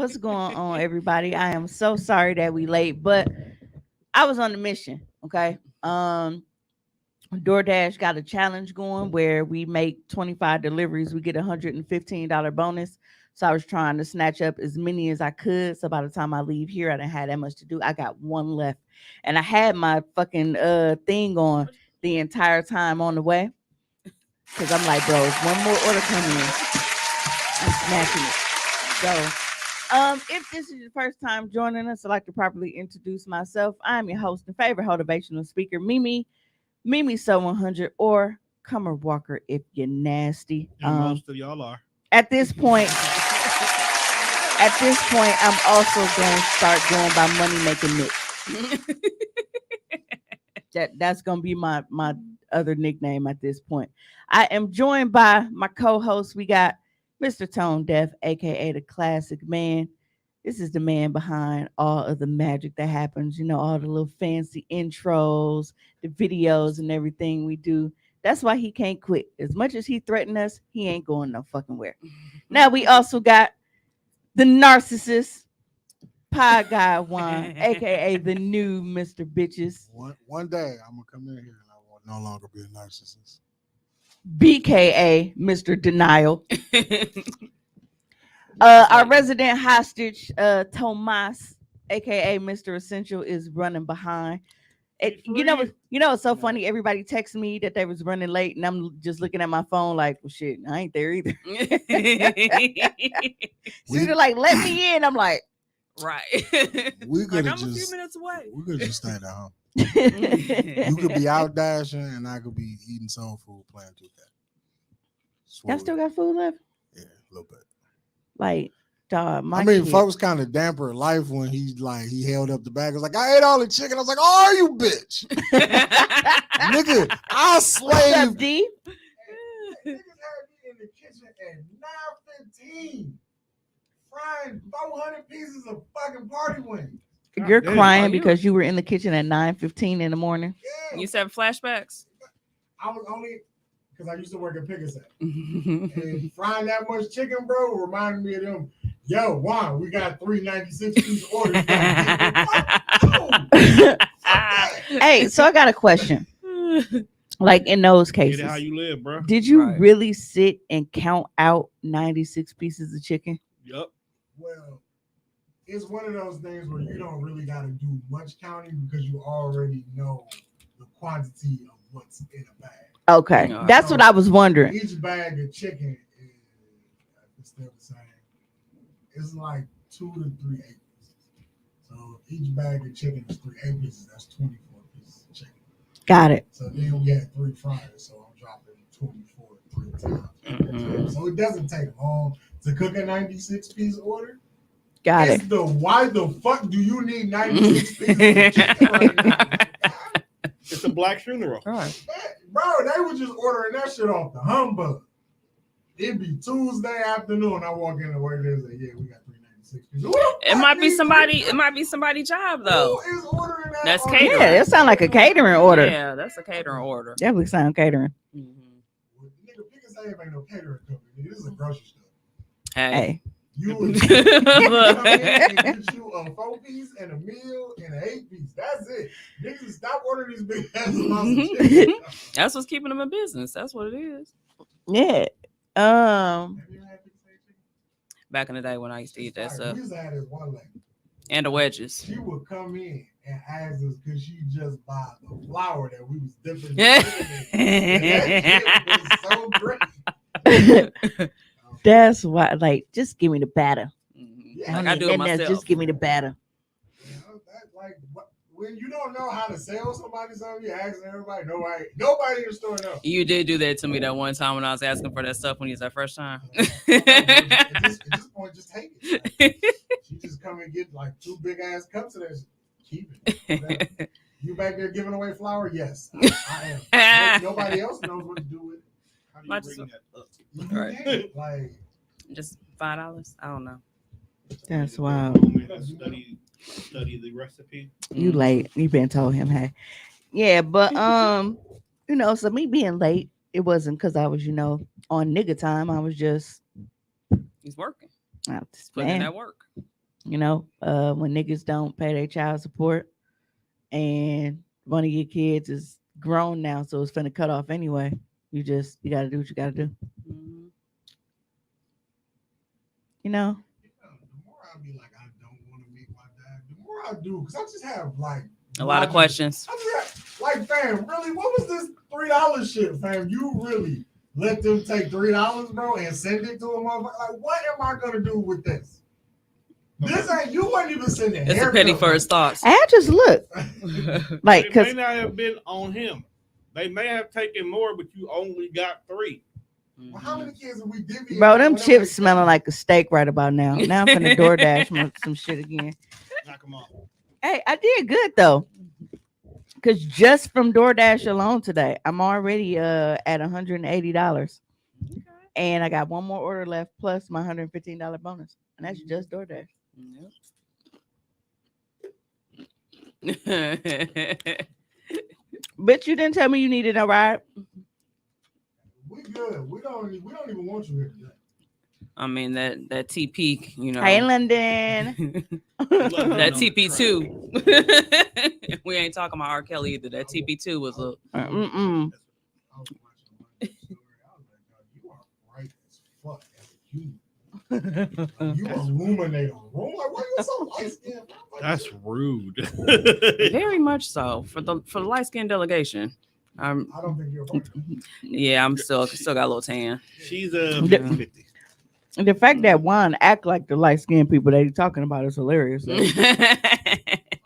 What's going on, everybody? I am so sorry that we late, but I was on the mission. Okay. DoorDash got a challenge going where we make 25 deliveries, we get $115 bonus. So I was trying to snatch up as many as I could. So by the time I leave here, I didn't have that much to do. I got one left. And I had my fucking thing on the entire time on the way. Cause I'm like, bro, if one more order come in, I'm snatching it. If this is your first time joining us, I'd like to properly introduce myself. I'm your host and favorite motivational speaker, Mimi So 100, or Comer Walker if you're nasty. And most of y'all are. At this point, I'm also going to start going by money making Nick. That's gonna be my other nickname at this point. I am joined by my co-host. We got Mr. Tone Deaf, aka the Classic Man. This is the man behind all of the magic that happens. You know, all the little fancy intros, the videos, and everything we do. That's why he can't quit. As much as he threatened us, he ain't going no fucking where. Now we also got the narcissist, Pie Guy One, aka the new Mr. Bitches. One day I'm gonna come in here and I will no longer be a narcissist. BKA Mr. Denial. Our resident hostage, Tomas, aka Mr. Essential, is running behind. You know, it's so funny. Everybody texted me that they was running late, and I'm just looking at my phone like, well, shit, I ain't there either. So they're like, let me in. I'm like, right. We could like, have I'm a just few minutes away. we could just stayed at home. You could be out dashing, and I could be eating soul food, playing 2K. y'all still got food left? Yeah, a little bit. Like, dog, folks kind of damper life when he held up the bag. It was like, I ate all the chicken. I was like, oh, are you bitch? Nigga, I What's up, slaved. D? Niggas had me in the kitchen at 9:15 frying 400 pieces of fucking party wings. You're damn, crying are you? because you were in the kitchen at 9:15 in the morning. Yeah. You said flashbacks. I was only because I used to work at Pickasset. And frying that much chicken, bro, reminded me of them. Yo, Juan, we got 396 piece orders. Hey, so I got a question. Like in those Get cases, it how you live, bro. did you Right. really sit and count out 96 pieces of chicken? Yup. Well, it's one of those things where you don't really got to do much counting because you already know the quantity of what's in a bag. Okay, No, that's what I was wondering. Each bag of chicken is still the same. It's like 2 to 3 8 pieces. So each bag of chicken is 3 8 pieces. That's 24 pieces of chicken. Got it. So then we had 3 fryers, so I'm dropping 24 3 times. Mhm. So it doesn't take long to cook a 96 piece order. Got It's it. the why the fuck do you need 96 pieces of chicken right now? It's a black funeral. Right. Bro, they were just ordering that shit off the humbug. It'd be Tuesday afternoon. I walk in the work and say, yeah, we got 396 pieces. Who the It fuck might be needs somebody. three- It might be somebody's job though. Who is ordering that? That's on catering. Yeah, it sounds like a catering order. Yeah, that's a catering order. Definitely sound catering. Mhm. Nigga, Pickasset ain't no catering company. This is a grocery store. Hey. Hey, You would come in and get you a 4-piece and a meal and an 8-piece. That's it. Niggas, stop ordering these big ass amounts of chicken. That's what's keeping them in business. That's what it is. yeah. Have you had Pickasset chicken? Back in the day when I used to eat that Sorry, stuff we used to have this one lady. and the wedges. She would come in and ask us could she just buy the flour that we was dipping. That shit was so great. That's why. Like, just give me the batter. Yeah, Like I do it Nothing else, myself. just give me the batter. When you don't know how to sell somebody something, you asking everybody. Nobody in the store knows. You did do that to me that one time when I was asking for that stuff when you was that first time. At this point, just take it. Like, she just come and get like 2 big ass cups of that. Keep it. Whatever. You back there giving away flour? Yes, I am. Nobody else knows what to do with it. How do you Might bring just- that up? You Right. can't, like, Just $5. I don't know. That's Go wild. home and Study the recipe. You late. You been told him, hey. Yeah, but so me being late, it wasn't because I was, on nigga time. I was just He's working. I was just, Putting in man, that work. When niggas don't pay their child support and one of your kids is grown now, so it's finna cut off anyway. You gotta do what you gotta do. Mhm. You know? The more I be like, I don't want to meet my dad, the more I do, because I just have like A lot of logic. questions. I just have, like, fam, really, what was this $3 shit, fam? You really let them take $3, bro, and send it to a motherfucker? Like, what am I gonna do with this? This ain't you wasn't even sending It's a haircut petty money. first thoughts. I just look like It may because not have been on him. They may have taken more, but you only got 3. Well, how many kids have we divvied? bro, them chips smelling like a steak right about now. Now I'm finna DoorDash some shit again. Knock them off. Hey, I did good though. Cause just from DoorDash alone today, I'm already at $180. And I got one more order left plus my $115 bonus. And that's just DoorDash. Yep. But you didn't tell me you needed a ride. We good. We don't even want you here today. I mean that TP, Hey, London. that TP2. We ain't talking about R. Kelly either. That TP2 was a I Mm-mm. was watching my story. I was like, God, you are bright as fuck as a human. Like, you illuminate a room. Like, why you so light skinned? Like, That's rude. very much so for the light skinned delegation. I don't think you're bright. Yeah, I'm still got a little tan. She's Yeah. 50. The fact that Juan act like the light skinned people that he's talking about is hilarious. Though. I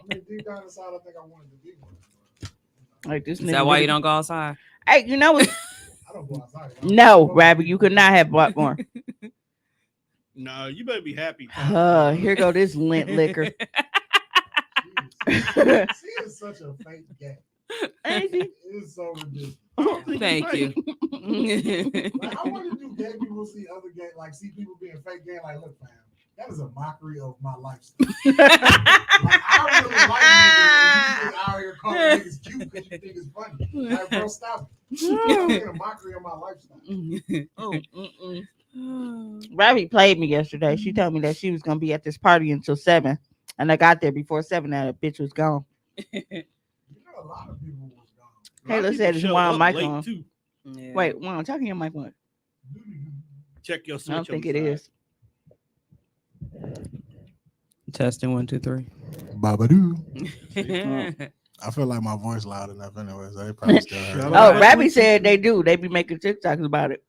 mean, deep down inside, I think I wanted to be one. Like this Is nigga that why really- you don't go outside? Hey, you know what? I don't go outside. No, Rabbit, you could not have bought more. No, you better be happy. Here go this lint liquor. She is such a fake gay. Ain't she? It is so ridiculous. Thank you. Like, I want to do gay people see other gay, like see people being fake gay. Like, look, fam, that is a mockery of my lifestyle. Like, I really like niggas, and you just out here calling niggas cute because you think it's funny. Like, bro, stop it. You're making a mockery of my lifestyle. Rabbit played me yesterday. She told me that she was gonna be at this party until 7, and I got there before 7. And that bitch was gone. You know, a lot of people was gone. Taylor said it's Juan mic on. Too. Yeah. Wait, Juan, talking your mic on. Check your switch. I don't think on it the is. Testing 1, 2, 3. Babadoo. I feel like my voice loud enough anyway, so they probably still heard Shut it. up. Oh, Rabbit said they do. They be making TikToks about it.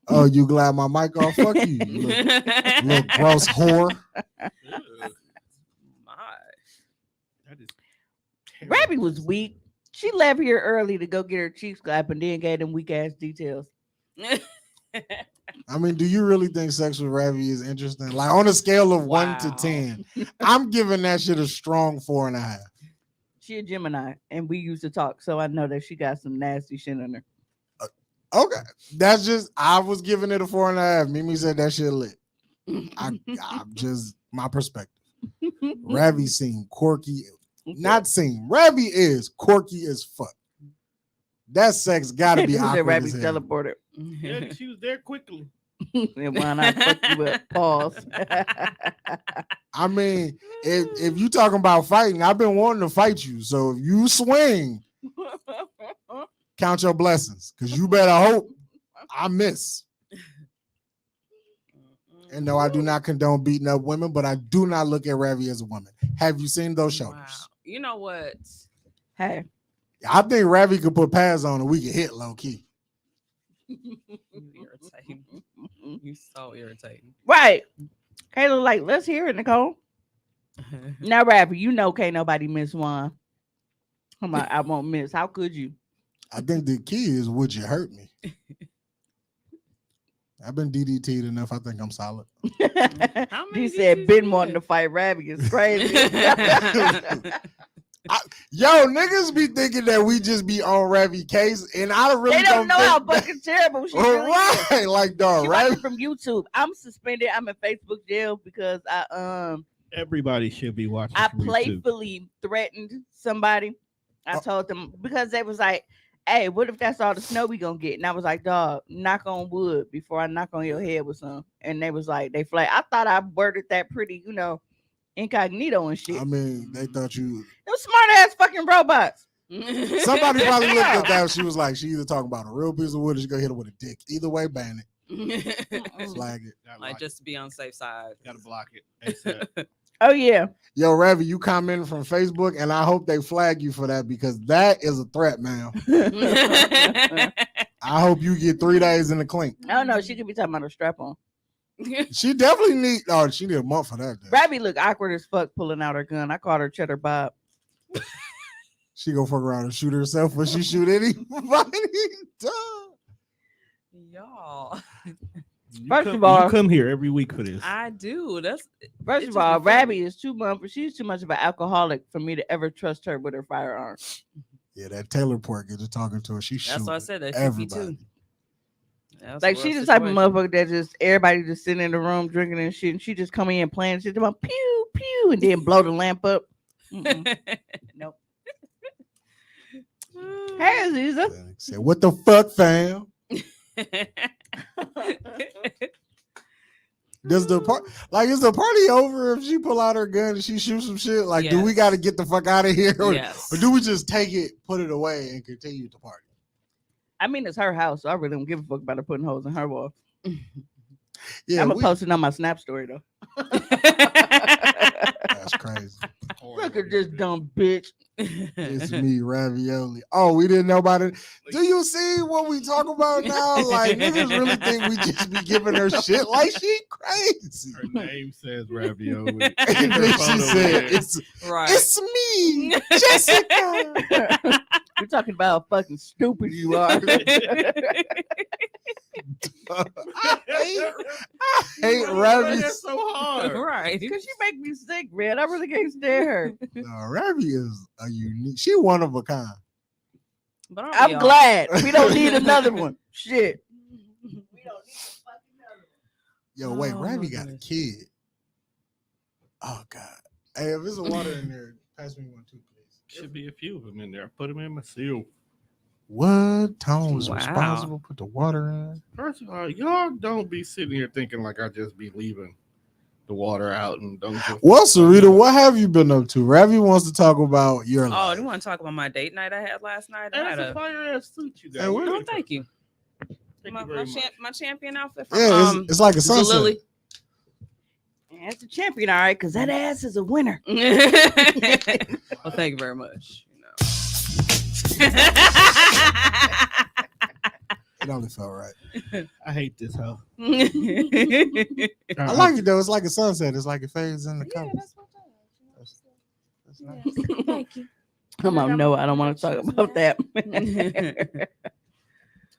Oh, you glad my mic off? Fuck you, you little gross whore. side. Ugh, My. that is terrible. Rabbit was weak. She left here early to go get her cheeks clapped and then gave them weak ass details. I mean, do you really think sex with Ravi is interesting? Like on a scale of 1 to Wow. 10, I'm giving that shit a strong 4.5. She a Gemini, and we used to talk, so I know that she got some nasty shit in her. Okay, that's just I was giving it a 4.5. Mimi said that shit lit. I'm just my perspective. Ravi seemed quirky. Not seem. Ravi is quirky as fuck. That sex gotta be That awkward Rabbit as hell. teleported. Yeah, she was there quickly. And why not fuck you up? Pause. I mean, if you talking about fighting, I've been wanting to fight you. So if you swing, count your blessings, because you better hope I miss. And no, I do not condone beating up women, but I do not look at Ravi as a woman. Have you seen those shoulders? Wow. You know what? Hey, I think Ravi could put pads on and we could hit low key. You irritating. You so irritating. right. Kayla, like, let's hear it, Nicole. Now, Rabbit, you know can't nobody miss one. Come on, I won't miss. How could you? I think the key is, would you hurt me? I've been DDT'd enough. I think I'm solid. How many He said, DCs been you wanting to had? fight Rabbit. It's crazy. Yo, niggas be thinking that we just be on Ravi case, and I really They don't know how think that- fucking terrible she really is. right, like dog, She right? watching from YouTube. I'm suspended. I'm in Facebook jail because Everybody should be watching. I from YouTube. playfully threatened somebody. I told them because they was like, "Hey, what if that's all the snow we gonna get?" And I was like, "Dog, knock on wood before I knock on your head with some." And they was like, they flat. I thought I worded that pretty, incognito and shit. I mean, they thought you. Them smart ass fucking robots. Somebody probably looked at that. She was like, she either talking about a real piece of wood or she gonna hit her with a dick. Either way, ban it, flag it. Like just to be on the safe side. Gotta block it. ASAP. Oh yeah. Yo, Ravi, you commented from Facebook, and I hope they flag you for that because that is a threat, man. I hope you get 3 days in the clink. I don't know. She could be talking about a strap on. She definitely need. Oh, she need a month for that. Rabbi look awkward as fuck pulling out her gun. I called her Cheddar Bob. She gonna fuck around and shoot herself when she shoot anybody. Y'all. First of all, you come here every week for this. I do. First of all, Rabbi is she's too much of an alcoholic for me to ever trust her with her firearm. Yeah, that Taylor Port gets to talking to her. She's That's what I said. That everybody. Like she's the type of motherfucker that just everybody just sitting in the room drinking and shit, and she just come in playing shit about pew pew and then blow the lamp up. Nope. Hey, Aziza. Say, what the fuck, fam? Does the is the party over if she pull out her gun and she shoots some shit? Like, do we got to get the fuck out of here, or do we just take it, put it away, and continue to party? I mean, it's her house, so I really don't give a fuck about her putting holes in her wall. Yeah, I'm gonna post it on my Snap story though. That's crazy. Look at this dumb bitch. It's me, Ravioli. Oh, we didn't know about it. Do you see what we talk about now? Like, niggas really think we just be giving her shit like she crazy. Her name says Ravioli. And then she said, it's me, Jessica. We're talking about how fucking stupid you are. I hate Ravi. That's so hard. Right. Because she make me sick, man. I really can't stand her. No, Ravi is a unique. She one of a kind. But I'm glad. We don't need another one. Shit. We don't need a fucking another one. Yo, wait, Ravi got a kid. Oh, God. Hey, if there's a water in there, pass me one too, please. Should be a few of them in there. Put them in myself. What? Tom was Wow. responsible. Put the water in. First of all, y'all don't be sitting here thinking like I just be leaving the water out and don't. Well, Sarita, what have you been up to? Ravi wants to talk about your life. Oh, do you want to talk about my date night I had last night? That's a fire ass suit you got. Hey, where Oh, thank you. Thank My, you very my, much. my champion outfit. From, Yeah, it's like a it's sunset. Lily. Yeah, it's a champion, all right, because that ass is a winner. Well, thank you very much. It only felt right. I hate this house. I like it though. It's like a sunset. It's like it fades in the Yeah, colors. that's what That's nice. yeah. Thank you. I'm on no, I don't want to talk about that.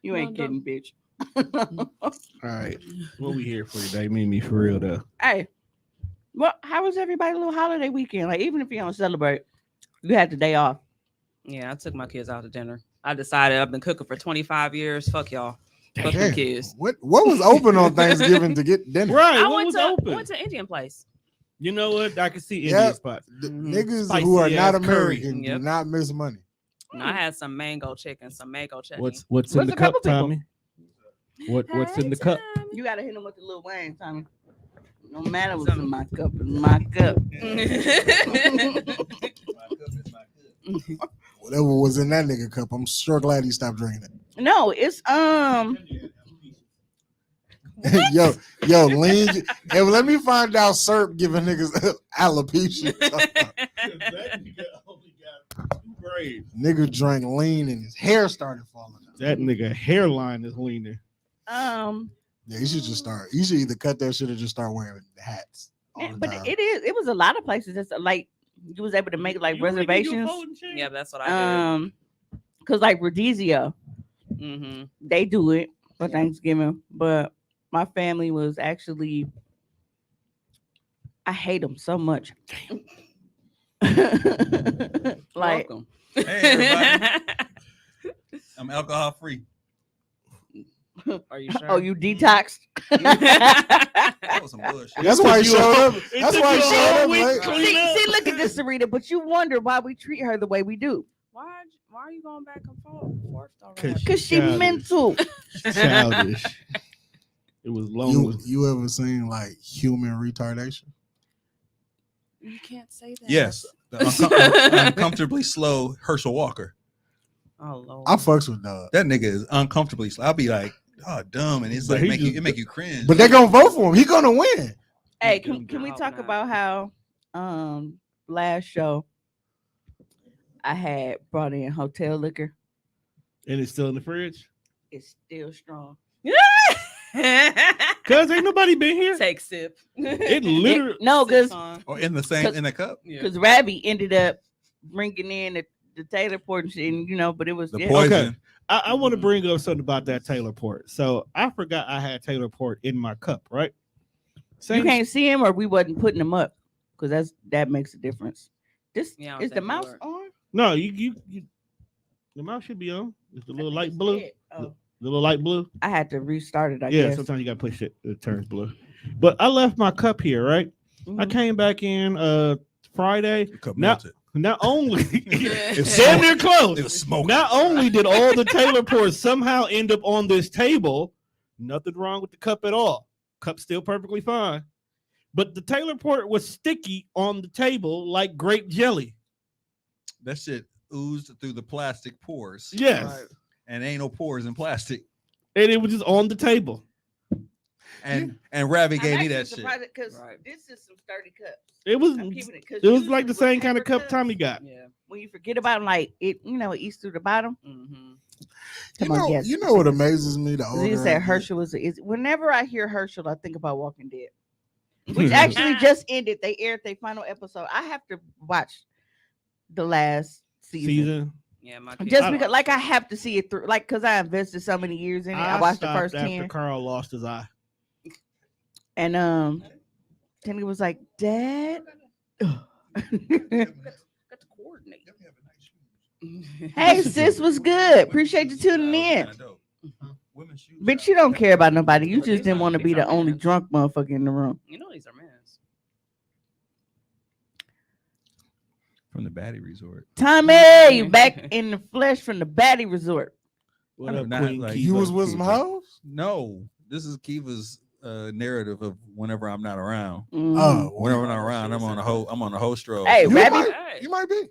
You ain't No, kidding, bitch. All right, what we here for today? Me for real though. Hey, well, how was everybody's little holiday weekend? Like, even if you don't celebrate, you had the day off. Yeah, I took my kids out to dinner. I decided I've been cooking for 25 years. Fuck y'all. Fuck them Damn. kids. What was open on Thanksgiving to get dinner? Right, I what went was to open? an Indian place. You know what? I can see Yeah. Indian spots. The Mhm. niggas Spicy who are not ass curry. American Yep. do not miss money. And I had some mango chicken, some mango chutney. What's in What's the a cup, couple people? Tommy? What's in the cup? You gotta hit him with the Lil Wayne, Tommy. No matter what's in my cup, in my cup. Whatever was in that nigga cup, I'm sure glad he stopped drinking it. No, it's yo, lean. Hey, let me find out Serp giving niggas alopecia. Nigga drank lean and his hair started falling out. That nigga hairline is leaning. Yeah, he should just start. He should either cut that shit or just start wearing hats. all the but time. it was a lot of places that's like you was able to make like reservations. Yeah, that's what I did. Cause like Rhodesia, Mm-hmm. they do it for Thanksgiving, but my family was actually, I hate them so much. Like, Welcome. Hey, everybody. I'm alcohol free. Are you sure? oh, you detoxed? That was some bullshit. That's why he you showed a- up. it That's took why he you a showed whole up week late. to clean up. See, look at this, Sarita. But you wonder why we treat her the way we do. Why are you going back and forth? Cause she Childish. mental. Childish. It was long. You ever seen like human retardation? You can't say that. Yes, the uncomfortably slow Herschel Walker. Oh Lord. I fucks with Doug. That nigga is uncomfortably slow. I'll be like, oh, dumb, and it's But like he just- it make you cringe. But they gonna vote for him. He gonna win. Hey, Get him can we out talk now. about how last show I had brought in hotel liquor? And it's still in the fridge. It's still strong. Cause ain't nobody been here. Take sip. It literally. No, Sip because song. or in the same in a cup. Yeah. Rabbi ended up bringing in the Taylor Port and shit, and, but it was The yeah. poison. I want to bring up something about that Taylor Port. So I forgot I had Taylor Port in my cup, right? You can't see him, or we wasn't putting him up, because that makes a difference. This Yeah, I don't is the think we mouse were. on. No, you the mouse should be on. It's the little I think light it's blue. dead. Oh, The little light blue. I had to restart it. I Yeah, guess. sometimes you gotta push it turns blue. But I left my cup here, right? I Mhm. came back in Friday. The cup Now- melted. Not only It's damn smoke. near It close. was smoking. Not only did all the Taylor Ports somehow end up on this table, nothing wrong with the cup at all. Cup's still perfectly fine. But the Taylor Port was sticky on the table like grape jelly. That shit oozed through the plastic pores. Yes. Right. And ain't no pores in plastic. And it was just on the table. And Ravi gave me that shit. because Right. this is some sturdy cups. It was I'm keeping it. 'Cause it was usually like the with same kind of paper cup cups, Tommy got. Yeah. When you forget about them, like it, it eats through the bottom. Mm-hmm. Come on, guess. You know what amazes me? The older You I said get. Herschel is. Whenever I hear Herschel, I think about Walking Dead, which actually just ended. They aired their final episode. I have to watch the last season. Yeah, my kids Just I- because, like, I have to see it through, like, because I invested so many years in it. I watched the stopped first after 10, Carl lost his eye. and then he was like, "Dad." got to coordinate. Hey, sis, was good. Appreciate you tuning in. Women's shoes. Bitch, you don't care about nobody. You Well, just these didn't are- want to be these the are only men's. drunk motherfucker in the room. You know these are men's. From the Batty Resort. Tommy, you back in the flesh from the Batty Resort. What I up, do not Queen like- Kiva? You was with some Kiva. hoes? No, this is Kiva's narrative of whenever I'm not around. Mhm. Oh, Whenever I'm not around, I'm on a whole stroll. Hey, you Rabbi. might, you might be.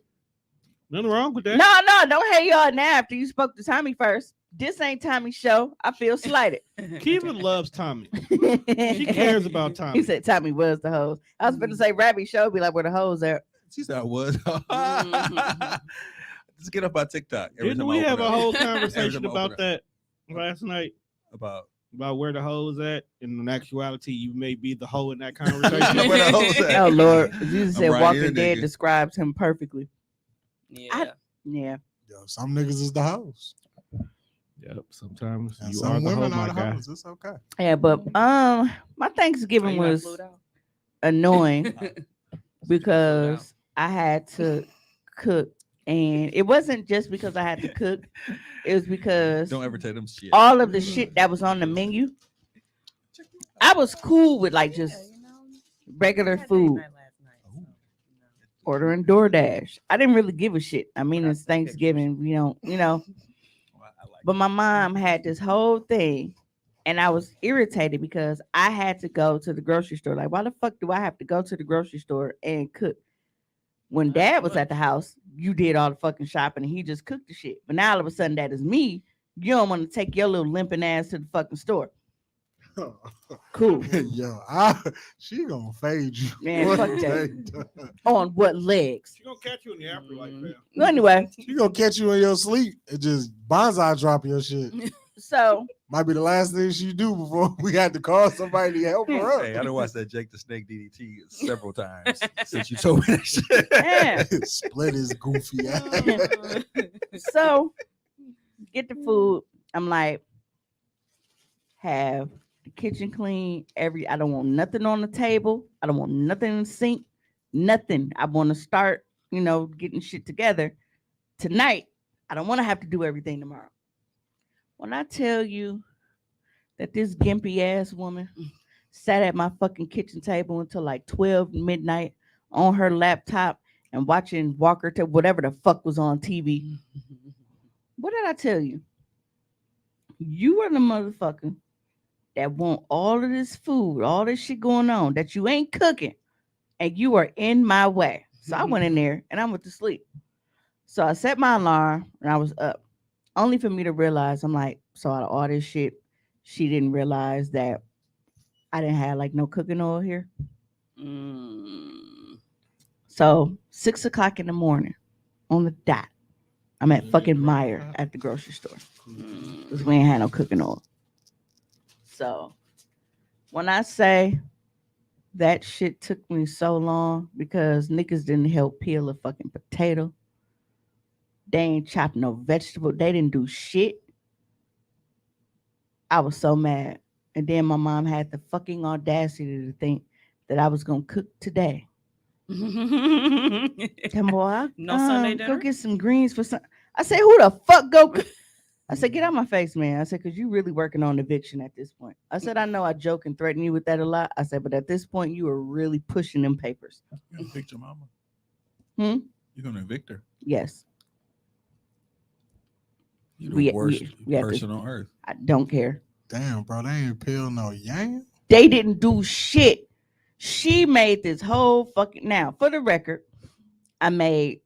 Nothing wrong with that. No, don't hate y'all now after you spoke to Tommy first. This ain't Tommy's show. I feel slighted. Kiva loves Tommy. She cares about Tommy. He said Tommy was the host. I was going to say Rabbi show be like where the hoes at. She said I was. Just get up on TikTok. Every Didn't time we I have open a up. whole Every conversation time I about open up. that last night? About About where the hoes at? In actuality, you may be the hoe in that conversation. Where the hoes at? Oh, Lord. Jesus said I'm right Walking here, Dead nigga. describes him perfectly. Yeah. Yeah. Yo, some niggas is the hoes. Yep. Sometimes And you some are the hoe, women my are the guy. hoes. It's okay. Yeah, but my Oh, Thanksgiving you got was flued out? annoying because I had to cook, and it wasn't just because I had to cook. It was because don't ever tell them shit. all of the shit that was on the menu, I was cool with like just regular food, ordering DoorDash. I didn't really give a shit. I mean, it's Thanksgiving, But my mom had this whole thing, and I was irritated because I had to go to the grocery store. Like, why the fuck do I have to go to the grocery store and cook? When Dad was at the house, you did all the fucking shopping, and he just cooked the shit. But now all of a sudden, that is me. You don't want to take your little limping ass to the fucking store. Cool. Yo, she gonna fade you. Man, One fuck day that. done. On what legs? She gonna catch you in the afterlife, fam. Well, anyway, She gonna catch you in your sleep and just bonsai drop your shit. so Might be the last thing she do before we had to call somebody to help her up. Hey, I done watched that Jake the Snake DDT several times since you told me that shit. yeah. Split his goofy ass. So get the food. I'm like, have the kitchen clean. I don't want nothing on the table. I don't want nothing in the sink. Nothing. I want to start, getting shit together tonight. I don't want to have to do everything tomorrow. When I tell you that this gimpy ass woman sat at my fucking kitchen table until like 12 midnight on her laptop and watching Walker to whatever the fuck was on TV. What did I tell you? You are the motherfucker that want all of this food, all this shit going on that you ain't cooking, and you are in my way. So I went in there and I went to sleep. So I set my alarm and I was up. Only for me to realize I'm like, so out of all this shit, she didn't realize that I didn't have like no cooking oil here. Mm. So 6 o'clock in the morning on the dot, I'm at fucking Meyer at the grocery store because we ain't had no cooking oil. So when I say that shit took me so long because niggas didn't help peel a fucking potato. They ain't chopped no vegetable. They didn't do shit. I was so mad. And then my mom had the fucking audacity to think that I was gonna cook today. Come boy, No Sunday go dinner? get some greens for some. I said, who the fuck go? I said, get out my face, man. I said, because you really working on eviction at this point. I said, I know I joke and threaten you with that a lot. I said, but at this point, you are really pushing them papers. You're gonna evict your mama. Hmm? You're gonna evict her. Yes. You're the We worst have to- person on earth. I don't care. Damn, bro, they ain't peel no yam. They didn't do shit. She made this whole fucking. Now, for the record, I made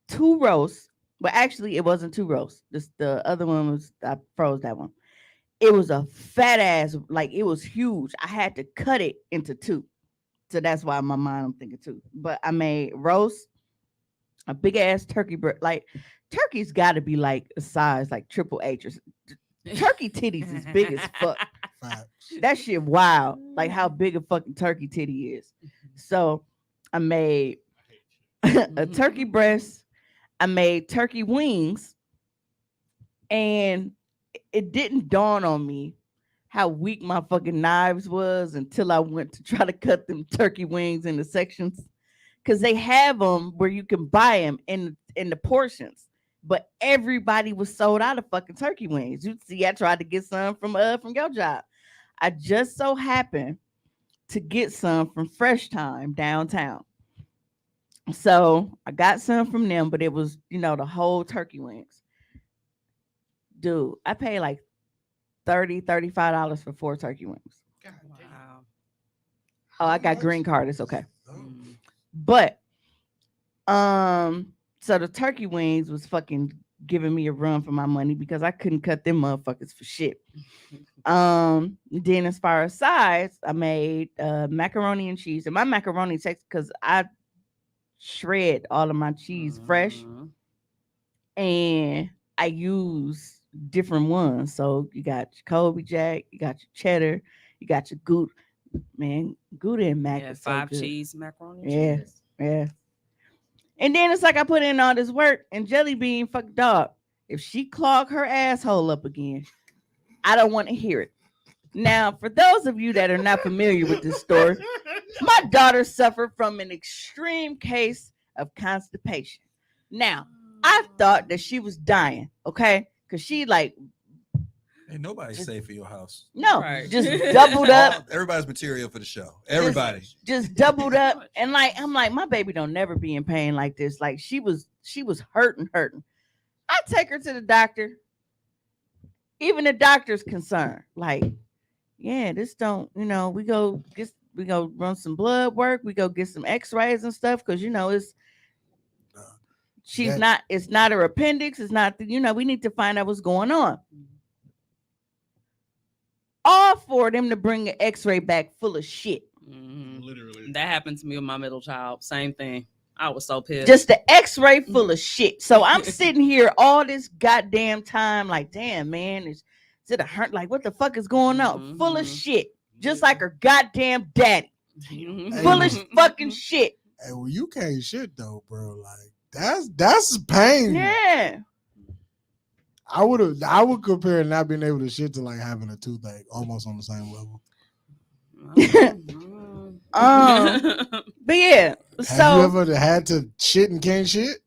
2 roasts. But actually, it wasn't 2 roasts. The other one was, I froze that one. It was a fat ass, like it was huge. I had to cut it into 2. So that's why in my mind I'm thinking 2. But I made roast, a big ass turkey breast. Like turkey's got to be like a size like Triple H. Turkey titties is big as fuck. Facts. That shit wild. Like how big a fucking turkey titty is. So I made a turkey breast. I made turkey wings. And it didn't dawn on me how weak my fucking knives was until I went to try to cut them turkey wings into sections. Because they have them where you can buy them in the portions. But everybody was sold out of fucking turkey wings. You see, I tried to get some from your job. I just so happened to get some from Fresh Time downtown. So I got some from them, but it was, the whole turkey wings. Dude, I paid like $35 for 4 turkey wings. Wow. Oh, I got green card. It's okay. Mm. But so the turkey wings was fucking giving me a run for my money because I couldn't cut them motherfuckers for shit. Then as far as sides, I made macaroni and cheese. And my macaroni takes because I shred all of my cheese fresh and I use different ones. So you got your Colby Jack, you got your cheddar, you got your Gouda. Man, Gouda and mac Yeah, is so 5 good. cheese macaroni and Yeah. cheese. Yeah. And then it's like I put in all this work and Jelly Bean, fuck dog. If she clog her asshole up again, I don't want to hear it. Now, for those of you that are not familiar with this story, my daughter suffered from an extreme case of constipation. Now, I thought that she was dying, okay? Because she like, Ain't nobody safe in your house. no, Right. just doubled up. Everybody's material for the show. Everybody. Just doubled up. And like, I'm like, my baby don't never be in pain like this. Like she was hurting. I take her to the doctor. Even the doctor's concerned. Like, yeah, this don't, we go run some blood work. We go get some x-rays and stuff. Cause it's not her appendix. It's not, we need to find out what's going on. All for them to bring an x-ray back full of shit. Mhm. Literally. That happened to me with my middle child. Same thing. I was so pissed. Just the x-ray full of shit. So I'm sitting here all this goddamn time like, damn, man, is it a hurt? Like, what the fuck is going on? Full of shit. Just like her goddamn daddy. Full of fucking shit. Hey, well, you can't shit though, bro. Like that's pain. Yeah. I would compare not being able to shit to like having a toothache, almost on the same level. But yeah. Have you ever had to shit and can't shit?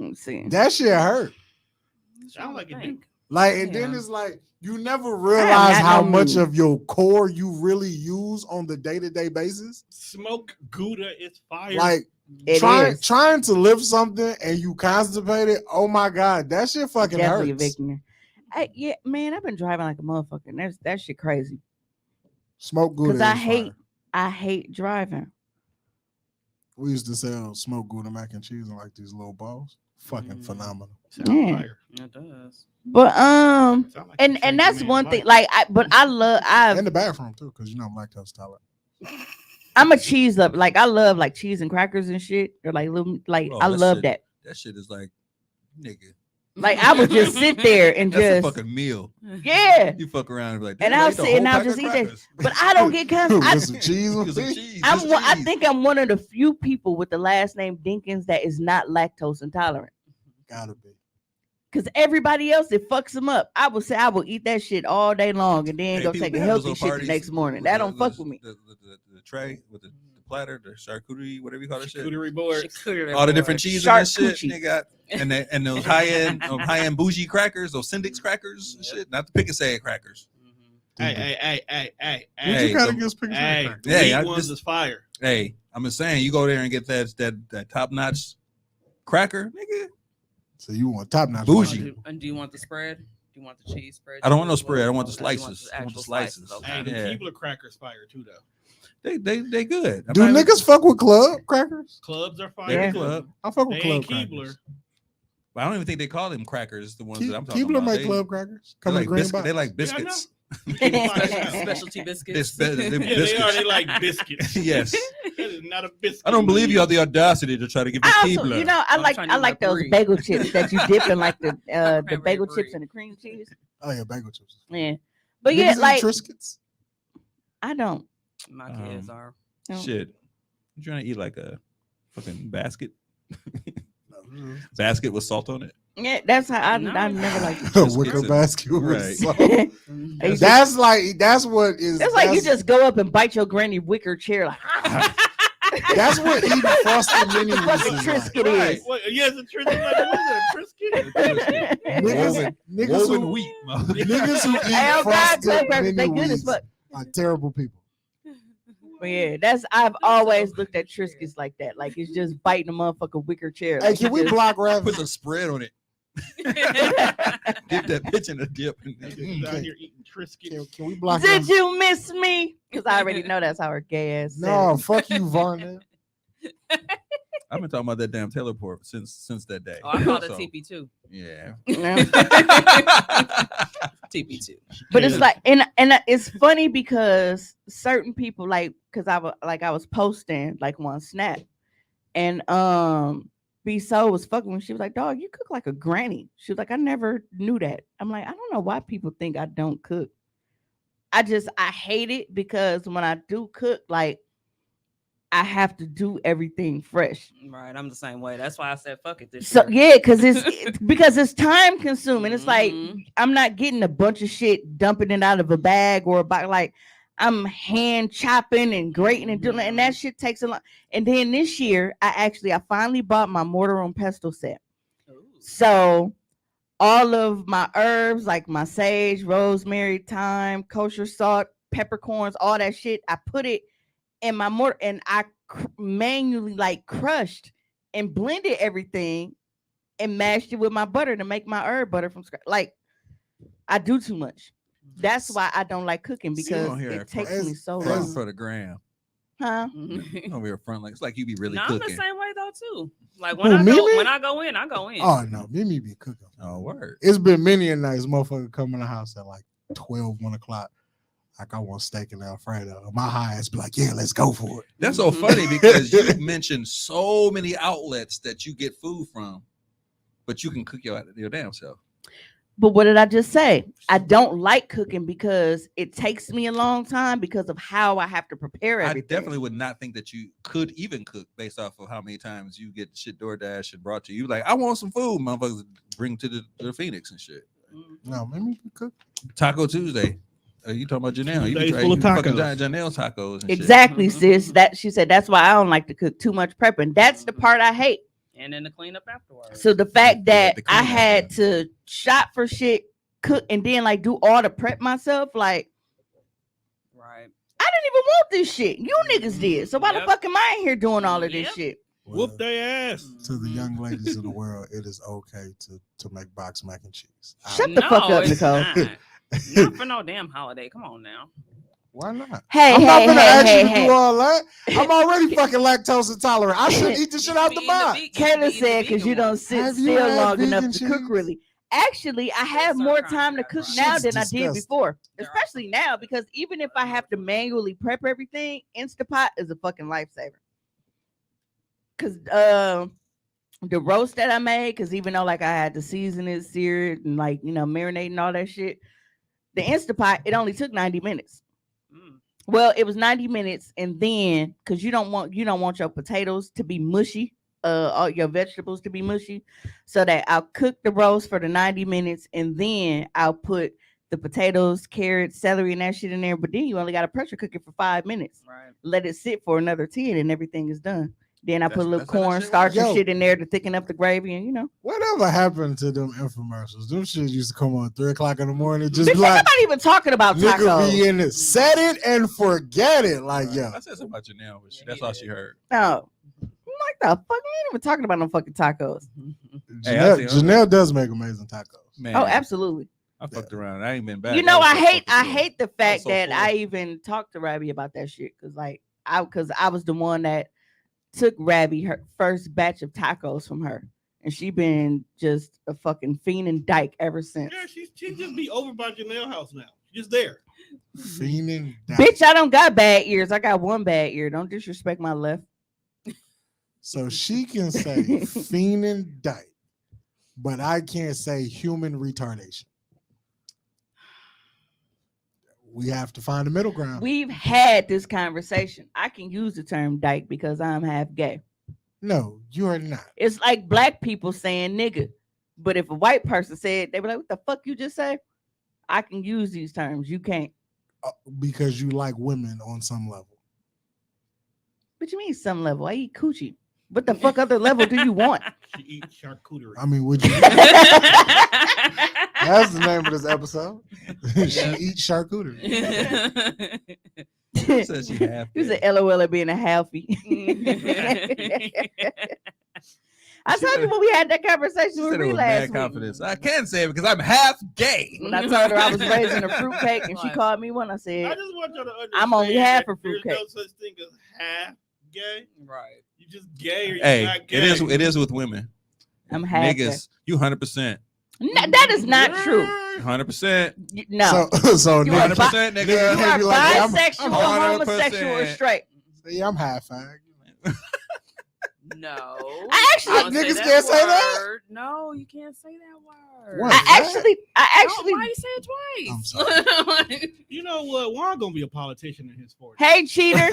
Let's see. That shit hurt. Sound like it do. Like, and then it's like you never I realize am not how no much noob. of your core you really use on the day-to-day basis. Smoke Gouda is fire. Like It is. trying to lift something and you constipated. Oh my god, that shit fucking Definitely hurts. evicting her. Yeah, man, I've been driving like a motherfucker. And that shit crazy. Smoke Gouda. Because I I hate driving. We used to sell smoked Gouda mac and cheese in like these little balls. Fucking phenomenal. Sound Yeah. fire. It does. But Sound like you and changed that's a man's one thing. life. Like I love In the bathroom too, because you know I'm lactose tolerant. I'm a cheese up. Like I love like cheese and crackers and shit. Or like little like Oh, I that love shit- that. That shit is like, nigga. Like I would just sit there and That's a just fucking meal. yeah. You fuck around and be like, And "Damn, I I'll ate the sit and whole I'll pack just of eat that. crackers." But I don't get With I, some cheese Get with some it. cheese. I'm Just one, I cheese. think I'm one of the few people with the last name Dinkins that is not lactose intolerant. Gotta be. Cause everybody else it fucks them up. I would say I will eat that shit all day long and then Hey, go people take be a having those healthy little shit the parties next morning. with That the- don't fuck with me. The tray with the platter, the charcuterie, whatever you call that shit. Charcuterie board. All the different cheese and that shit. Charcuterie. They got and those high end bougie crackers, those Syndic's crackers and shit, not the pick and say crackers. Hey. Would you kind of get pick Hey, crackers? the Hey, meat I ones just- is fire. Hey, I'm just saying, you go there and get that top notch cracker, nigga. So you want top notch Bougie. And do you want the spread? Do you want the cheese spread? I don't want too no as spread. I don't want the Or you slices. I want the actual slices. Okay. Hey, the Yeah. Keebler crackers fire too though. They good. I'm Do not even- niggas fuck with club crackers? Clubs are fire. They're Yeah. too. club. I fuck They with ain't club Keebler. crackers. But I don't even think they call them crackers. The ones that I'm talking Keebler about. make They- club crackers. They Come in like green biscuit. box. They like Yeah, I know. biscuits. Specialty biscuits. They Yeah, they biscuits. are. They like biscuits. Yes. That is not a biscuit. I don't believe you have the audacity to try to give me I also, Keebler. you know, I I'm like trying to I use like my those brie. bagel chips that you dip in like the Cranberry bagel brie. chips and the cream cheese. Oh yeah, bagel chips. Yeah, but yeah, Niggas eat like Triscuits. I don't. My kids are. No. Shit. You trying to eat like a fucking basket? Basket with salt on it? Yeah, that's how I No. never like. Just Wicker gets it. basket. with Right. salt. It's That's what is. It's like you just go up and bite your granny wicker chair like. That's what eating frosted mini Fucking Reese's is like. Triscuit Right. is. What, yes, a Triscuit. Like, what is it, a Triscuit? Niggas Woven who, wheat. niggas who eat Hey, oh God, frosted club crackers, they mini good as Reese's fuck. are terrible people. But yeah, I've always looked at Triscuits like that. Like it's just biting a motherfucker wicker chair. Hey, Like, can you we just- block Put rabbits? the spread on it. Dip that bitch in a dip. Niggas out here eating Triscuits. Can we block Did rabbits? you miss me? Because I already know that's how her gay ass said No, it. fuck you, Varney. I've been talking about that damn teleport since that day. Oh, I called it So, TP2. Yeah. TP2. But it's like, and it's funny because certain people because I was posting like one snap, and B So was fucking when she was like, "Dog, you cook like a granny." She was like, "I never knew that." I'm like, I don't know why people think I don't cook. I hate it because when I do cook, like I have to do everything fresh. Right, I'm the same way. That's why I said fuck it this So year. yeah, because it's time consuming. It's like Mhm. I'm not getting a bunch of shit, dumping it out of a bag or a box. Like I'm hand chopping and grating and doing, and that shit takes a lot. And then this year, I finally bought my mortar and pestle set. Ooh. So all of my herbs, like my sage, rosemary, thyme, kosher salt, peppercorns, all that shit, I put it in my mortar and I manually like crushed and blended everything and mashed it with my butter to make my herb butter from scratch. Like I do too much. That's why I don't like cooking because on here it at takes front. me so Front long. for the gram. Huh? Over here front, like it's like you be really No, I'm the cooking. same way though too. Like Who, when I Mimi? go in, I go in. Oh no, Mimi be cooking. Oh word. It's been many a nights, motherfucker come in the house at like 12, 1 o'clock. Like I want steak and Alfredo. My high ass be like, yeah, let's go for it. That's so funny because you mentioned so many outlets that you get food from, but you can cook your damn self. But what did I just say? I don't like cooking because it takes me a long time because of how I have to prepare everything. I definitely would not think that you could even cook based off of how many times you get shit DoorDash and brought to you. Like, I want some food, motherfuckers bring to the Phoenix and shit. No, Mimi be cooking. Taco Tuesday. You talking about Janelle? You Tuesdays be full of fucking tacos. Janelle tacos and shit. Exactly, sis. That she said that's why I don't like to cook too much prepping. That's the part I hate. And then the cleanup afterwards. So the fact that the I cleanup, had to shop for shit, cook, and then like do all the prep myself, like Right. I didn't even want this shit. You niggas did. So why the Yep. fuck am I in here doing all of this Yep. shit? Whoop their ass. To the young ladies in the world, it is okay to make box mac and cheese. Shut the fuck up, it's Nicole. Not. Not for no damn holiday. Come on now. Why not? Hey, I'm not hey, gonna hey, ask hey, you to hey. do all that. I'm already fucking lactose intolerant. I should eat the shit out the box. Kayla said because you don't sit Have you still had long enough vegan to cook cheese? really. Actually, I have certain more kinds time to that cook right. now Shit's than I did disgusting. before. There are Especially some now that- because even if I have to manually prep everything, Instapot is a fucking lifesaver. Cause the roast that I made, because even though like I had to season it, sear it, and like marinate and all that shit, the Instapot it only took 90 minutes. Mm. Well, it was 90 minutes, and then because you don't want your potatoes to be mushy, all your vegetables to be mushy, so that I'll cook the roast for the 90 minutes, and then I'll put the potatoes, carrots, celery, and that shit in there. But then you only got to pressure cook it for 5 minutes. Right. Let it sit for another 10, and everything is done. Then I put a little That's how that corn shit starch works? and Yo. shit in there to thicken up the gravy, and Whatever happened to them infomercials? Them shit used to come on 3:00 in the morning. Just bitch, be ain't like, nobody even talking about nigga tacos. be in it. Set it and forget it. Like, Right. yo. I said something about Janelle, but that's all she heard. No, I'm like the fuck, we ain't even talking about no fucking tacos. Hey, I Janelle, see. Janelle does make amazing tacos. Man, Oh, absolutely. I fucked around. I ain't been back. You know, was I so hate fucking full. the fact so that full. I even talked to Rabbi about that shit because I was the one that took Rabbi her first batch of tacos from her, and she been just a fucking fiend and dyke ever since. Yeah, she just be over by Janelle house now. She's just there. Fiending down. Bitch, I don't got bad ears. I got one bad ear. Don't disrespect my left. So she can say fiending dyke, but I can't say human retardation. We have to find a middle ground. We've had this conversation. I can use the term dyke because I'm half gay. No, you are not. It's like black people saying nigga. But if a white person said, they were like, what the fuck you just say? I can use these terms. You can't. Because you like women on some level. What you mean some level? I eat coochie. What the fuck other level do you want? She eats charcuterie. I mean, would you? That's the name of this episode. She eats charcuterie. She said she half He was dead. an LOL at being a halfie. I told you when we had that She conversation said with it me with last mad week. confidence. I can say it because I'm half gay. When I told her I was raising a fruitcake and she Like- called me one, I I said, just want y'all to understand I'm only half that a there's fruitcake. no such thing as half gay. Right. You just gay or you Hey, not gay. it is with women. I'm half gay. Niggas, you 100%. No, that is not true. 100%. No. So You nigga, are 100%, You nigga. Nigga, are be like, yeah, I'm bisexual, 100%. homosexual, or straight. yeah, I'm half fag. No. I actually- Don't Niggas can't say that? word. No, you can't say that word. What? I actually, Why you say it I'm twice? You know what? Juan gonna be a politician in his 40s. hey, cheater.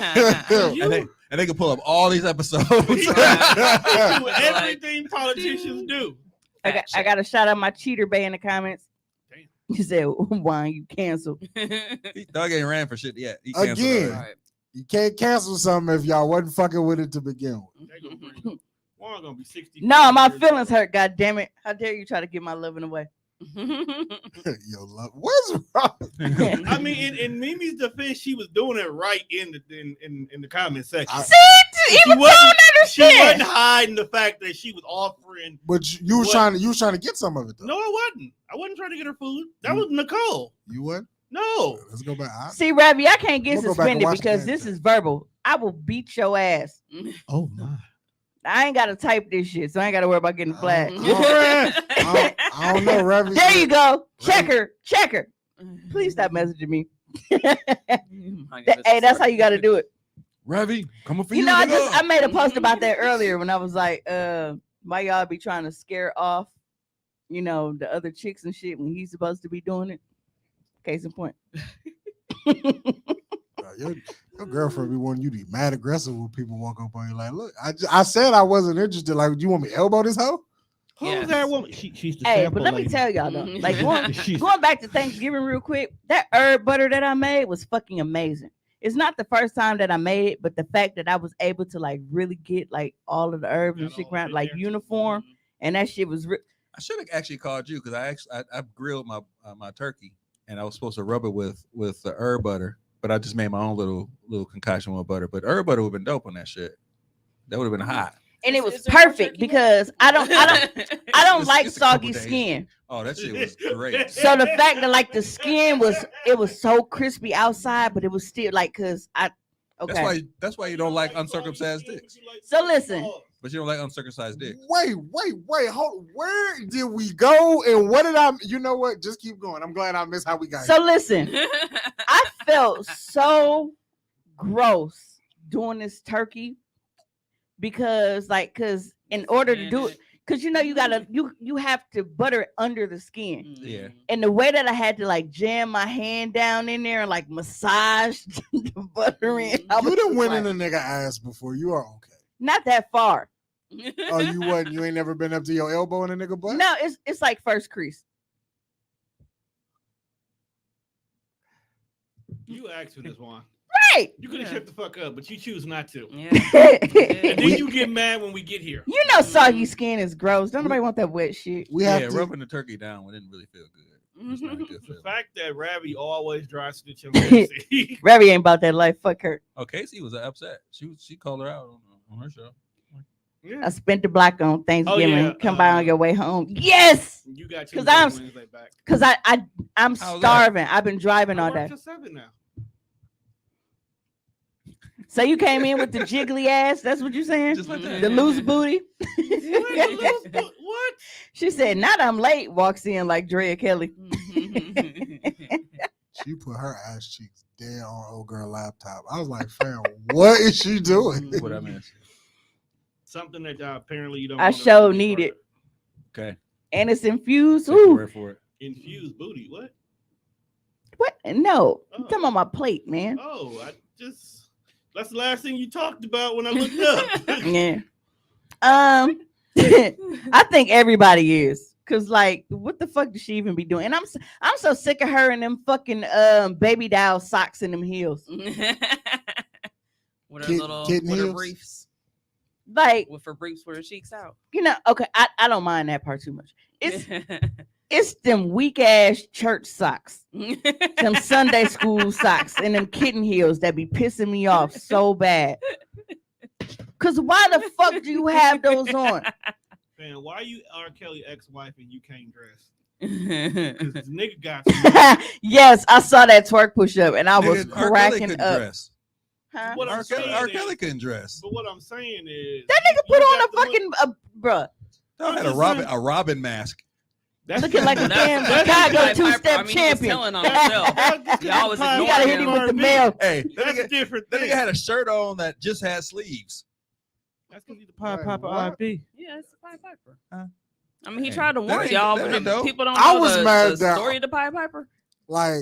And they can pull up all these episodes. He do everything politicians do. I got to shout out my cheater bay in the comments. Damn. He said, why you canceled? Doug ain't ran for shit yet. He canceled Again. already. Right. You can't cancel something if y'all wasn't fuking with it to begin with. They gonna bring Juan gonna be 60. No, my feelings hurt. God damn it! How dare you try to give my loving away? Yo, love, what's wrong? I mean, in Mimi's defense, she was doing it right in the comment section. See, She even wasn't- don't She wasn't understand. hiding the fact that she was offering. But you was What? trying to get some of it though. No, I wasn't. I wasn't trying to get her food. That was Nicole. You what? No. Let's go back. See, Rabbi, I can't get We'll go back and suspended watch the because game this then. is verbal. I will beat your ass. Oh my. I ain't got to type this shit, so I ain't got to worry about getting flagged. I don't know, Ravi. There you go. Check her. Please stop messaging me. Hey, that's how you got to do it. Ravi, coming for you. You know, I nigga. made a post about that earlier when I was like, why y'all be trying to scare off, the other chicks and shit when he's supposed to be doing it? Case in point. Your girlfriend be wanting you to be mad aggressive when people walk up on you. Like, look, I said I wasn't interested. Like, do you want me to elbow this hoe? Who's Yes. that woman? She's the Hey, sample but let me lady. tell y'all though, like She's- going back to Thanksgiving real quick, that herb butter that I made was fucking amazing. It's not the first time that I made it, but the fact that I was able to like really get like all of the herbs and Got shit all around in like there. uniform, and that shit was I should have actually called you because I grilled my turkey and I was supposed to rub it with the herb butter, but I just made my own little concoction with butter. But herb butter would have been dope on that shit. That would have been hot. and it was Is there more perfect turkey because I don't It's- like it's a couple soggy days. skin. Oh, that shit was great. So the fact that like the skin was so crispy outside, but it was still like okay. That's why you don't like uncircumcised dicks. So listen. But you don't like uncircumcised dicks. Wait. Hold. Where did we go? And what did I? You know what? Just keep going. I'm glad I missed how we got So here. listen, I felt so gross doing this turkey because in order to do it, because you gotta you have to butter it under the skin. Yeah. And the way that I had to like jam my hand down in there and like massage the butter in. You done went in a nigga ass before. You are okay. Not that far. Oh, you wasn't? You ain't never been up to your elbow in a nigga butt? No, it's like first crease. You asked for this one. Right. You could have shut the fuck up, but you choose not to. Yeah. And then you get mad when we get here. You know soggy skin is gross. Don't nobody want that wet shit. We have to. Rubbing the turkey down didn't really feel good. It's not a good The feeling. fact that Ravi always dry snitch on Casey. Ravi ain't about that life. Fuck her. Oh, Casey was upset. She called her out on her show. I spent the block on Thanksgiving. yeah, Come by on your way home. Yes, You got 'Cause your I'm- Wednesday back. because I'm How's that? starving. I've been driving all I day. work till 7 now. So you came in with the jiggly ass. That's what you saying? Just like that. The loose booty. What? She said, "Not I'm late." Walks in like Drea Kelly. She put her ass cheeks dead on old girl laptop. I was like, fam, what is she doing? What I miss. Something that apparently you don't. I wanna sure be need part it, of. Okay. and it's infused. Take your Ooh, word for it. Infused booty. What? what? No, I'm Oh. talking about my plate, man. Oh, that's the last thing you talked about when I looked up. Yeah. I think everybody is. Cause like, what the fuck does she even be doing? And I'm so sick of her and them fucking baby doll socks and them heels. With her Kid- little kitten with her heels? briefs. Like, With her briefs with her cheeks out. okay, I don't mind that part too much. It's them weak ass church socks, them Sunday school socks, and them kitten heels that be pissing me off so bad. Cause why the fuck do you have those on? Man, why you R. Kelly ex-wife and you can't dress? Nigga. Because the nigga got you. Yes, I saw that twerk push up and I was Nigga, R. Kelly cracking couldn't up. dress. Huh? What I'm R. Kelly, saying R. is- Kelly couldn't dress. But what I'm saying is That nigga you put on got a the fucking bruh, That had just a Robin mask. That's looking like a damn that's- Chicago that's- two-step He was champion. telling on himself. Y'all was You ignoring gotta hit him with the mail. Hey, That's a different that thing. nigga had a shirt on that just had sleeves. That's because he's the Pied Piper IP. Yeah, it's the Pied Piper. Huh? I mean, he Hey, tried to that warn ain't- y'all, that but ain't dope. people don't I know was the mad that- story of the Pied Piper. Like,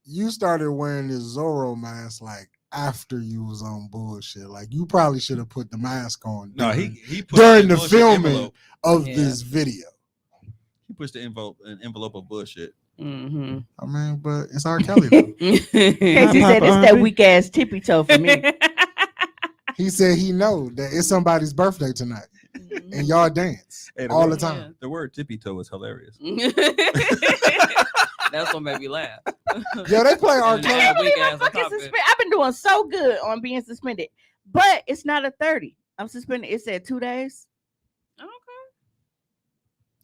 you started wearing this Zorro mask like after you was on bullshit. Like, you probably should have put the mask on. No, during, he put during an the bullshit filming envelope. of Yeah. this video. He pushed the envelope of bullshit. Mm-hmm. I mean, but it's R. Kelly though. Casey said it's that weak ass tippy toe for me. He said he know that it's somebody's birthday tonight and y'all dance Hey, all the word- time. The word tippy toe is hilarious. That's what made me laugh. Yo, they play R. And Kelly. that weak I'm ass fucking topic. suspended. I've been doing so good on being suspended, but it's not a 30. I'm suspended. It said 2 days. Okay.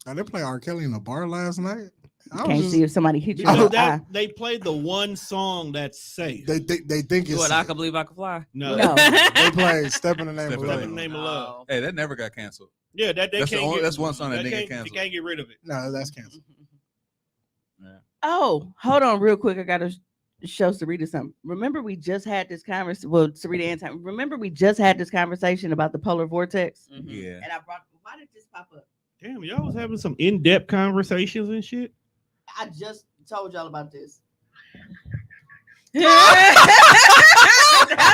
Oh, they play R. Kelly in the bar last night. I was Can't just- see if somebody hit you. I in Because the eye. they played the one song that's safe. They think it's What, I safe. can believe I can fly? No. No. They play "Step in the Name Step of in the Love." Step in the name of love. Hey, that never got canceled. Yeah, that they That's the can't only- get, that's one song that didn't get can't, canceled. They can't get rid of it. No, that's canceled. Oh, hold on, real quick. I gotta show Sarita something. Remember, we just had this conversation. Well, Sarita and time. Remember, we just had this conversation about the polar vortex, Mhm. Yeah. and I brought. Why did this pop up? Damn, y'all was having some in-depth conversations and shit. I just told y'all about this. That's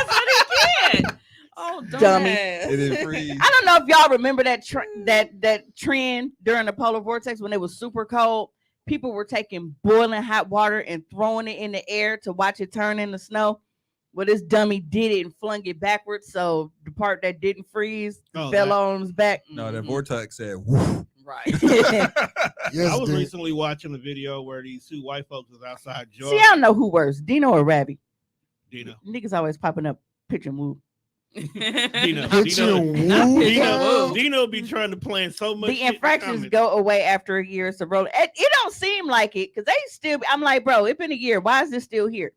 what he did. Oh, Dummy. It didn't freeze. I don't know if y'all remember that that trend during the polar vortex when it was super cold. People were taking boiling hot water and throwing it in the air to watch it turn into snow. Well, this dummy did it and flung it backwards, so the part that didn't freeze Oh, fell that- on his back. No, that Mhm. vortex said, "Woo." Right. Yes, I was dude. recently watching a video where these two white folks was outside See, Georgia. I don't know who worse, Dino or Ravi. Dino. Niggas always popping up pitch and move. Dino. Pitch and woo, Dino. bro. Dino be trying to plan so much. The shit in infractions comments. go away after a year. So, bro, it don't seem like it because they still. I'm like, bro, it's been a year. Why is this still here?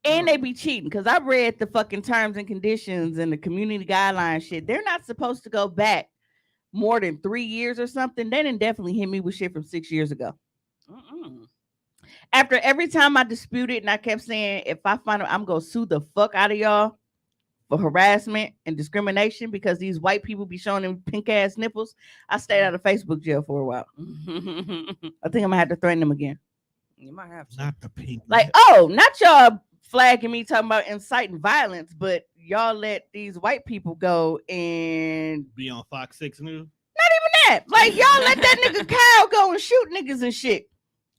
And they be cheating because I read the fucking terms and conditions and the community guidelines shit. They're not supposed to go back more than 3 years or something. They didn't definitely hit me with shit from 6 years ago. After every time I disputed and I kept saying, if I find them, I'm gonna sue the fuck out of y'all for harassment and discrimination because these white people be showing them pink ass nipples. I stayed out of Facebook jail for a while. I think I'm gonna have to threaten them again. You might have to. Not the pink. Like, oh, not y'all flagging me talking about inciting violence, but y'all let these white people go and Be on Fox 6 News. that. Like, y'all let that nigga Kyle go and shoot niggas and shit.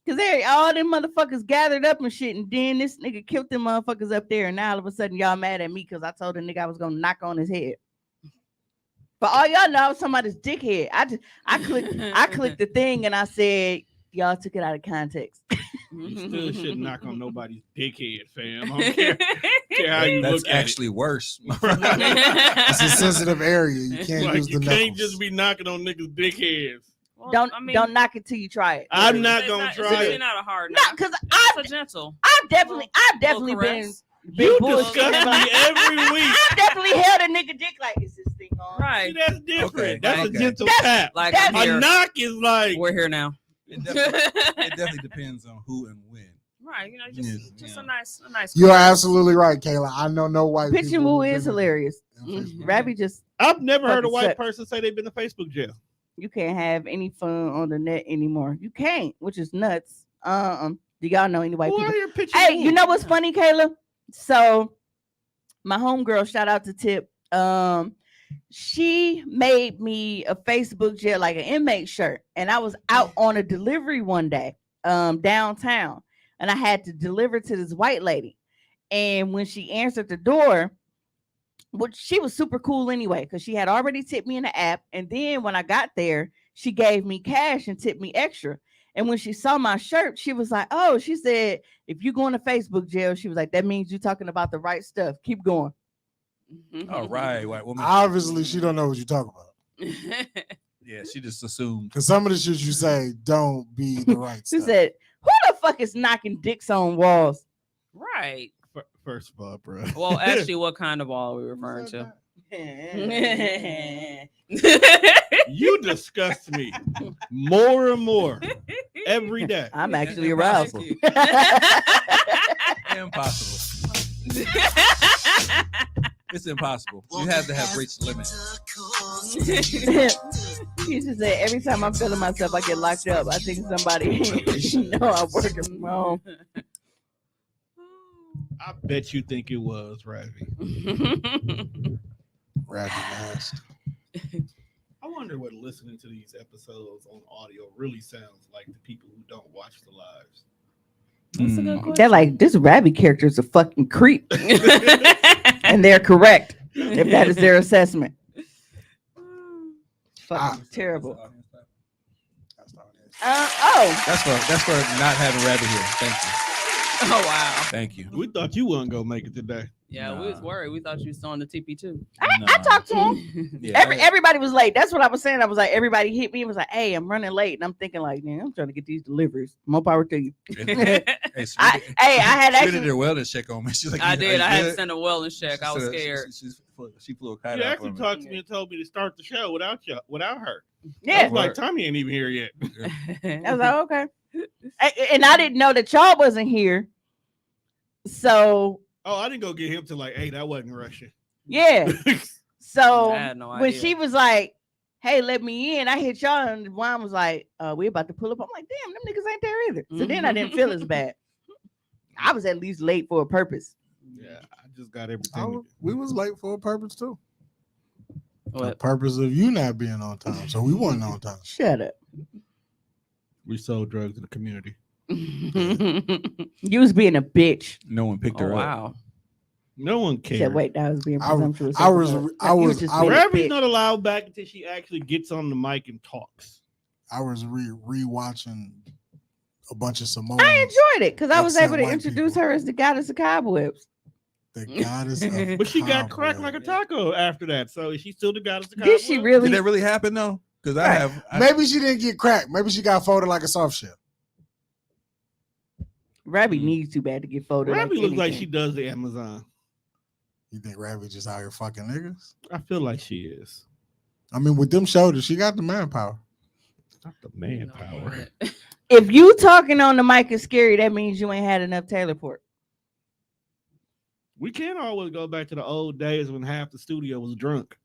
Cause they all them motherfuckers gathered up and shit, and then this nigga killed them motherfuckers up there, and now all of a sudden y'all mad at me because I told the nigga I was gonna knock on his head. But all y'all know I was talking about his dickhead. I clicked the thing and I said y'all took it out of context. You still shouldn't knock on nobody's dickhead, fam. I don't care how you That's look at actually worse. It's a sensitive area. You it. can't Like, use the you can't knuckles. just be knocking on niggas' dickheads. Well, Don't knock it till you try it. I'm not it's gonna It's try really it. not a hard No, knock. because It's a gentle. I've definitely little been caress. You bullshit. discuss me every week. I've definitely held a nigga dick like, is this thing on? See, Right. that's different. Okay, That's okay. a gentle That's- tap. Like That's- I'm A here. knock is like We're here now. It definitely depends on who and when. Right. You know, Yes, just yeah. a nice. You are caress. absolutely right, Kayla. I know no white Pitch and people. woo who've is been hilarious. in Facebook. Rabbi just I've never heard a Fucking white suck. person say they've been to Facebook jail. you can't have any fun on the net anymore. You can't, which is nuts. Do y'all know any white Who out people? here pitching? Hey, you woo? know what's funny, Kayla? So my homegirl, shout out to Tip. She made me a Facebook jail, like an inmate shirt, and I was out on a delivery one day, downtown, and I had to deliver to this white lady. And when she answered the door, which she was super cool anyway, because she had already tipped me in the app. And then when I got there, she gave me cash and tipped me extra. And when she saw my shirt, she was like, oh, she said, if you go into Facebook jail, she was like, that means you're talking about the right stuff. Keep going. All right, white woman. Obviously, she don't know what you're talking about. Yeah, she just assumed. Because some of the shit you say don't be the right She stuff. said, who the fuck is knocking dicks on walls? Right. First of all, bro. Well, actually, what kind of wall are we referring to? You disgust me more and more every day. I'm actually Impossible. aroused. Impossible. It's impossible. You have to have reached the limit. She just said, every time I'm feeling myself, I get locked up. I think somebody know I'm working from home. I bet you think it was, Ravi. Rather nasty. I wonder what listening to these episodes on audio really sounds like to people who don't watch the lives. That's a good They're like, this Rabbi character is a fucking creep. And they're correct if that is their assessment. Fucking terrible. That's for not having Rabbit here. Thank you. Oh wow. Thank you. We thought you wasn't gonna make it today. Yeah, we was worried. We thought you was on the TP too. I talked to him. Yeah, Everybody was late. That's what I was saying. I was like, everybody hit me and was like, hey, I'm running late. And I'm thinking like, man, I'm trying to get these deliveries. More power to you. Hey, I had Sweetie actually did her wellness check on me. She's like, I "Are did. you I had to good?" send a wellness check. I was So scared. She flew a kite You out actually for me. talked to me and told me to start the show without her. I yeah. was like, Tommy ain't even here yet. I was like, okay. And I didn't know that y'all wasn't here. So Oh, I didn't go get him till like 8. I wasn't rushing. yeah. So I had no when idea. she was like, hey, let me in, I hit y'all and Juan was like, we about to pull up. I'm like, damn, them niggas ain't there either. So then I didn't feel as bad. I was at least late for a purpose. Yeah, I just got everything. We was late for a purpose too. The What? purpose of you not being on time, so we weren't on time. Shut up. We sold drugs in the community. You was being a bitch. No one picked Oh her up. wow. No one She cared. said, wait, that was being I- presumptuous. I was- Like, I you was- just I being a Ravi's bitch. not allowed back until she actually gets on the mic and talks. I was rewatching a bunch of Samoans. I enjoyed it because I was Upset able to white introduce people. her as the goddess of cobwebs. The goddess of But she got cracked like a cobweb. taco after that. So is she still the goddess of Did she cobweb? really? Did that really happen though? Because I Right. have. Maybe she didn't get cracked. Maybe she got folded like a soft shell. Rabbi Mm. needs too bad to get folded. Rabbi like looks like anything. she does the Amazon. You think Rabbit just out here fucking niggas? I feel like she is. I mean, with them shoulders, she got the manpower. Not the manpower. If you talking on the mic is scary, that means you ain't had enough Taylor Port. We can't always go back to the old days when half the studio was drunk.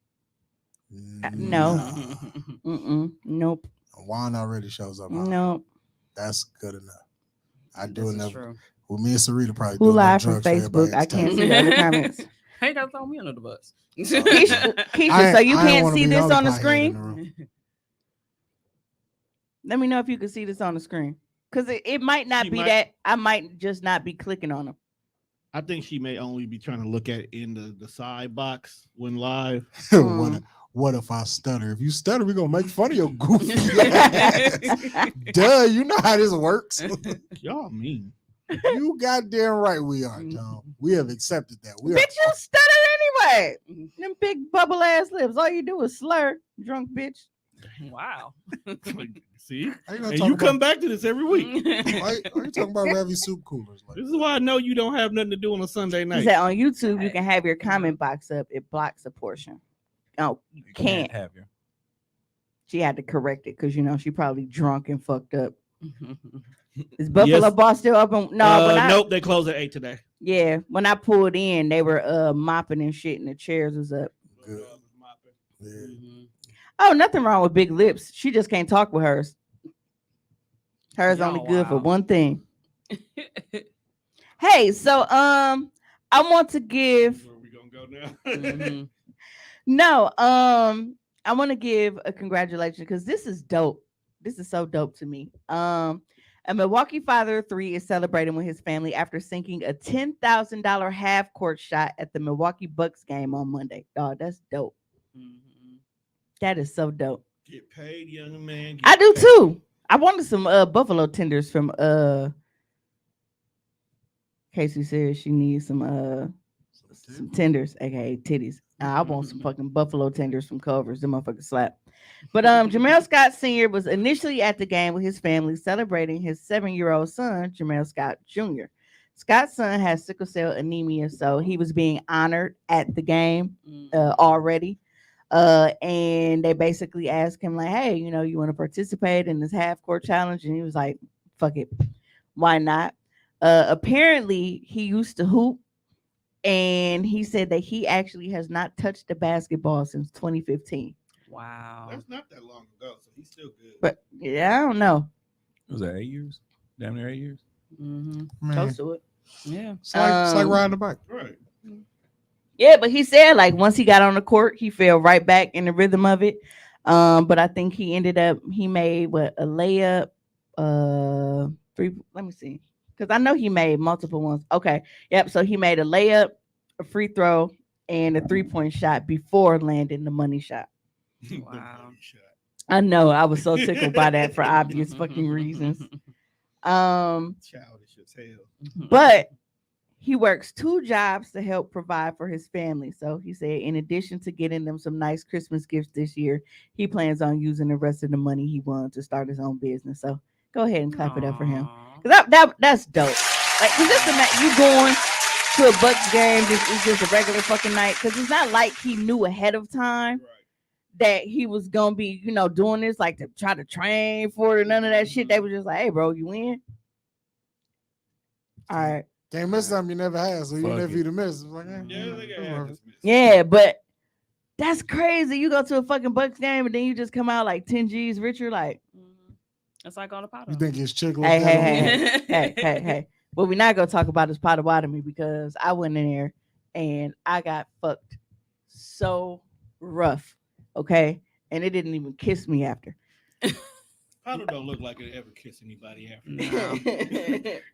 No. Nah. Nope. Juan already shows up. Huh? Nope. That's good enough. I do This is enough. true. Well, me and Sarita probably Who do enough live from drugs for everybody Facebook? I at the can't table. see the other comments. Hey, don't throw me under the bus. Keisha, so you I ain't can't wanna see be this only on the pothead in screen? the room. Let me know if you can see this on the screen. Because it might not She be might- that. I might just not be clicking on them. I think she may only be trying to look at it in the side box when live. What if I stutter? If you stutter, we're gonna make fun of your goofy ass. Duh, you know how this works. Y'all mean. You goddamn right we are, John. We have accepted that. We are Bitch, you stuttered anyway. Them big bubble ass lips. All you do is slur, drunk bitch. Wow. See? How you gonna And talk you about- come back to this every week. Why are you talking about Ravi soup coolers? Like, This is why I know you don't have nothing to do on a Sunday He night. said on YouTube you can have your comment box up. It blocks a portion. Oh, you can't. have your. She had to correct it because she probably drunk and fucked up. Is Buffalo Yes. Bar still open? No, when Nope, they close at 8 today. yeah, when I pulled in, they were mopping and shit, and the chairs was up. good. Yeah. Mhm. Oh, nothing wrong with big lips. She just can't talk with hers. Hers Y'all only good for wild. one thing. Hey, so I want to give Where we gonna go now? Mhm. no, I want to give a congratulations because this is dope. This is so dope to me. A Milwaukee father of 3 is celebrating with his family after sinking a $10,000 half court shot at the Milwaukee Bucks game on Monday. Dog, that's dope. Mhm. That is so dope. Get paid, young man. I get do paid. too. I wanted some buffalo tenders from Casey says she needs some tenders, aka titties. I want some fucking buffalo tenders from Culver's. Them motherfuckers slap. But Jamel Scott Sr. was initially at the game with his family celebrating his 7-year-old son, Jamel Scott Jr. Scott's son has sickle cell anemia, so he was being honored at the game already. And they basically asked him, like, hey, you want to participate in this half court challenge? And he was like, fuck it. Why not? Apparently, he used to hoop. And he said that he actually has not touched a basketball since 2015. Wow. That's not that long ago, so he's still good. But yeah, I don't know. Was that 8 years? Damn near 8 years. Mhm. Man, Close to it. Yeah. it's like riding a bike. Right. Yeah, but he said like once he got on the court, he fell right back in the rhythm of it. But I think he made a layup, 3. Let me see, because I know he made multiple ones. Okay, yep. So he made a layup, a free throw, and a 3-point shot before landing the money shot. Wow. I know I was so tickled by that for obvious fucking reasons. Childish as hell. But he works 2 jobs to help provide for his family. So he said, in addition to getting them some nice Christmas gifts this year, he plans on using the rest of the money he won to start his own business. So go ahead and clap it up for him. Aw. 'Cause that's dope. Like, cause just imagine you going to a Bucks game, it's just a regular fucking night. Cause it's not like he knew ahead of time that he was gonna be, doing this, like to try to train for it, none of that shit. They were just like, hey, bro, you in? All right. Can't miss something you never had, so even Fuck if it. you'd have missed, it's like, Yeah, they got whatever. this miss. Yeah, but that's crazy. You go to a fucking Bucks game and then you just come out like 10 G's richer. Like, Mhm. It's like on the pot. You think his chick looked hey, at hey, him? hey. What we're not gonna talk about is Potawatomi because I went in there and I got fucked so rough. Okay. And it didn't even kiss me after. Pato don't look like it ever kiss anybody after. No.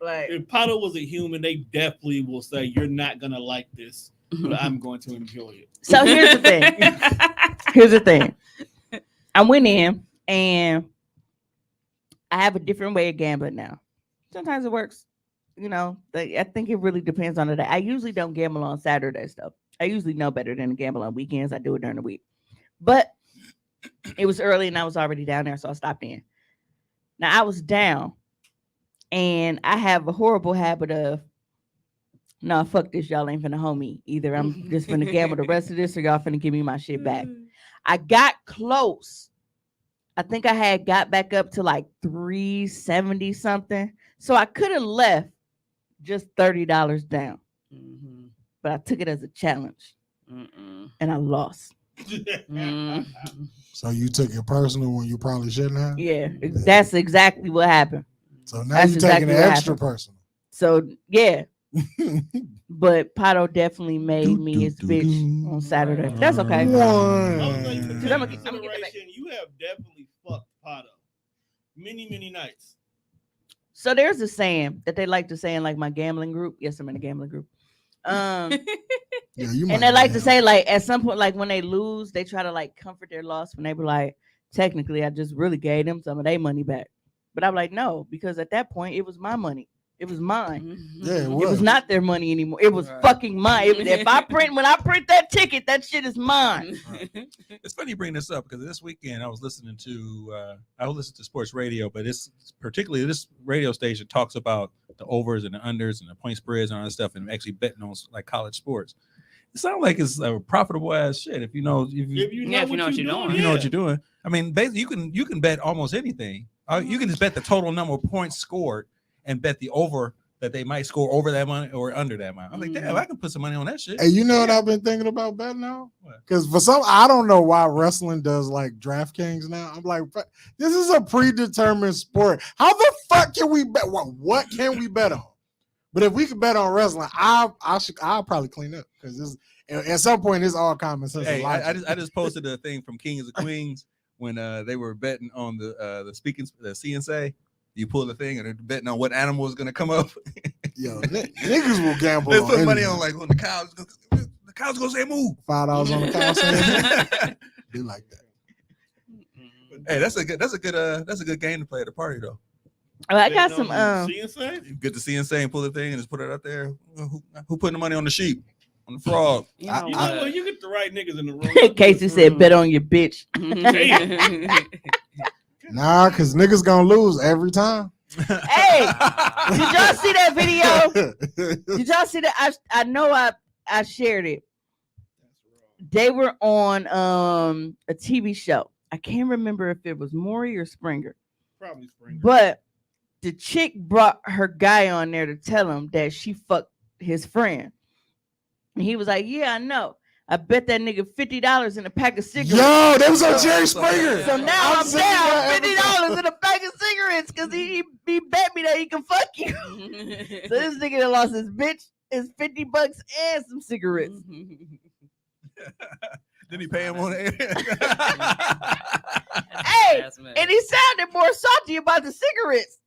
Like, If Pato was a human, they definitely will say, you're not going to like this, but I'm going to enjoy it. so here's the thing. Here's the thing. I went in and I have a different way of gambling now. Sometimes it works. I think it really depends on the day. I usually don't gamble on Saturdays though. I usually know better than to gamble on weekends. I do it during the week. But it was early and I was already down there, so I stopped in. Now I was down and I have a horrible habit of no, fuck this. Y'all ain't finna hold me. Either I'm just finna gamble the rest of this or y'all finna give me my shit back. I got close. I think I had got back up to like 370 something. So I could have left just $30 down. Mhm. But I took it as a challenge Mm-mm. and I lost. Mm. So you took it personal when you probably shouldn't have. Yeah, that's exactly what happened. So now That's you're exactly taking it what extra happened. personal. So yeah, but Pato definitely made me his bitch on Saturday. But that's okay. Also, you can Cause take I'm in gonna get that back. consideration, you have definitely fucked Pato many nights. So there's a saying that they like to say in like my gambling group. Yes, I'm in a gambling group. Yeah, you might And they like to have. say like at some point, like when they lose, they try to like comfort their loss when they be like, technically, I just really gave them some of their money back. But I'm like, no, because at that point, it was my money. It was mine. Yeah, it It was was. not their money anymore. It was Right. fucking mine. If I print that ticket, that shit is mine. It's funny you bring this up because this weekend I was listening to sports radio, but it's particularly this radio station talks about the overs and the unders and the point spreads and all that stuff, and actually betting on like college sports. It sounds like it's a profitable ass shit if you know If you know if you know what you're doing, doing. you know what you're doing. I mean, basically you can bet almost anything. You can just bet the total number of points scored and bet the over that they might score over that money or under that amount. I'm like, damn, I can put some money on that shit. Hey, you know what I've been thinking about betting now? What? Because for some, I don't know why wrestling does like DraftKings now. I'm like, this is a predetermined sport. How the fuck can we bet? What can we bet on? But if we could bet on wrestling, I'll probably clean up because at some point it's all common sense. Hey, and I logic. just posted a thing from Kings of Queens when they were betting on the CNC. You pull the thing and they're betting on what animal is gonna come up. Yo, niggas will gamble. They on put money anything. on like when the cow's gonna say move. $5 on the cow saying be like that. Hey, that's a good game to play at a party though. Oh, I got betting some. on CNC? You get the CNC and pull the thing and just put it out there. Who putting the money on the sheep? On the frog? You know You know what? what? You get the right niggas in the room. Casey said, "Bet on your bitch." Nah, because niggas gonna lose every time. Hey, did y'all see that video? Did y'all see that? I know I shared it. They were on a TV show. I can't remember if it was Maury or Springer, Probably Springer. but the chick brought her guy on there to tell him that she fucked his friend, and he was like, "Yeah, I know. I bet that nigga $50 in a pack of cigarettes." Yo, that was on Jerry Springer. So now I'm sitting down there $50 in a pack of cigarettes because he bet me that he can fuck you. So this nigga that lost his bitch is $50 and some cigarettes. Did he pay him on it? Hey, and he sounded more salty about the cigarettes.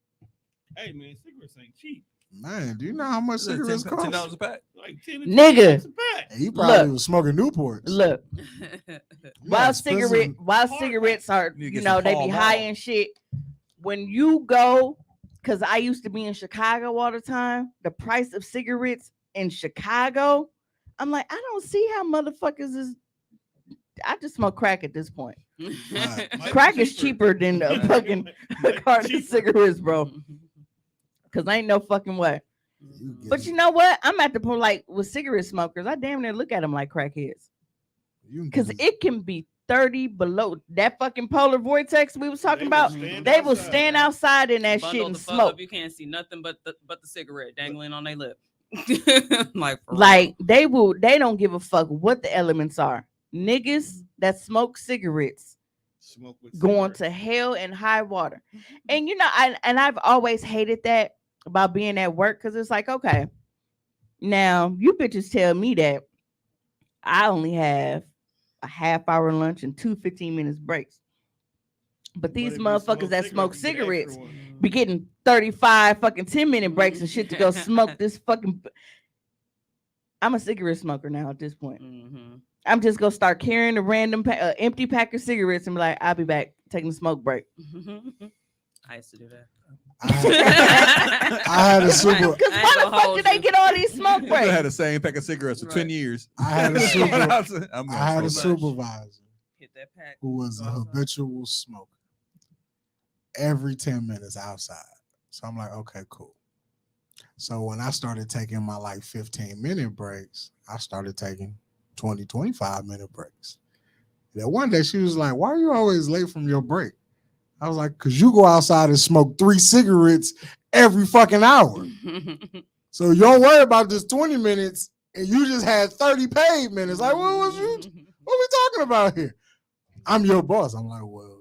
Hey man, cigarettes ain't cheap. Man, do you know how much cigarettes $10 cost? a pack. Like 10 Nigga. a pack. He probably Look. was smoking Newports. Look, while cigarettes are, You you get know, some they Pall be high Mall. and shit. When you go, because I used to be in Chicago all the time, the price of cigarettes in Chicago, I'm like, I don't see how motherfuckers is. I just smoke crack at this point. Crack is cheaper than a fucking carton of cigarettes, bro. Because ain't no fucking way. But you know what? I'm at the point like with cigarette smokers, I damn near look at them like crackheads. Because it can be 30 below. That fucking polar vortex we was talking about, they will stand outside in that shit Bundle and the fuck smoke. up, you can't see nothing but the cigarette dangling on their lip. Like They don't give a fuck what the elements are. Niggas that smoke cigarettes Smoke with going cigarettes. to hell and high water. And you know, I've always hated that about being at work because it's like, okay, now you bitches tell me that I only have a half-hour lunch and 2 15-minute breaks. But these if you motherfuckers that smoke you get extra cigarettes one. be getting 35 fucking 10-minute breaks and shit to go smoke this fucking. I'm a cigarette smoker now at this point. Mm-hmm. I'm just gonna start carrying a random empty pack of cigarettes and be like, I'll be back taking a smoke break. I used to do that. I had a super. Because why the fuck did they get all these smoke I breaks? had the same pack of cigarettes for 10 years. I had a super. I'm I had a so much. supervisor Hit that pack. who was a habitual smoker. Every 10 minutes outside. So I'm like, okay, cool. So when I started taking my like 15-minute breaks, I started taking 20, 25-minute breaks. Then one day she was like, why are you always late from your break? I was like, because you go outside and smoke 3 cigarettes every fucking hour. So you don't worry about this 20 minutes and you just had 30 paid minutes. Like, what we talking about here? I'm your boss. I'm like, well,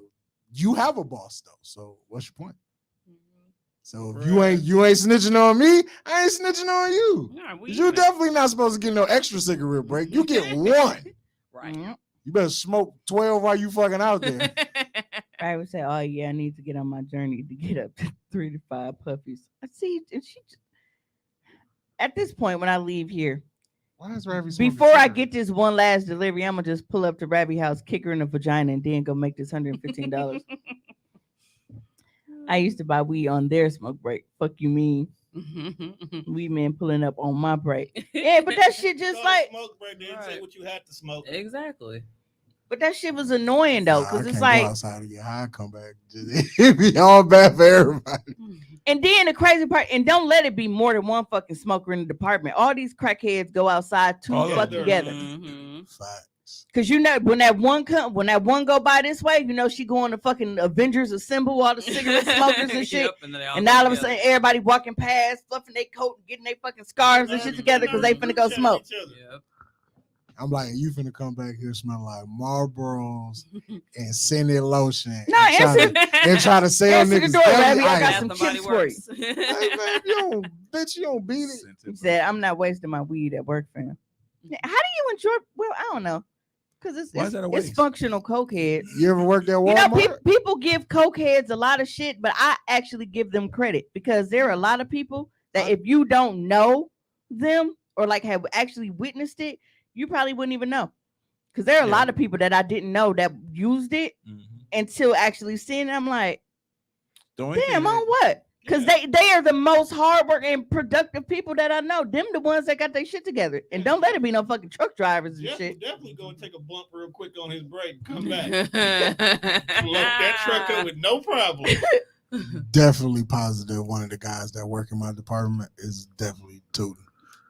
you have a boss though. So what's your point? So if you ain't snitching on me, I ain't snitching on you. You're definitely not supposed to get no extra cigarette break. You get one. Right. You better smoke 12 while you fucking out there. I would say, oh yeah, I need to get on my journey to get up to 3 to 5 puppies. I see, and at this point when I leave here, Why is Ravi smoking before I cigarettes? get this one last delivery, I'm gonna just pull up to Rabbit House, kick her in the vagina, and then go make this $115. I used to buy weed on their smoke break. Fuck you mean? Weed men pulling up on my break. Yeah, but that shit just like, smoke break. They didn't say Right. what you had to smoke. Exactly. but that shit was annoying though, Nah, I because it's can't like, go outside and get high, come back. It be all bad for everybody. and then the crazy part, and don't let it be more than one fucking smoker in the department. All these crackheads go outside to All of fuck them. together. Facts. Cause you know when that one go by this way, you know she going to fucking Avengers assemble all the cigarette smokers and shit. Yep, and then they all And go all of a together. sudden, everybody walking past, fluffing their coat, and getting their fucking scarves and shit together because they finna go smoke. Yep. I'm like, you finna come back here smelling like Marlboros and scented lotion. No, and try to sell answer the niggas door, every baby. I got item. some Bath and Body chips for you. Works. Hey, man, you don't beat it. He said, "I'm not wasting my weed at work, fam." How do you enjoy? Well, I don't know, because Why is that a waste? it's functional cokeheads. You ever worked at You know, Walmart? people give cokeheads a lot of shit, but I actually give them credit because there are a lot of people that if you don't know them or like have actually witnessed it, you probably wouldn't even know. Because there are a lot of people that I didn't know that used it until actually seeing it. I'm like, damn, on what? Because they are the most hardworking and productive people that I know. Them the ones that got their shit together. And don't let it be no fucking truck drivers and shit. Definitely go and take a bump real quick on his break and come back. Load that truck up with no problem. Definitely positive. One of the guys that work in my department is definitely tooting.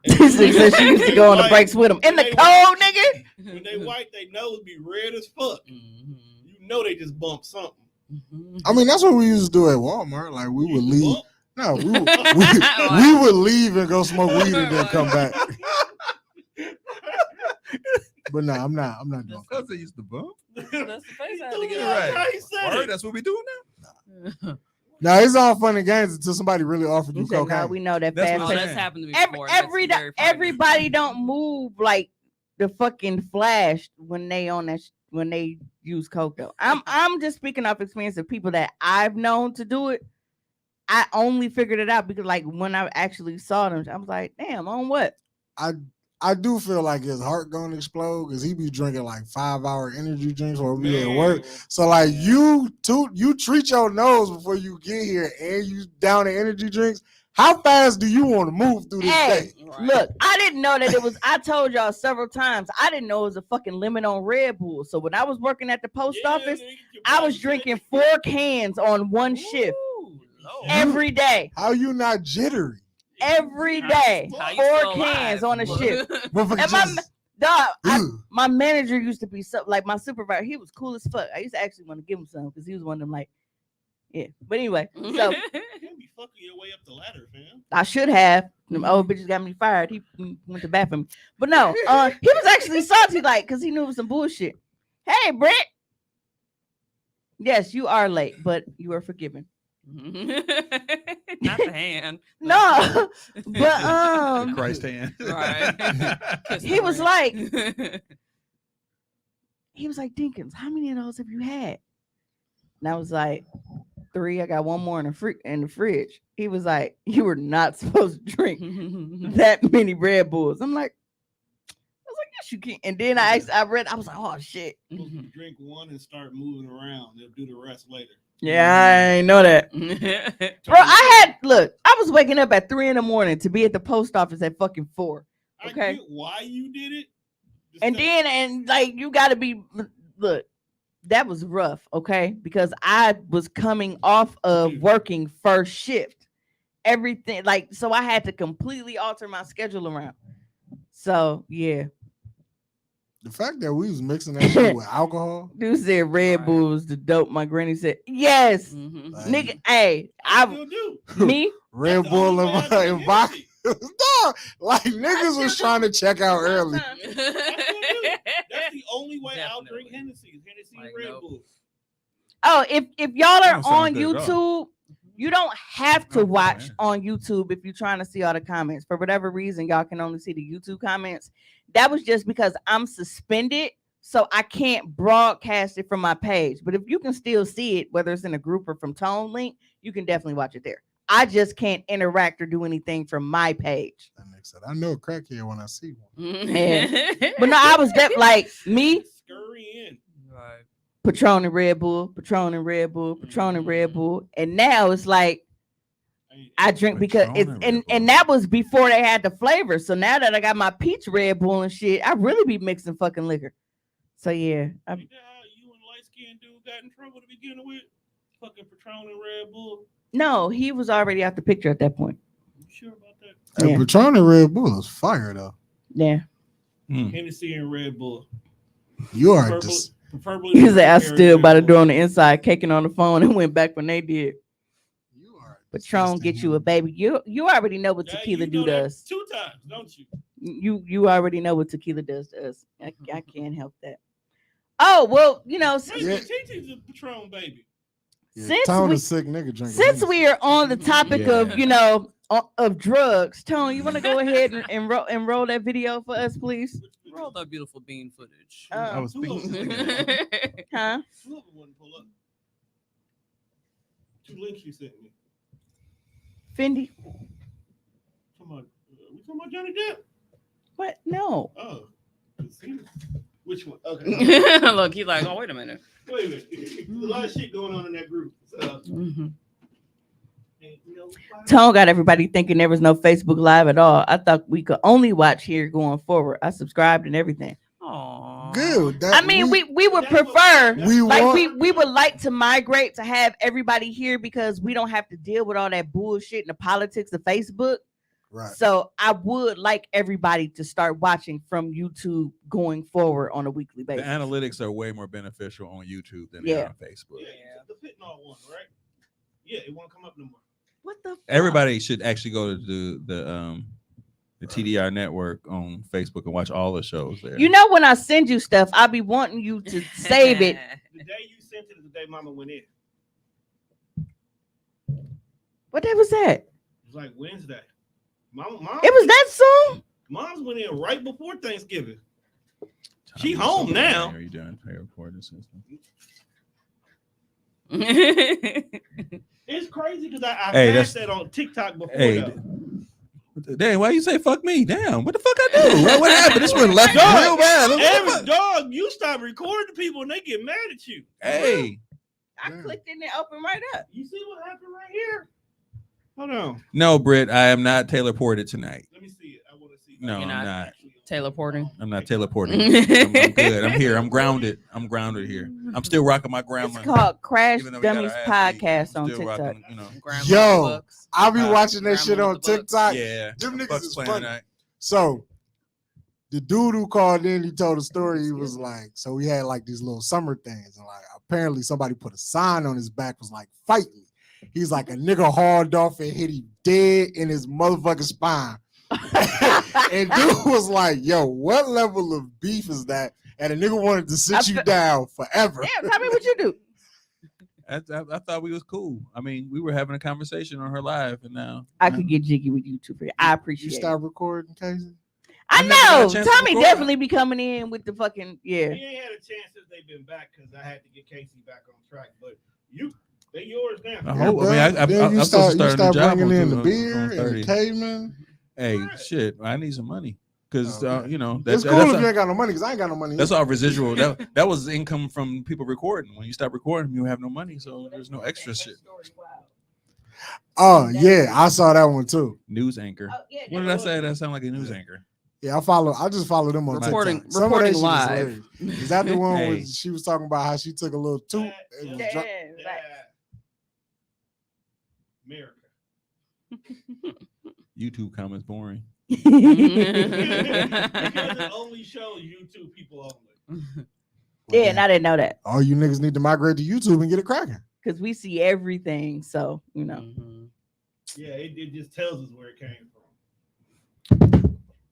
This nigga said she used to go on the breaks with him. In the cold, nigga. When they white, they nose be red as fuck. You know they just bumped something. I mean, that's what we used to do at Walmart. Like we would leave. Bump? No, we would leave and go smoke weed and then come back. But no, I'm not doing Because they used to bump. That's the face I had to get Right. How he said Word, it. that's what we do now. Now it's all fun and games until somebody really offered He you said, no, cocaine. we know that That's fast. what Oh, I'm pace- that's happened to me Every, before. That's every, very frightening. everybody don't move like the fucking Flash when they on that when they use coke though. I'm just speaking off experience of people that I've known to do it. I only figured it out because like when I actually saw them, I was like, damn, on what? I do feel like his heart gonna explode because he be drinking like 5-hour energy drinks or be at work. So like you treat your nose before you get here and you down the energy drinks. How fast do you want to move through this day? Right. Look, I didn't know that it was. I told y'all several times. I didn't know it was a fucking limit on Red Bull. So when I was working at the post office, I was drinking 4 cans on one shift Ooh, Lord. every day. How you not jittery? Every day, How you 4 still cans alive? on a shift. Motherfucker And my just- dog, Ugh. my manager used to be so like my supervisor. He was cool as fuck. I used to actually want to give him some because he was one of them like, yeah. But anyway, so You be fucking your way up the ladder, fam. I should have. Them old bitches got me fired. He went to bat for me. But no, he was actually salty, like, because he knew it was some bullshit. Hey, Brett. Yes, you are late, but you are forgiven. Not the hand. No, but The Christ hand. Right. he was like, Dinkins, how many of those have you had? And I was like, 3. I got one more in the fridge. He was like, you were not supposed to drink that many Red Bulls. I'm like, you course you can. And then I read, I was like, oh shit. Mhm. Drink one and start moving around. They'll do the rest later. Yeah, I ain't know that. Bro, I was waking up at 3 a.m. to be at the post office at fucking 4. I Okay. get why you did it. And like you gotta be look, that was rough, okay? Because I was coming off of working first shift. Everything like so I had to completely alter my schedule around. So yeah. The fact that we was mixing that shit with alcohol. Dude said Red Right. Bull was the dope. My granny said, yes. Mhm. Like, Nigga, hey, I still do. me, Red That's the Bull only way I and drink vodka. Hennessy. No, like niggas was trying to check out early. I still do. That's the only way I'll drink Definitely. Hennessy. Hennessy Like, and Red nope. Bull. oh, if y'all That are don't sound on good at YouTube, you don't have to Okay. watch on YouTube if you're trying to see all the comments. For whatever reason, y'all can only see the YouTube comments. That was just because I'm suspended, so I can't broadcast it from my page. But if you can still see it, whether it's in a group or from Tone Link, you can definitely watch it there. I just can't interact or do anything from my page. That nigga said, I know a crackhead when I see one. Yeah. But no, I was like me, Scurry in. Right. Patron and Red Bull, Patron and Red Bull, Patron and Red Bull. And now it's like I drink because Patron it's and Red Bull. and that was before they had the flavor. So now that I got my peach Red Bull and shit, I really be mixing fucking liquor. So yeah, Ain't that how you and light skinned dude got in trouble to begin with? Fucking Patron and Red Bull. no, he was already out the picture at that point. You sure about that? Hey, Yeah. Patron and Red Bull is fire though. Yeah, Hennessy and Red Bull. You are Preferably- just preferably he said I Red stood by the Bull. door on the inside, caking on the phone, and went back when they did. you are Patron get you a baby. You already know what Yeah, tequila you do know to that us. 2 times, don't you? You already know what tequila does to us. I can't help that. Oh well, Yeah. TT's a Patron baby. yeah, since Tone we a sick nigga drinking. since we are on the topic of Yeah. of drugs, Tone, you want to go ahead and roll that video for us, please? Roll that beautiful bean footage. I was Two of speaking. them wouldn't pull up. Huh? 2 of them wouldn't pull up. 2 links you sent me. Fendi? We talking about Johnny Depp? What? No. Oh. Which one? Okay. Look, he's like, oh, wait a minute. Wait a minute. There's a lot of shit going on in that group. Mhm. Ain't no fire. Tone got everybody thinking there was no Facebook Live at all. I thought we could only watch here going forward. I subscribed and everything. Aww. Good. I mean, we would prefer, we like want we would like to migrate to have everybody here because we don't have to deal with all that bullshit and the politics of Facebook. right. So I would like everybody to start watching from YouTube going forward on a weekly The basis. analytics are way more beneficial on YouTube than they Yeah. are on Facebook. Yeah, the fentanyl one, right? Yeah, it won't come up no more. What the fuck? Everybody should actually go to the TDR network on Facebook and watch all the shows there. You know, when I send you stuff, I'll be wanting you to save it. The day you sent it is the day Mama went in. What day was that? It was like Wednesday. Mom, It was that soon? Mom's went in right before Thanksgiving. Time she to home see now. Are you done? Pay reporting system. It's crazy because I Hey, passed that's- that on TikTok before. Hey, though. damn, why you say fuck me? Damn, what the fuck I do? What happened? This one left Dog, real bad. What the Every fuck? dog, you stop recording people and they get mad at you. Hey, I clicked in there, open right up. You see what happened right here? Hold on. no, Britt, I am not Taylor Ported tonight. Let me see it. I want to see. No, You're I'm not. not. Taylor Porting. I'm not Taylor Ported. I'm good. I'm here. I'm grounded. I'm grounded here. I'm still rocking my It's grandma. called Crash Even though we got Dummies our ass beat, Podcast I'm on still TikTok. rocking, you know. Grandma Yo. books. I be watching that shit Grandma on with the books. TikTok. Yeah, Them niggas Bucks is playing funny. tonight. So the dude who called in, he told a story. He was like, so we had like these little summer things, and like apparently somebody put a sign on his back was like, fight me. He's like, a nigga hauled off and hit him dead in his motherfucking spine. And dude was like, yo, what level of beef is that? And a nigga wanted to sit you down forever. Damn, tell me what you do. I thought we was cool. I mean, we were having a conversation on her live, and now I could get jiggy with you too. I You appreciate it. stop recording, Casey? I I never got a know. chance to Tommy record. definitely be coming in with the fucking He yeah. ain't had a chance since they've been back because I had to get Casey back on track. But they yours now. I hope. I mean, Then you I'm supposed to start start a new job bringing in on the beer on and the 30. caveman. Hey, Right. shit, I need some money. because you know It's cool if you ain't got no money because I ain't got no money. that's all residual. That was income from people recording. When you stop recording, you have no money, so there's no extra shit. Oh yeah, I saw that one too. News anchor. What did I say? That sound like a news anchor. Yeah, I just follow them on Reporting TikTok. Some of that shit is live. hilarious. Is that the one where Hey. she was talking about how she took a little toot? And was drunk? America. YouTube comments boring. Because it only shows YouTube people only. Yeah, and I didn't know that All you niggas need to migrate to YouTube and get it cracking. because we see everything. So Yeah, it just tells us where it came from.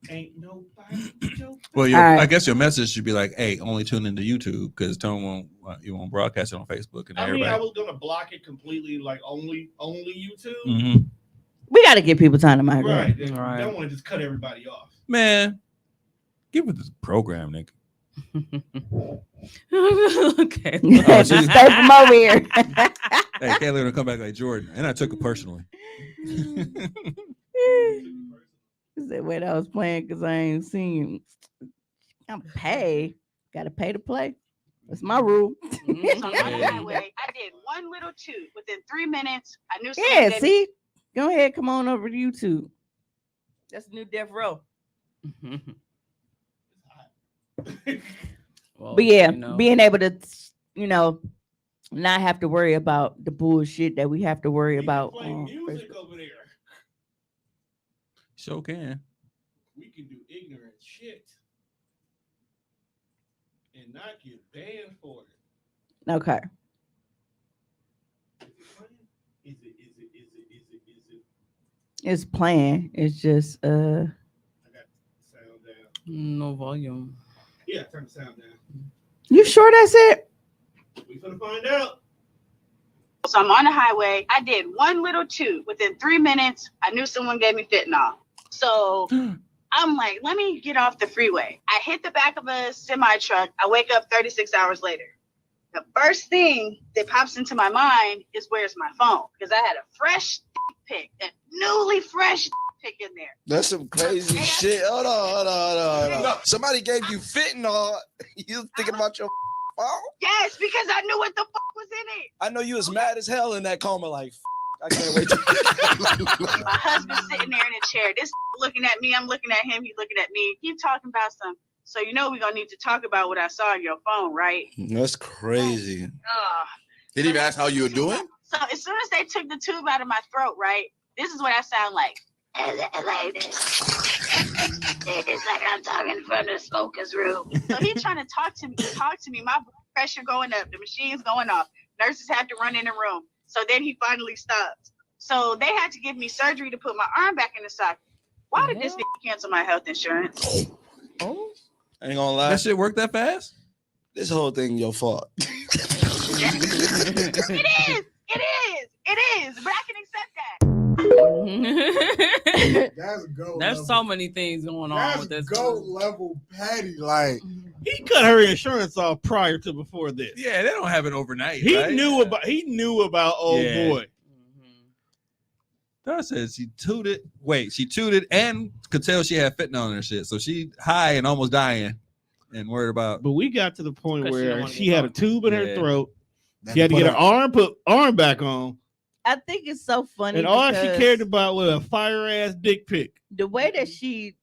Ain't nobody joking. Well, All right. I guess your message should be like, "Hey, only tune into YouTube because Tone won't broadcast it on Facebook and I everybody." mean, I was gonna block it completely, like only YouTube. Mhm. we got to give people time to migrate. Right. Right. Don't want to just cut everybody off. Man, give it this program, nigga. Okay. Just stay from over here. Hey, Kayla gonna come back like Jordan, and I took it personally. He said, "Wait, I was playing because I ain't seen you. I'm gotta pay to play. That's my rule." So on the highway, I did one little toot. Within 3 minutes, I knew someone Yeah, gave see, go ahead, come on over to YouTube. That's the new Death Row. Well, But yeah, you know. being able to, not have to worry about the bullshit that we have to worry We about. can play on music Facebook. over there. Sure can. We can do ignorant shit and not get banned for it. Okay. Is it? It's playing. It's just I got sound down. No volume. Yeah, turn the sound down. you sure that's it? We finna find out. So I'm on the highway. I did one little toot. Within 3 minutes, I knew someone gave me fentanyl. So I'm like, let me get off the freeway. I hit the back of a semi truck. I wake up 36 hours later. The first thing that pops into my mind is where's my phone? Because I had a fresh pic, a newly fresh pic in there. That's some crazy shit. Hold on. Somebody gave you fentanyl. You thinking about your phone? Yes, because I knew what the fuck was in it. I know you was mad as hell in that coma. Like, I can't wait. My husband's sitting there in a chair. This looking at me. I'm looking at him. He's looking at me. Keep talking about some. So we're gonna need to talk about what I saw on your phone, right? That's crazy. Did he even ask how you were doing? So as soon as they took the tube out of my throat, right? This is what I sound like. Like this. It's like I'm talking from the smoker's room. So he's trying to talk to me. My blood pressure going up. The machine's going off. Nurses had to run in the room. So then he finally stopped. So they had to give me surgery to put my arm back in the socket. Why did this nigga cancel my health insurance? Oh. I ain't gonna lie. That shit worked that fast? This whole thing your fault. It is. But I can accept that. That's gold. There's level. so many things going on That's with this. gold level petty. Like He cut her insurance off prior to before this. Yeah, they don't have it overnight. He right? knew about old Yeah. boy. Dara says she tooted. Wait, she tooted and could tell she had fentanyl in her shit. So she high and almost dying and worried about. But we got to the point 'Cause she don't where wanna she get had a caught. tube in her Yeah. throat. She had to get her arm back on, I think it's so funny. and all she because cared about was a fire ass dick pic. the way that she,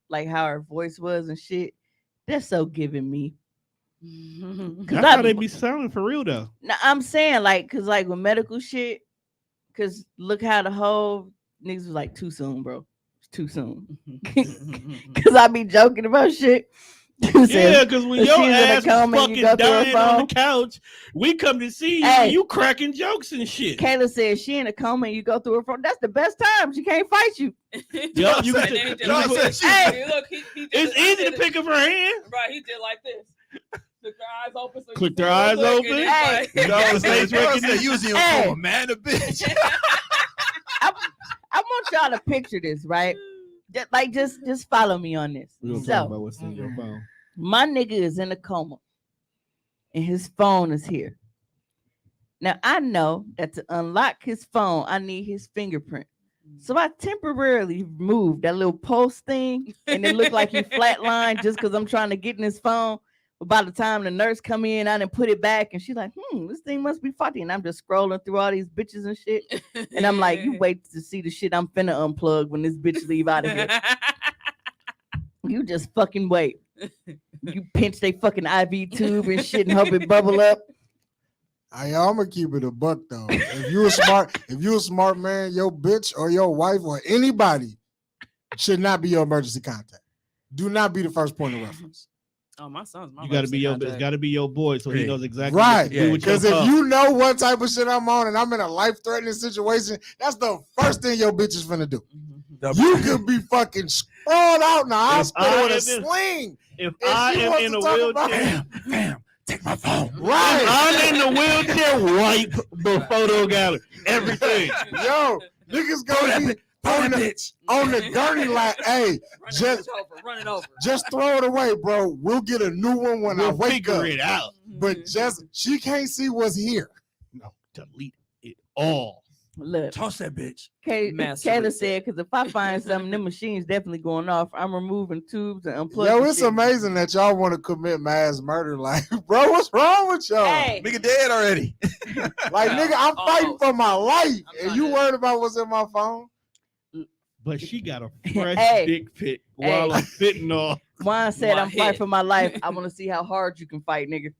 like how her voice was and shit. That's so giving me. That's how they be sounding for real though. No, I'm saying because with medical shit, because look how the whole niggas was like too soon, bro. It's too soon. Because I be joking about shit. Yeah, because when if your she's in a ass was coma and you fucking go through her dying on phone. the couch, we come to see you Hey. and you cracking jokes and shit. Kayla said she in a coma and you go through her phone. That's the best time. She can't fight you. Yup, you And can- then he you did can- like this. Hey. Look, he did It's he easy did to pick up her hand. Right, he did like this. Click their eyes open. So Click you their see eyes real quick, open. and it's Hey. like- You know, it's face recognition. Using your Hey. phone, man, a bitch. I want y'all to picture this, right? Just follow me on this. We gonna So, talk about what's in your phone. my nigga is in a coma and his phone is here. Now I know that to unlock his phone, I need his fingerprint. So I temporarily moved that little post thing, and it looked like he flatlined just because I'm trying to get in his phone. But by the time the nurse come in, I didn't put it back, and she's like, this thing must be faulty. And I'm just scrolling through all these bitches and shit. And I'm like, you wait to see the shit I'm finna unplug when this bitch leave out of here. You just fucking wait. You pinch they fucking IV tube and shit and hope it bubble up. I'm gonna keep it a buck though. If you a smart man, your bitch or your wife or anybody should not be your emergency contact. Do not be the first point of reference. Oh, my son's my You got to be it's got to be your boy, so he knows exactly right. what to do with Because your if car. you know what type of shit I'm on and I'm in a life-threatening situation, that's the first thing your bitch is finna do. You could be fucking sprawled out in the hospital with a sling. If I am in a wheelchair, Fam, take my phone. Right. if I'm in the wheelchair, wipe the photo gallery, everything. Yo, niggas gonna be on the gurney like, hey, run it over. just throw it away, bro. We'll get a new one when I We'll wake figure up. it out. But just she can't see what's here. No, delete it all. Look, Toss that bitch. Kayla said, because if I find something, them machines definitely going off. I'm removing tubes and unplugging. Yo, it's shit. amazing that y'all want to commit mass murder. Like, bro, what's wrong with y'all? Hey, Nigga dead already. Like, nigga, I'm fighting for my life, and you dead. worried about what's in my phone? But she got a fresh Hey. dick pic while I'm fitting off. Juan said, My I'm fighting head. for my life. I want to see how hard you can fight, nigga.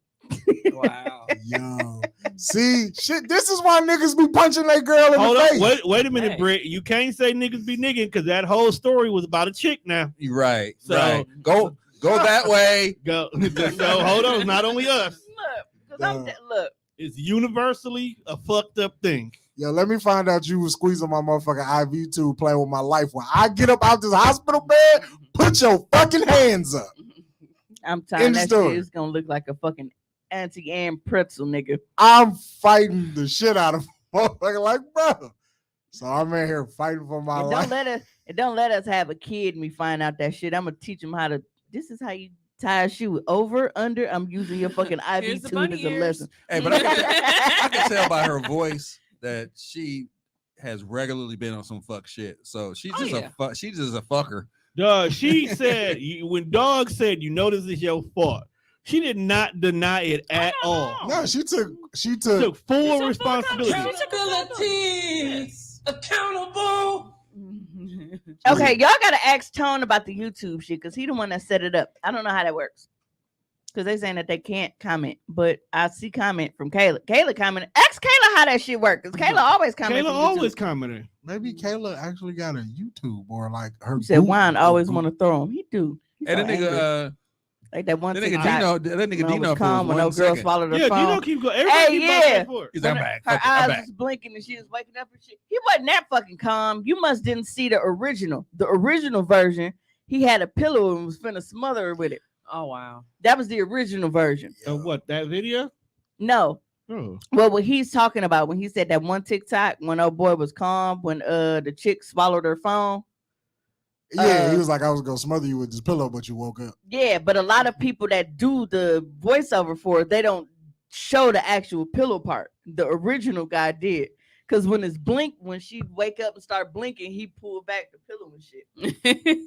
Wow. Yo, see, shit. This is why niggas be punching their girl in Hold the up, face. wait a minute, Hey. Britt. You can't say niggas be nigging because that whole story was about a chick now. You're right. So- right. Go that way. Go. So hold on, it's not only us. Look, because look. It's universally a fucked up thing. Yo, let me find out you was squeezing my motherfucking IV tube playing with my life. When I get up out this hospital bed, put your fucking hands up. I'm tired. End That story. shit is going to look like a fucking Auntie Anne pretzel, nigga. I'm fighting the shit out of motherfucker like, bro. So I'm in here fighting for my And life. don't let us have a kid and we find out that shit. I'm going to teach him how to, this is how you tie a shoe. Over, under, I'm using your fucking Here's IV the tube bunny as a ears. lesson. Hey, but I can tell by her voice that she has regularly been on some fuck shit. So she's Oh, just yeah. she's just a fucker. She said when Dog said you know this is your fault, she did not deny it at all. No, she took Took full responsibility. Accountabilities. Accountable. Okay, y'all got to ask Tone about the YouTube shit because he the one that set it up. I don't know how that works. Because they saying that they can't comment, but I see comment from Kayla. Kayla commented. Ask Kayla how that shit works. Because Kayla always comments. Kayla always commenting. Maybe Kayla actually got a YouTube or like her. You said Wine always want to throw him. He do. He's And so the nigga, angry. Like that one that nigga TikTok Dino, that when nigga I was Dino for calm when no one girl second. swallowed her Yeah, phone. Dino keep going. Everybody keep yeah. back for it. He's like, I'm Her- back. Her Fuck it, I'm eyes back. was blinking and she was waking up and shit. He wasn't that fucking calm. You must didn't see the original. The original version, he had a pillow and was finna smother her with it. Oh wow. That was the original version. What, that video? No. Oh. Well, what he's talking about when he said that one TikTok when old boy was calm when the chick swallowed her phone. Yeah, he was like, I was gonna smother you with this pillow, but you woke up. Yeah, but a lot of people that do the voiceover for it, they don't show the actual pillow part. The original guy did. Because when it's blink, when she wake up and start blinking, he pulled back the pillow and shit.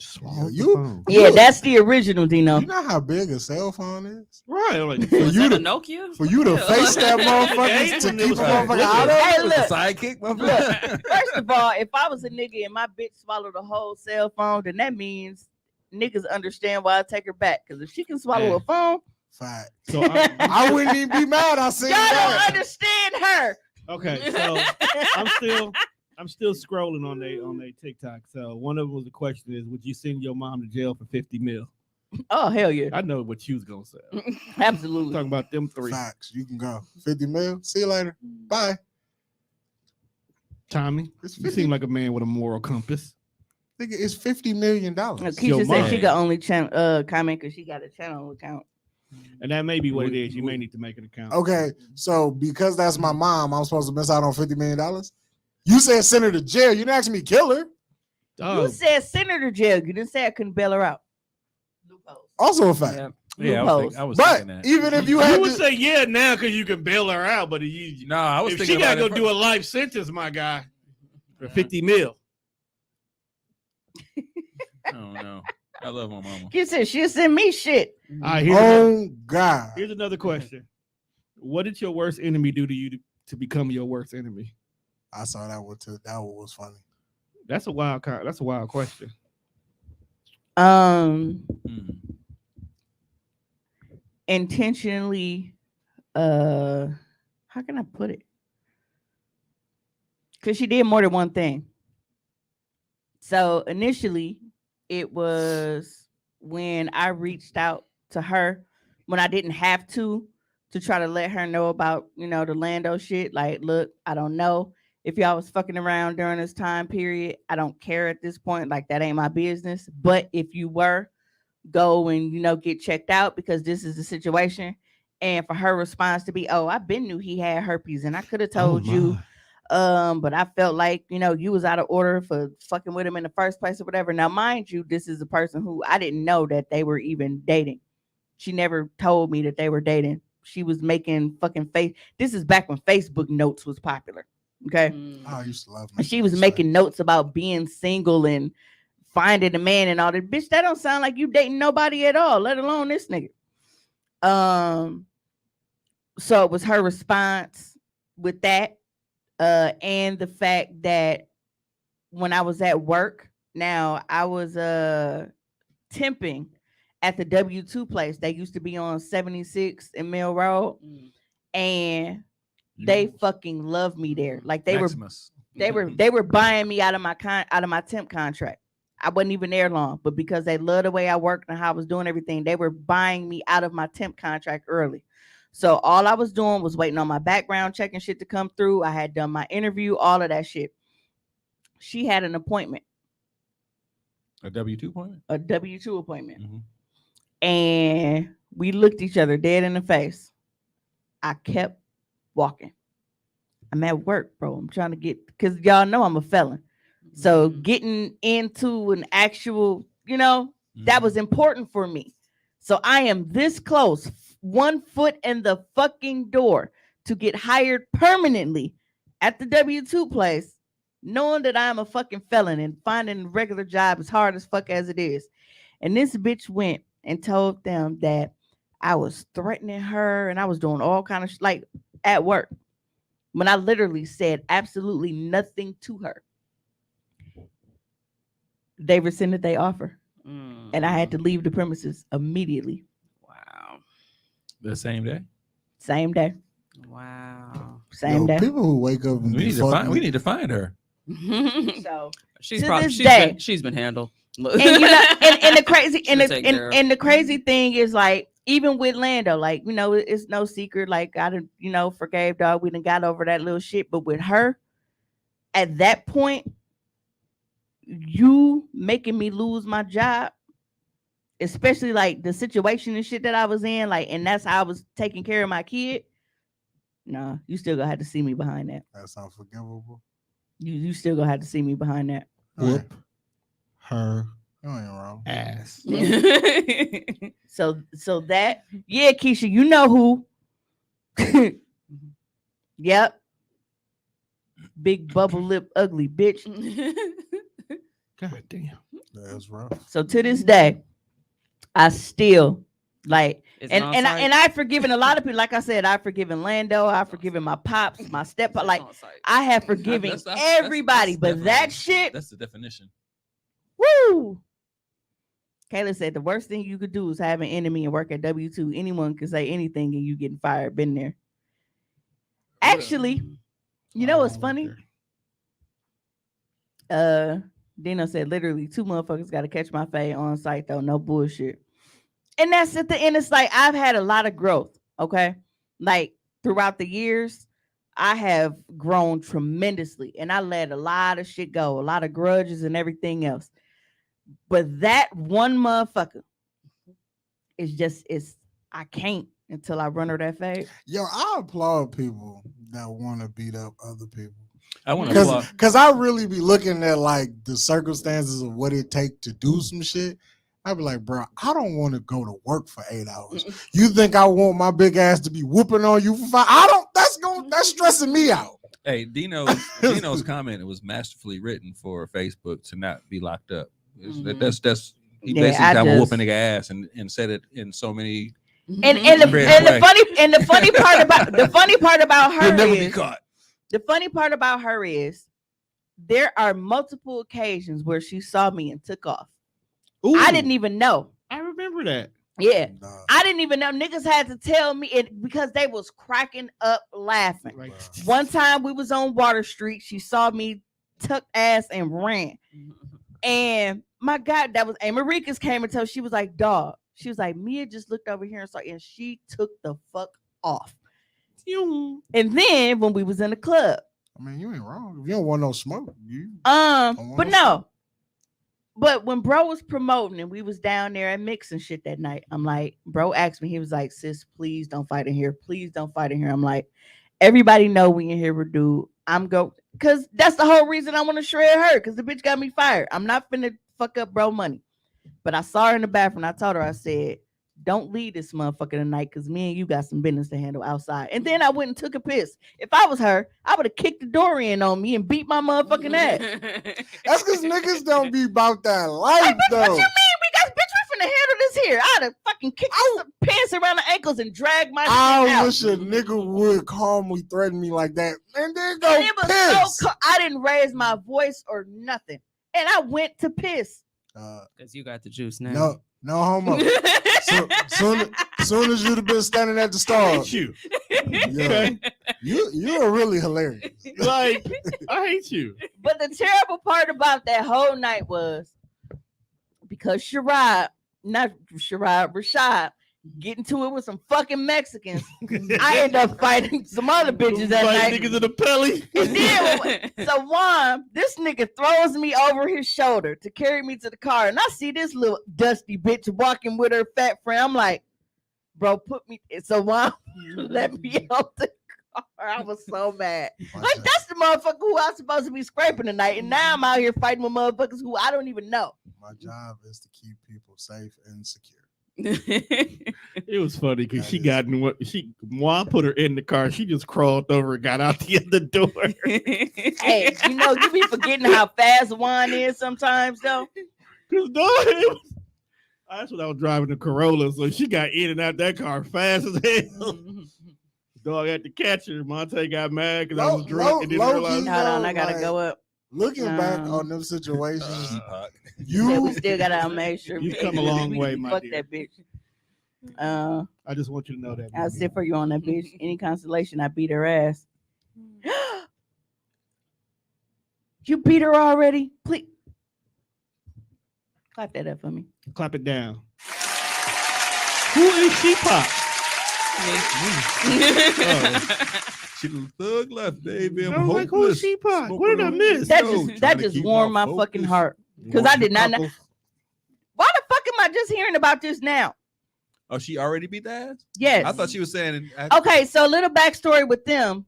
Swallow the You- phone. Yeah, that's the original, Dino. You know how big a cell phone is? Right. I'm like, For Was you that a to Nokia? for you to Yeah. face that motherfucker Hey, to when it keep a was motherfucker like, out of Hey, it. look. The sidekick, Look, motherfucker. first of all, if I was a nigga and my bitch swallowed a whole cell phone, then that means niggas understand why I take her back. Because if she can swallow Yeah. a phone, Fact. so I wouldn't even be mad. I seen y'all don't that. understand her. okay, so I'm still scrolling on they TikTok. So one of them was the question is, would you send your mom to jail for 50 mil? Oh, hell yeah. I know what you was gonna say. Absolutely. Talking about them three. Facts. You can go. 50 mil. See you later. Bye. Tommy, It's you 50, seem like a man with a moral compass. nigga, it's $50 million. Keisha Your said she mom. could only comment because she got a channel account. And that may be what it is. You may need to make an account. Okay, so because that's my mom, I'm supposed to miss out on $50 million? You said send her to jail. You didn't ask me kill her. Oh, You said send her to jail. You didn't say I couldn't bail her out. Loopholes. Also a fact. Yeah, Loopholes. I was But thinking that. even if you you had would to, say yeah now because you can bail her out, but you, No, I was if thinking she gotta about go it do a life sentence, my guy. for 50 mil. I don't know. I love my mama. She said she'll send me shit. All right, here's God. another question. What did your worst enemy do to you to become your worst enemy? I saw that one too. That one was funny. That's a wild question. Intentionally, how can I put it? Because she did more than one thing. So initially, it was when I reached out to her when I didn't have to try to let her know about, the Lando shit. Like, look, I don't know if y'all was fucking around during this time period. I don't care at this point. Like, that ain't my business. But if you were, go and, get checked out because this is the situation. And for her response to be, oh, I been knew he had herpes and I could have told you. But I felt like, you was out of order for fucking with him in the first place or whatever. Now, mind you, this is a person who I didn't know that they were even dating. She never told me that they were dating. She was making fucking face. This is back when Facebook notes was popular. Okay. I used to love and she was making notes about being single and finding a man and all that. Bitch, that don't sound like you dating nobody at all, let alone this nigga. So it was her response with that. And the fact that when I was at work, now I was temping at the W2 place. They used to be on 76 and Mill Road, and they fucking loved me there. Like they were buying me out of my temp contract. I wasn't even there long, but because they loved the way I worked and how I was doing everything, they were buying me out of my temp contract early. So all I was doing was waiting on my background check and shit to come through. I had done my interview, all of that shit. She had an appointment. A W-2 appointment? A W-2 appointment. Mm-hmm. And we looked each other dead in the face. I kept walking. I'm at work, bro. I'm trying to because y'all know I'm a felon. So getting into an actual, that was important for me. So I am this close, 1 foot in the fucking door to get hired permanently at the W2 place, knowing that I'm a fucking felon and finding a regular job as hard as fuck as it is. And this bitch went and told them that I was threatening her and I was doing all kind of like at work when I literally said absolutely nothing to her. They rescinded their offer. And I had to leave the premises immediately. Wow. The same day? Same day. Wow. Same day. People who wake up and we need to find her. So she's been handled. And the crazy and the crazy thing is, like, even with Lando, like, it's no secret, like, I done, forgave dog. We done got over that little shit. But with her, at that point, you making me lose my job, especially like the situation and shit that I was in, like, and that's how I was taking care of my kid. No, you still gonna have to see me behind that. That's unforgivable. You still gonna have to see me behind that. Whoop her ass. So that, yeah, Keisha, you know who. Yep. Big bubble lip ugly bitch. God damn. That's rough. So to this day, I still like I've forgiven a lot of people. Like I said, I've forgiven Lando, I've forgiven my pops, my step, like I have forgiven everybody, but that shit, that's the definition. Woo! Kayla said the worst thing you could do is have an enemy and work at W2. Anyone can say anything and you getting fired. Been there. Actually, you know what's funny? Dino said literally 2 motherfuckers got to catch my fade on site though. No bullshit. And that's at the end. It's like I've had a lot of growth. Okay. Like throughout the years, I have grown tremendously and I let a lot of shit go, a lot of grudges and everything else. But that one motherfucker is I can't until I run her that fade. Yo, I applaud people that want to beat up other people. I want to because I really be looking at like the circumstances of what it take to do some shit. I'd be like, bro, I don't want to go to work for 8 hours. You think I want my big ass to be whooping on you for 5? I don't. That's stressing me out. Hey, Dino's comment was masterfully written for Facebook to not be locked up. That's he Yeah, basically I got just- whooping nigga ass and said it in so many. And the Red funny part about You'll her never be is caught. the funny part about her is there are multiple occasions where she saw me and took off. Ooh, I didn't even know. I remember that. Yeah. Nah. I didn't even know. Niggas had to tell me it because they was cracking up laughing. Like, One time we was on Water Street. She saw me tuck ass and ran. And my God, that was Marika's came and told she was like, dog. She was like, Mia just looked over here and saw, and she took the fuck off. And then when we was in the club, I mean, you ain't wrong. If you don't want no smoke, you but no. But when bro was promoting and we was down there and mixing shit that night, I'm like, bro asked me, he was like, sis, please don't fight in here. Please don't fight in here. I'm like, everybody know we in here with dude. I'm go because that's the whole reason I want to shred her because the bitch got me fired. I'm not finna fuck up bro money. But I saw her in the bathroom. I told her, I said, don't leave this motherfucker tonight because me and you got some business to handle outside. And then I went and took a piss. If I was her, I would have kicked the door in on me and beat my motherfucking ass. That's because niggas don't be about that life, though. What you mean? Bitch, we finna handle this here. I'd have fucking kicked some pants around the ankles and dragged my shit I out. wish a nigga would calmly threaten me like that. And then go And it was piss. so I didn't raise my voice or nothing. And I went to piss. Because you got the juice now. No homo. Soon as you'd have been standing at the stall, you. yeah, you are really hilarious. Like, I hate you. But the terrible part about that whole night was because Rashad getting to it with some fucking Mexicans. I end up fighting some other bitches that Fight night. niggas in the pelly. And then, so Juan, this nigga throws me over his shoulder to carry me to the car, and I see this little dusty bitch walking with her fat friend. I'm like, bro, put me. So Juan let me out the car. I was so mad. Like that's the motherfucker who I was supposed to be scraping tonight, and now I'm out here fighting with motherfuckers who I don't even know. My job is to keep people safe and secure. It was funny because she got in what Juan put her in the car. She just crawled over and got out the other door. Hey, you be forgetting how fast Juan is sometimes, though. Cause that's when I was driving the Corolla, so she got in and out that car fast as hell. Dog had to catch her. Monte got mad because I was drunk and didn't realize. Hold on, I gotta go up. Looking back on them situations, Yeah, we still gotta make sure You've come a long way, my fuck dear. that bitch. I just want you to know that. I'll sit for you on that bitch. Any consolation, I beat her ass. You beat her already? Please clap that up for me. Clap it down. Who is she pop? She little thug life, baby. I'm I was like, who is hopeless. she pop? Smoking What did I on miss? That just warmed my fucking heart. Because I did not know. Why the fuck am I just hearing about this now? Oh, she already beat the ass? Yes. I thought she was saying. Okay, so a little backstory with them.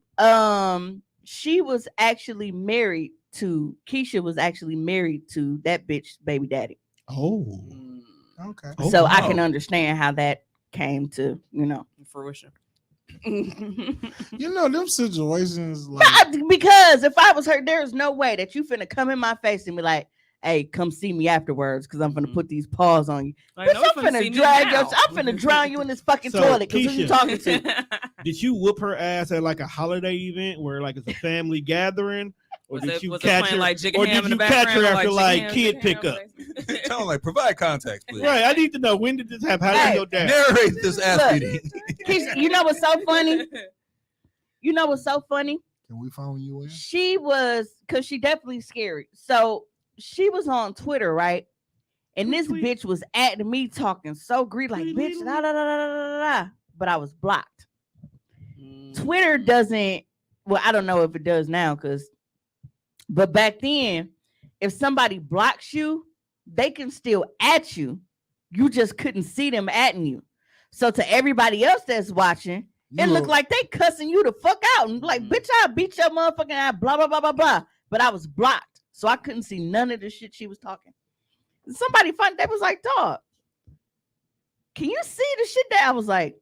She was actually married to Keisha. Was actually married to that bitch baby daddy. Oh, okay. So wow. I can understand how that came to fruition. You know them situations like Because if I was her, there's no way that you finna come in my face and be like, "Hey, come see me afterwards," because I'm finna put these paws on you. Like, Bitch, no, you I'm finna see finna me drag now. your. I'm finna drown you in this fucking So, toilet. Because who you Keisha. talking to? did you whoop her ass at like a holiday event where like it's a family gathering? Or Was did it you playing catch her? like Jig and Or Ham did in you the catch her background, after Jig like and Ham, kid Jig and Ham, pickup? Tell them like provide context, please. Right, I need to know when did this happen? How did Hey, it go down? Narrate this ass Look. beating. Keisha, you know what's so funny? You know what's so funny? can we phone you in? She was, because she definitely scary. So she was on Twitter, right? And this Tweet. bitch was at me talking so greedy, like, Tweet, bitch, tweet, da, da, da, da, da, da, da. But I was blocked. Twitter doesn't, well, I don't know if it does now, but back then, if somebody blocks you, they can still at you. You just couldn't see them atting you. So to everybody else that's watching, it looked like they cussing you the fuck out and like, bitch, I beat your motherfucking ass, blah, blah, blah, blah, blah. But I was blocked. So I couldn't see none of the shit she was talking. Somebody found, they was like, dog, can you see the shit that I was like,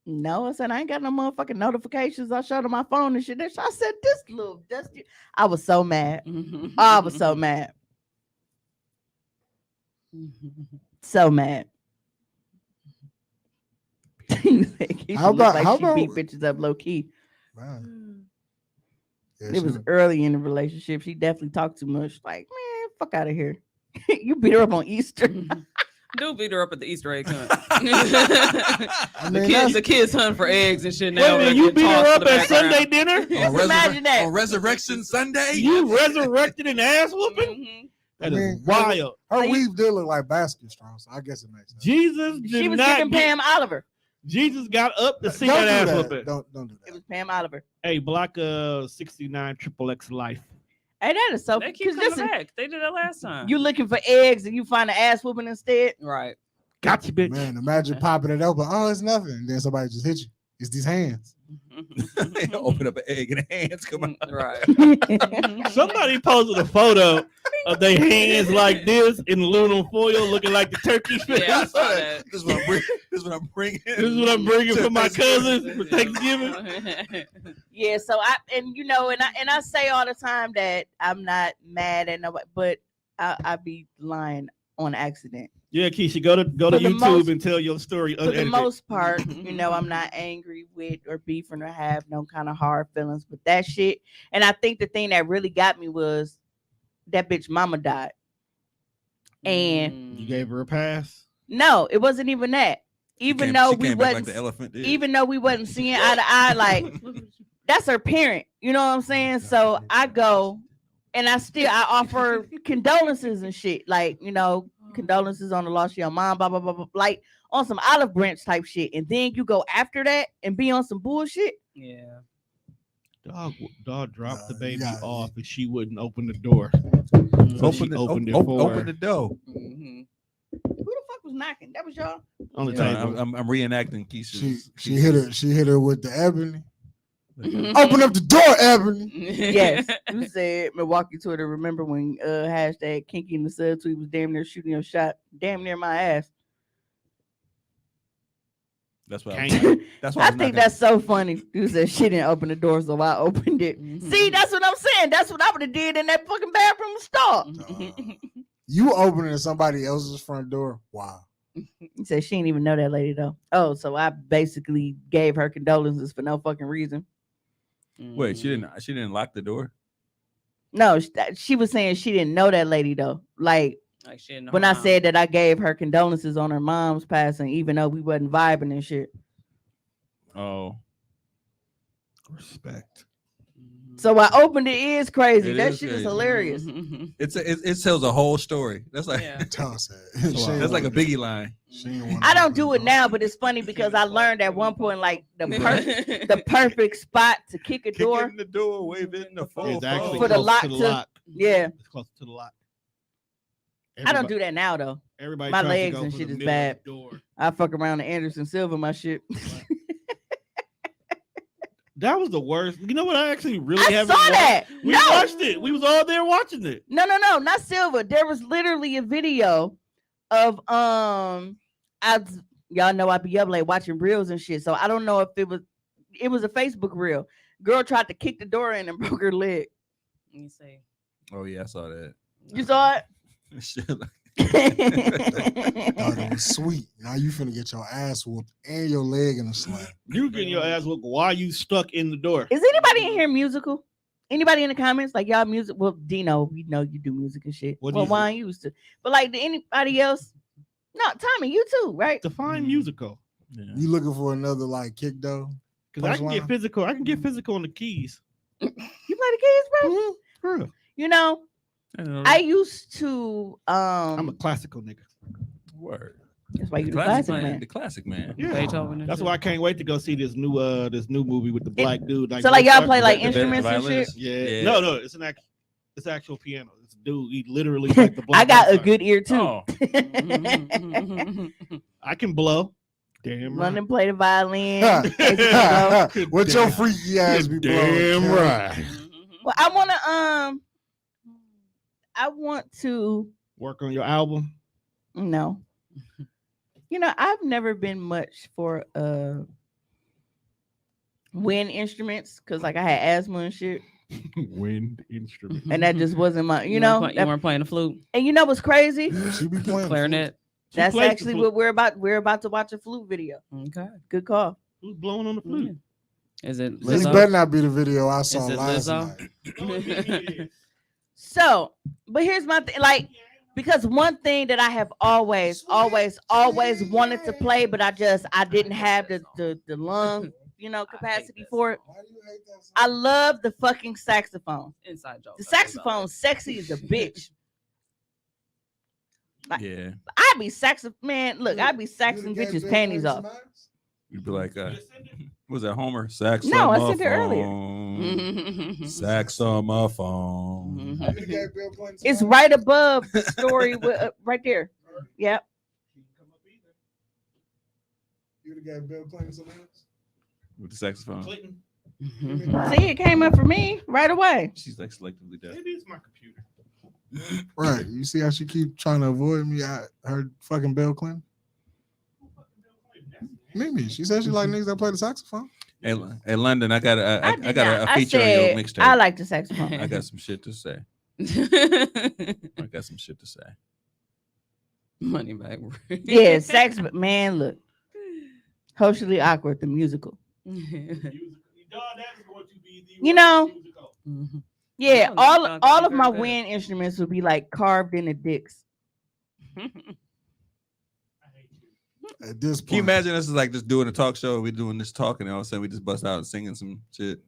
No, I said I ain't got no motherfucking notifications. I showed her my phone and shit. I said this little dusty. I was so mad. I was so mad. So mad. How about- how she beat about- bitches up low key? Man. Yeah, It she was was- early in the relationship. She definitely talked too much. Like, man, fuck out of here. You beat her up on Easter. Do beat her up at the Easter egg hunt. I mean, the kids hunt for eggs and shit Wait now. a minute, they're you getting beat her tossed to up the at background. Sunday dinner? On, Imagine that. on Resurrection Sunday. You resurrected an ass whooping? Mhm. That I is mean, wild. Her So you- weave did look like basket straw, so I guess it makes sense. Jesus did She was not giving get, Pam Oliver. Jesus got up to see Don't that do ass that. whooping. Don't do It that. was Pam Oliver. Hey, block 69 triple X life. Hey, that is so. They keep Because coming listen, back. They did that last time. you looking for eggs and you find an ass whooping instead. right. Gotcha, bitch. Man, imagine popping it open. Oh, it's nothing. And then somebody just hit you. It's these hands. Open up an egg and the hands come out. Right. Somebody posted a photo of their hands like this in aluminum foil, looking like the turkey fish. Yeah, I saw that. This is what I'm bringing. This is what I'm bringing. This is what I'm bringing for my cousins for Thanksgiving. Yeah, so I say all the time that I'm not mad at nobody, but I be lying on accident. Yeah, Keisha, go to For the YouTube most- and tell your story. For the unedited. most part, I'm not angry with or beefing or have no kind of hard feelings with that shit. And I think the thing that really got me was that bitch mama died. And You gave her a pass. no, it wasn't even that. Even though she we came back wasn't, like the elephant did. even though we wasn't seeing eye to eye, like that's her parent. You know what I'm saying? So I go and I offer condolences and shit. Like, condolences on the loss of your mom, blah, blah, blah, blah. Like on some olive branch type shit. And then you go after that and be on some bullshit. Yeah. Dog dropped the baby yeah. off and she wouldn't open the door. So she opened it for open her. the door. Mhm. Who the fuck was knocking? That was y'all. On the No, table. I'm reenacting Keisha's. She hit her. She hit her with the ebony. Mhm. Open up the door, ebony. Yes. You said Milwaukee Twitter. Remember when hashtag Kinky in the subtweet was damn near shooting your shot damn near my ass. That's what. Can't- That's why I was think knocking. that's so funny. You said she didn't open the door, so I opened it. Mhm. See, that's what I'm saying. That's what I would have did in that fucking bathroom stall. You opening somebody else's front door. Wow. He said she didn't even know that lady though. Oh, so I basically gave her condolences for no fucking reason. Wait, she didn't lock the door. No, she was saying she didn't know that lady though. Like Like she didn't know when her I mom. said that I gave her condolences on her mom's passing, even though we wasn't vibing and shit. Oh, Respect. So I opened it is crazy. It That is shit is crazy. hilarious. Mhm. it tells a whole story. That's like Yeah. Toss it. that's like a Biggie line. I don't do it now, but it's funny because I learned at one point like the perfect spot to kick a door. Kicking the door, waving the phone. It's actually For the close lock to the to- lock. Yeah, It's close to the lock. I don't do that now though. Everybody My tries to legs go and for shit the is middle of bad. the door. I fuck around the Anderson Silva my shit. That was the worst. You know what? I actually really I haven't saw watched. that. We No. watched it. We was all there watching it. No, not Silva. There was literally a video of y'all know I be up late watching reels and shit. So I don't know if it was a Facebook reel. Girl tried to kick the door in and broke her leg. Let me see. Oh yeah, I saw that. You saw Shit, Thought it it? was sweet. Now you finna get your ass whooped and your leg in a slam. You getting your ass whooped while you stuck in the door. Is anybody in here musical? Anybody in the comments like y'all music? Well, Dino, we know you do music and shit. What Well, is why used to? But like, did anybody else? No, Tommy, you too, right? Define musical. yeah. You looking for another like kick though? Because I can get Punchline? physical. I can get physical on the keys. You play the keys, bro? Girl, You know, I used to I'm a classical nigga. Word. that's why you the Classic classic man. The classic man. Yeah. Beethoven and That's shit. why I can't wait to go see this new movie with the black dude. So like y'all play like The instruments and shit. violinist. Yeah. Yeah. No, it's actual piano. It's a dude. He literally like the black. I got a Mozart. good ear too. Oh, I can blow. Damn Run right. and play the violin. Casey can blow. What your freaky ass be blowing? Damn Kel? right. Well, I want to Work on your album. no. You know, I've never been much for wind instruments because like I had asthma and shit, Wind instrument. and that just wasn't my. You weren't playing the flute, And you know what's crazy? She be playing clarinet. That's actually what we're about. We're about to watch a flute video. Okay, Good call. Who's blowing on the flute? Is it This Lizzo? better not be the video I saw Is it last Lizzo? night. So, but here's my thing, like, because one thing that I have always wanted to play, but I didn't have the lung, capacity for it. I love the fucking saxophone. Inside joke. The saxophone sexy as a bitch. Like, Yeah. I be saxophone, man. Look, I be saxing bitches' panties off. You'd be like, was that Homer? Sax No, on I my sent it earlier. phone. Sax on my phone. It's right above the story, right there. Yep. You would have got Bill playing something else? With the saxophone. See, it came up for me right away. She's like selectively deaf. Maybe it's my computer. Right. You see how she keep trying to avoid me? I heard fucking Bill Clinton. Mimi, she said she like niggas that play the saxophone. Hey, London, I got a feature on your mixtape. I like the saxophone. I got some shit to say. I got some shit to say. Money back. Yeah, sax, but man, look. Hoecially Awkward, the musical. Yeah, No, all of my very good. wind instruments would be like carved into dicks. At this Can you point, imagine us like just doing a talk show? We doing this talking, and all of a sudden we just bust out and singing some shit.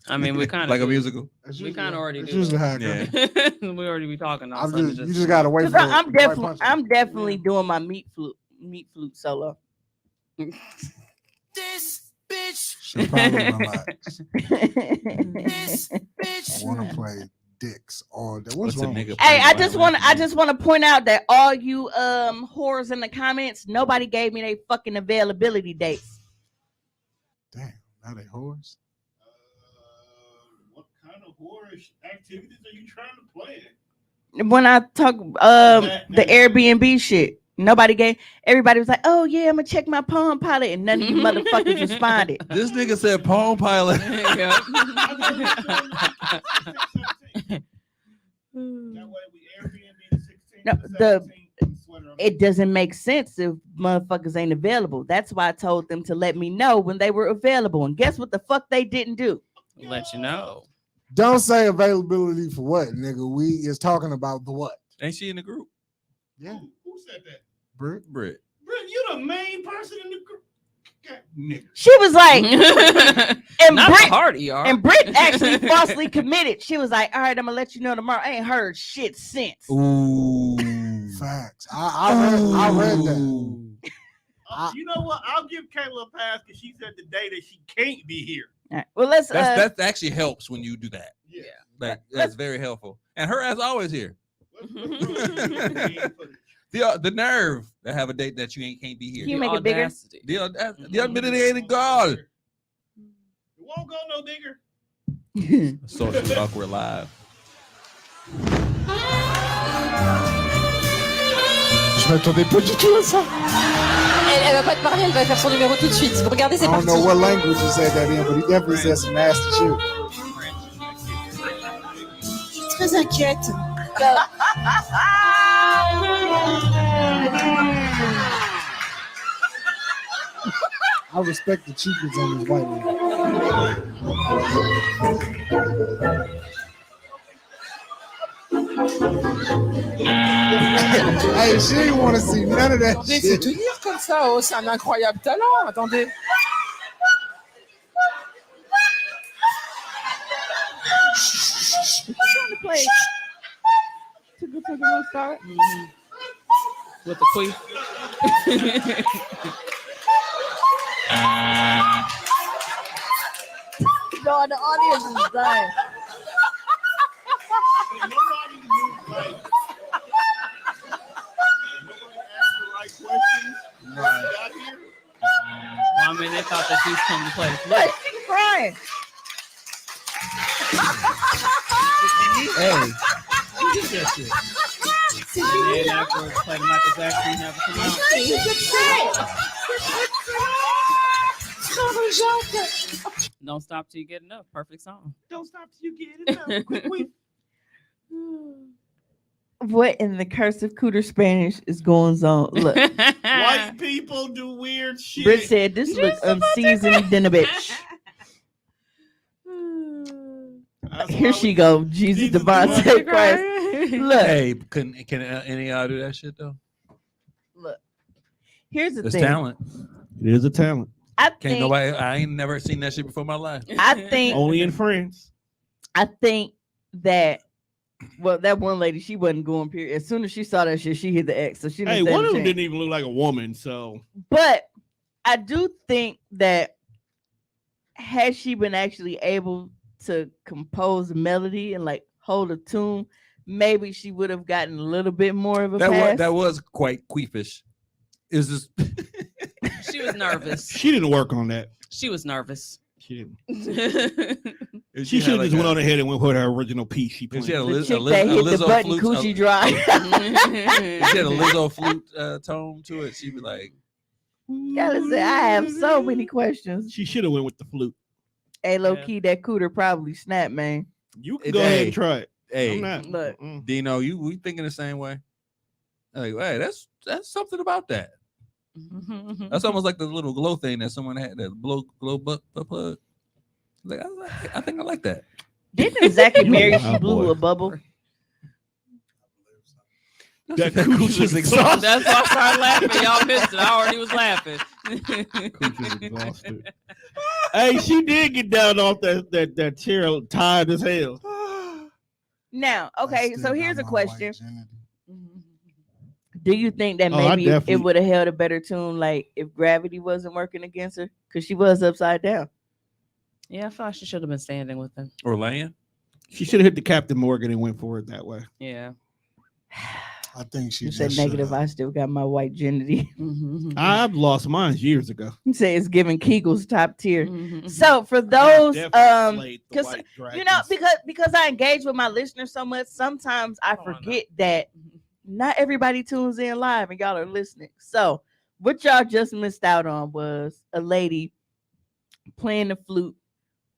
I mean, we kind of like a musical. We kind of already it's do. usually how it goes. Yeah. We already be talking. All I'm of a just, sudden you just gotta wait for. I'm the right punch. definitely doing my meat flute solo. This bitch. She probably relax. This I bitch. want to play dicks all day. What's What's a wrong? nigga? Hey, I playing just want to point out that all you whores in the comments, nobody gave me their fucking availability dates. Damn, now they whores. What kind of whorish activities are you trying to play? When I talk the Airbnb shit, everybody was like, "Oh yeah, I'm gonna check my Palm Pilot," and none of you motherfuckers responded. This nigga said Palm Pilot. No, it doesn't make sense if motherfuckers ain't available. That's why I told them to let me know when they were available. And guess what the fuck they didn't do? let you know. Don't say availability for what, nigga. We is talking about the what? Ain't she in the group? Yeah, Who said that? Britt. Britt. Brent, you the main person in the group. God, nigga. She was like, and Not Britt, the hard ER. and Britt actually falsely committed. She was like, "All right, I'm gonna let you know tomorrow." I ain't heard shit since. Ooh. Facts. I read that. You know what? I'll give Kayla a pass because she said the day that she can't be here. All right, well, let's. That actually helps when you do that. Yeah. Like that's very helpful. And her ass always here. The nerve to have a date that you can't be here. You make it bigger? Audacity. The unmitigated gall. It won't go no bigger. Social awkward live. Je m'attendais pas du tout à ça. Elle va pas te parler, elle va faire son numéro tout de suite. Regardez, c'est I don't parti. know what language he said that in, but he definitely said some nasty shit. Je suis très inquiète. I respect the cheapness on this white man. Hey, she didn't want to see none of that Attendez, shit. faut tenir comme ça, oh, c'est un incroyable talent. Attendez. Trying to play. Took a little start. With the queen. No, the audience is dying. Well, I mean, they thought that she was coming to play the flute. What? She's crying. Hey, And then afterwards, play the Michael Jackson and have it come out. Don't stop till you get enough. Perfect song. Don't stop till you get it up. Quick, quick. What in the cursive cooter Spanish is going on? Look, White people do weird shit. Britt said this look unseasoned than a bitch. That's Here why she we- go, Jesus Jesus Devontae Devontae Christ. Look, Hey, can any of y'all do that shit though? look. Here's the It's thing. talent. It is a talent. I Can't think. nobody. I ain't never seen that shit before in my life. I think. Only in France. I think that. Well, that one lady, she wasn't going. Period. As soon as she saw that shit, she hit the X. So she didn't Hey, stand one a of them chance. didn't even look like a woman. So But I do think that had she been actually able to compose a melody and like hold a tune, maybe she would have gotten a little bit more of a pass. That was quite queefish. It was just She was nervous. she didn't work on that. She was nervous. She didn't. if She had should have like just went a- on ahead and went with her original piece. She if played. she had a, the Liz, a, chick Liz, that a hit the Lizzo button flute, coochie dry. if she had a Lizzo flute tone to it, she'd be like, Yeah, listen, I have so many questions. She should have went with the flute. Hey, low Yeah. key, that cooter probably snapped, man. You can It- go ahead hey, and try it. "Hey, I'm not. Look. Mm-mm. Dino, we thinking the same way." Like, hey, that's something about that. That's almost like the little glow thing that someone had, that glow butt plug. Like, I think I like that. Didn't Zach and You Mary a she wild blew boy. a bubble? That cooch was exhausted. That's why I started laughing. Y'all missed it. I already was laughing. Cooch was exhausted. Hey, she did get down off that chair tired as hell. Now, I okay, still so got here's a my question. white virginity. Do you think that Oh, I maybe it definitely- would have held a better tune like if gravity wasn't working against her? Because she was upside down. Yeah, I feel like she should have been standing with him. Or laying. She should have hit the Captain Morgan and went for it that way. Yeah. I think she You just said negative. shoulda- I still got my white virginity. I've lost mine years ago. You say it's giving Kegel's top tier. Mhm. So for I those, definitely slayed the 'cause, white you know, dragons. because I engage with my listeners so much, sometimes I Oh, I know. forget that not everybody tunes in live and y'all are listening. So what y'all just missed out on was a lady playing the flute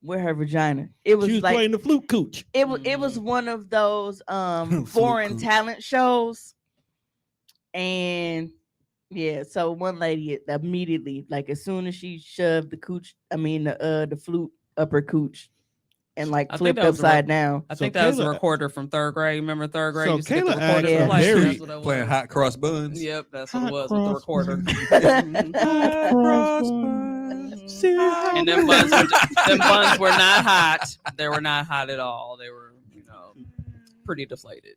with her vagina. It was She was like playing the flute cooch. it was one of those Flute foreign cooch. talent shows. And yeah, so one lady immediately, like as soon as she shoved the flute up her cooch and like I think flipped that was upside down. I So think that was a Kayla- recorder from third grade. Remember third grade? So You used to get the Kayla recorder asked to play. Mary- That's what it Playing was. hot cross buns. Yep, that's what Hot it was with the cross recorder. And them buns were not hot. They were not hot at all. They were, pretty deflated.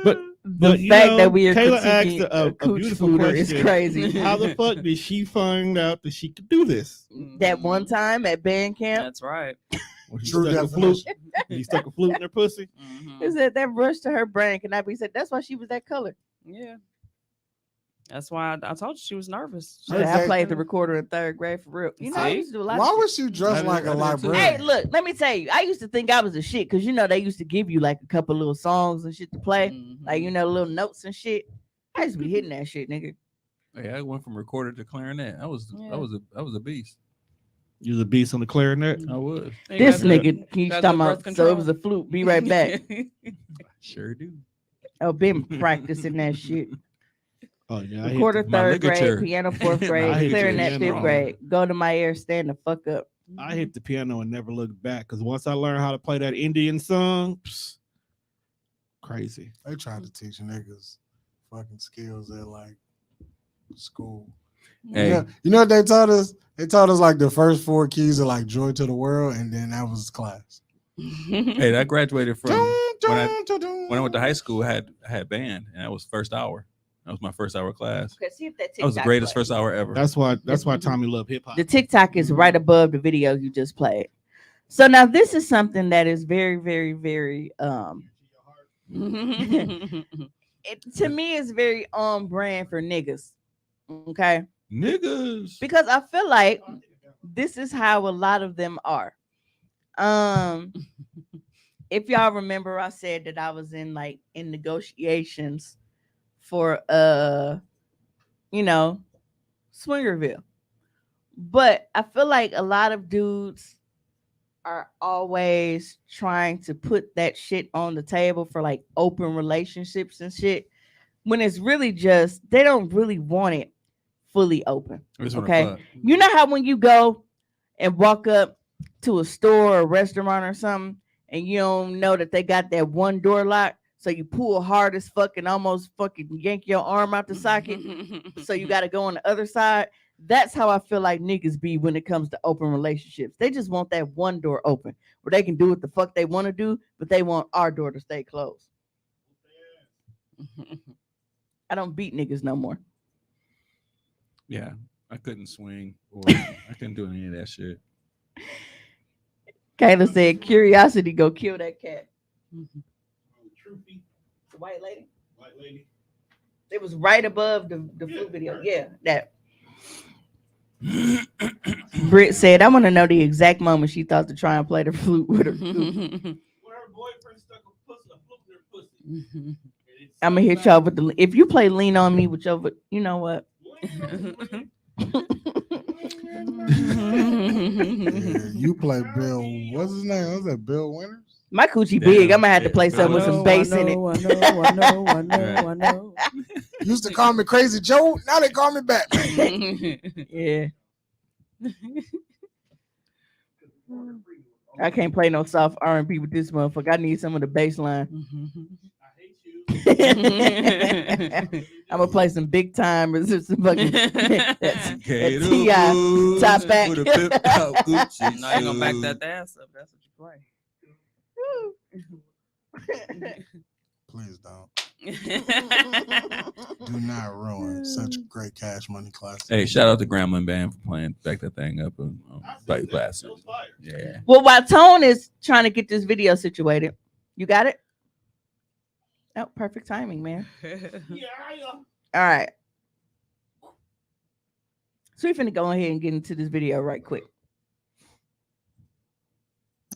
But The you fact know, that we are Kayla asked critiquing a cooch beautiful fluter is question. crazy. How the fuck did she find out that she could do this? That one time at band camp, That's right. When she True stuck a flute, definition. he stuck a flute in her pussy. Mhm. is that rushed to her brain? Can I be said? That's why she was that color. Yeah. That's why I told you she was nervous. Shit, I Exactly. played the recorder in third grade for real. You know, I See? used to do a lot. Why of was you dressed I like did- a I did too. librarian? Hey, look, let me tell you. I used to think I was a shit because they used to give you like a couple little songs and shit to play, Mhm. like little notes and shit. I used to be hitting that shit, nigga. Hey, I went from recorder to clarinet. I was a beast. You was a beast on the clarinet. I was. You This got the- nigga keeps got talking the about. birth So it control? was a flute. Be right back. Sure do. I've been practicing that shit. Oh yeah, I hit Recorder the, my third grade, ligature. piano fourth I grade, hit the clarinet piano. fifth grade. Go to my ear, stand the fuck up. I hit the piano and never looked back because once I learned how to play that Indian song, crazy. They tried to teach niggas fucking skills at like school. Hey, You know what they taught us? They taught us like the first 4 keys of like Joy to the World, and then that was class. hey, I graduated from when I went to high school. I had band, and that was first hour. That was my first hour class. Okay, see if that That was the TikTok greatest play. first hour ever. That's why Tommy loved hip hop. The TikTok is right above the video you just played. So now this is something that is very, very, very to me is very on brand for niggas. Okay. Niggas. Because I feel like this is how a lot of them are. If y'all remember, I said that I was in negotiations for Swingerville. But I feel like a lot of dudes are always trying to put that shit on the table for like open relationships and shit when it's really just they don't really want it fully open. I just wanna Okay. fuck. You know how when you go and walk up to a store or restaurant or something and you don't know that they got that one door locked, so you pull hard as fuck and almost fucking yank your arm out the socket, so you got to go on the other side. That's how I feel like niggas be when it comes to open relationships. They just want that one door open where they can do what the fuck they want to do, but they want our door to stay closed. I don't beat niggas no more. Yeah, I couldn't swing or I couldn't do any of that shit. Kayla said, "Curiosity go kill that cat." Troopy, The white lady. white lady. It was right above the flute video. Yeah, that. Britt said, "I want to know the exact moment she thought to try and play the flute with her." When her boyfriend stuck a flute in her pussy. I'm gonna hit y'all with the. If you play "Lean on Me" with your, you know what? Yeah, you play Bill. What's his name? Was that Bill Winters? My coochie Damn. big. I'm gonna have to play I something with some know, bass in it. I know. Used to call me Crazy Joe. Now they call me Batman. Yeah. I can't play no soft R&B with this motherfucker. I need some of the bass line. I'm gonna play some big time or some fucking that's T.I. top back. With a pip out Gucci Now you're gonna back shoes. that ass up. That's what you play. Please don't. Do not ruin such a great Cash Money classic. Hey, shout out to Gremlin Band for playing back that thing up on Fight Classic. Yeah. Well, while Tone is trying to get this video situated, you got it? Oh, perfect timing, man. All right. So we're finna go ahead and get into this video right quick.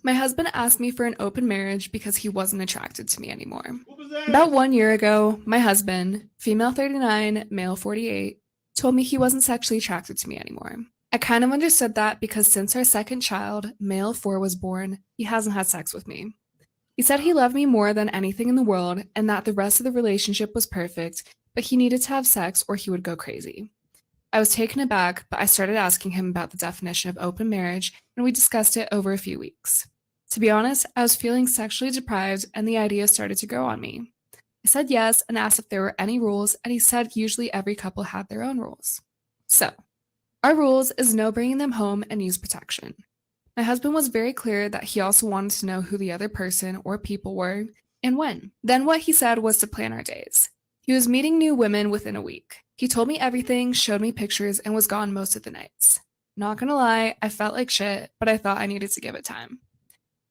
My husband asked me for an open marriage because he wasn't attracted to me anymore. About 1 year ago, my husband, female 39, male 48, told me he wasn't sexually attracted to me anymore. I kind of understood that because since our second child, male 4, was born, he hasn't had sex with me. He said he loved me more than anything in the world and that the rest of the relationship was perfect, but he needed to have sex or he would go crazy. I was taken aback, but I started asking him about the definition of open marriage, and we discussed it over a few weeks. To be honest, I was feeling sexually deprived, and the idea started to grow on me. I said yes and asked if there were any rules, and he said usually every couple had their own rules. So, our rules is no bringing them home and use protection. My husband was very clear that he also wanted to know who the other person or people were and when. Then what he said was to plan our days. He was meeting new women within a week. He told me everything, showed me pictures, and was gone most of the nights. Not gonna lie, I felt like shit, but I thought I needed to give it time.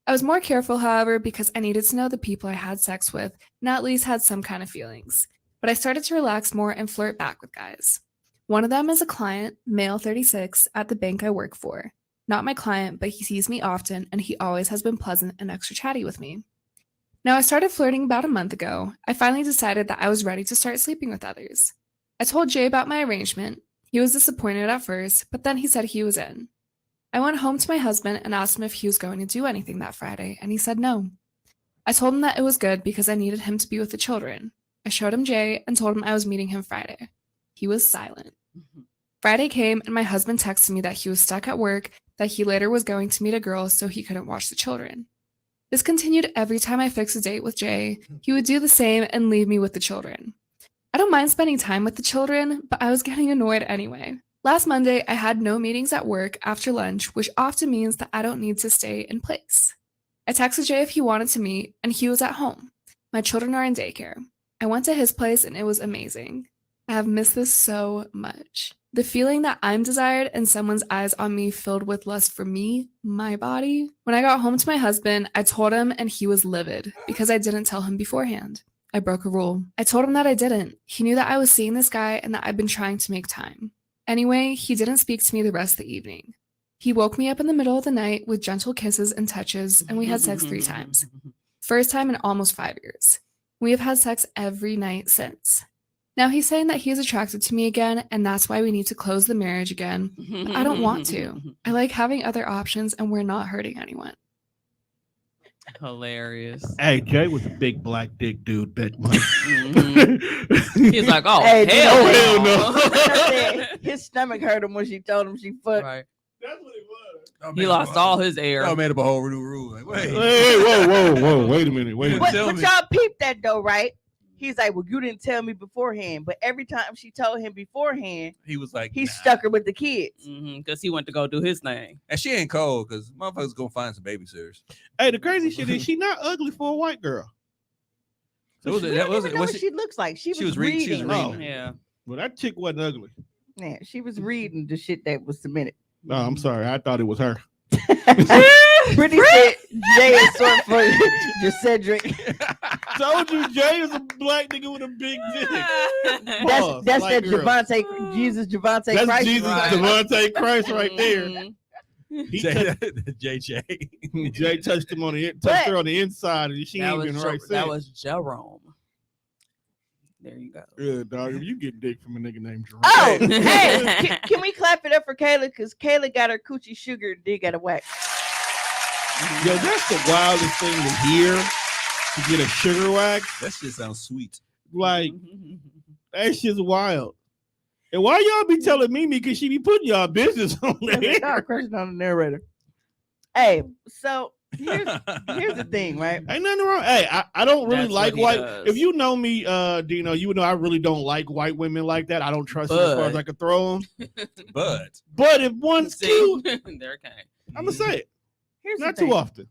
I was more careful, however, because I needed to know the people I had sex with and at least had some kind of feelings. But I started to relax more and flirt back with guys. One of them is a client, male 36, at the bank I work for. Not my client, but he sees me often and he always has been pleasant and extra chatty with me. Now I started flirting about a month ago. I finally decided that I was ready to start sleeping with others. I told Jay about my arrangement. He was disappointed at first, but then he said he was in. I went home to my husband and asked him if he was going to do anything that Friday, and he said no. I told him that it was good because I needed him to be with the children. I showed him Jay and told him I was meeting him Friday. He was silent. Friday came and my husband texted me that he was stuck at work, that he later was going to meet a girl so he couldn't watch the children. This continued every time I fixed a date with Jay. He would do the same and leave me with the children. I don't mind spending time with the children, but I was getting annoyed anyway. Last Monday, I had no meetings at work after lunch, which often means that I don't need to stay in place. I texted Jay if he wanted to meet, and he was at home. My children are in daycare. I went to his place, and it was amazing. I have missed this so much. The feeling that I'm desired and someone's eyes on me filled with lust for me, my body. When I got home to my husband, I told him, and he was livid because I didn't tell him beforehand. I broke a rule. I told him that I didn't. He knew that I was seeing this guy and that I'd been trying to make time. Anyway, he didn't speak to me the rest of the evening. He woke me up in the middle of the night with gentle kisses and touches, and we had sex 3 times. First time in almost 5 years. We have had sex every night since. Now he's saying that he is attracted to me again, and that's why we need to close the marriage again. But I don't want to. I like having other options, and we're not hurting anyone. Hilarious. Hey, Jay was a big black dick dude back money. He's like, oh, Hey, hell no. His stomach hurt him when she told him she fucked. Right. That's what it was. Oh, He man, lost all his air. Y'all made up a whole new rule. Like, wait. Hey, whoa. Wait a minute. Wait a minute. But y'all peeped that though, right? He's like, well, you didn't tell me beforehand. But every time she told him beforehand, He was like, he nah. stuck her with the kids. Because he went to go do his thing. And she ain't cold because motherfuckers gonna find some babysitters. Hey, the crazy shit is she not ugly for a white girl. So was I it, don't that even was know was what it, she looks like. She was reading. She was reading. reading. Yeah. Well, that chick wasn't ugly. Yeah, she was reading the shit that was submitted. No, I'm sorry. I thought it was her. Brittany said Jay is short for Cedric. Told you Jay is a black nigga with a big dick. Pause. That's Black that girl. Javante, Jesus Javante That's Christ. Jesus Right. Devontae Christ right there. Mhm. He JJ. Jay touched him on the touched her on the inside, and she ain't been right that since. was Jerome. There you go. Yeah, dog. If you get dick from a nigga named Jerome. Oh, hey, can we clap it up for Kayla? Because Kayla got her coochie sugar and did got a wax. Yo, that's the wildest thing to hear. To get a sugar wax, That shit sounds sweet. like that shit's wild. And why y'all be telling Mimi? Because she be putting y'all business on there. Stop crushing on the narrator. Hey, so here's the thing, right? Ain't nothing wrong. Hey, I don't really That's like what he white. does. If you know me, Dino, you would know I really don't like white women like that. I don't trust them as far as I can throw them. But But if one's cute, there came. I'm gonna say it. Here's Not the thing. too often.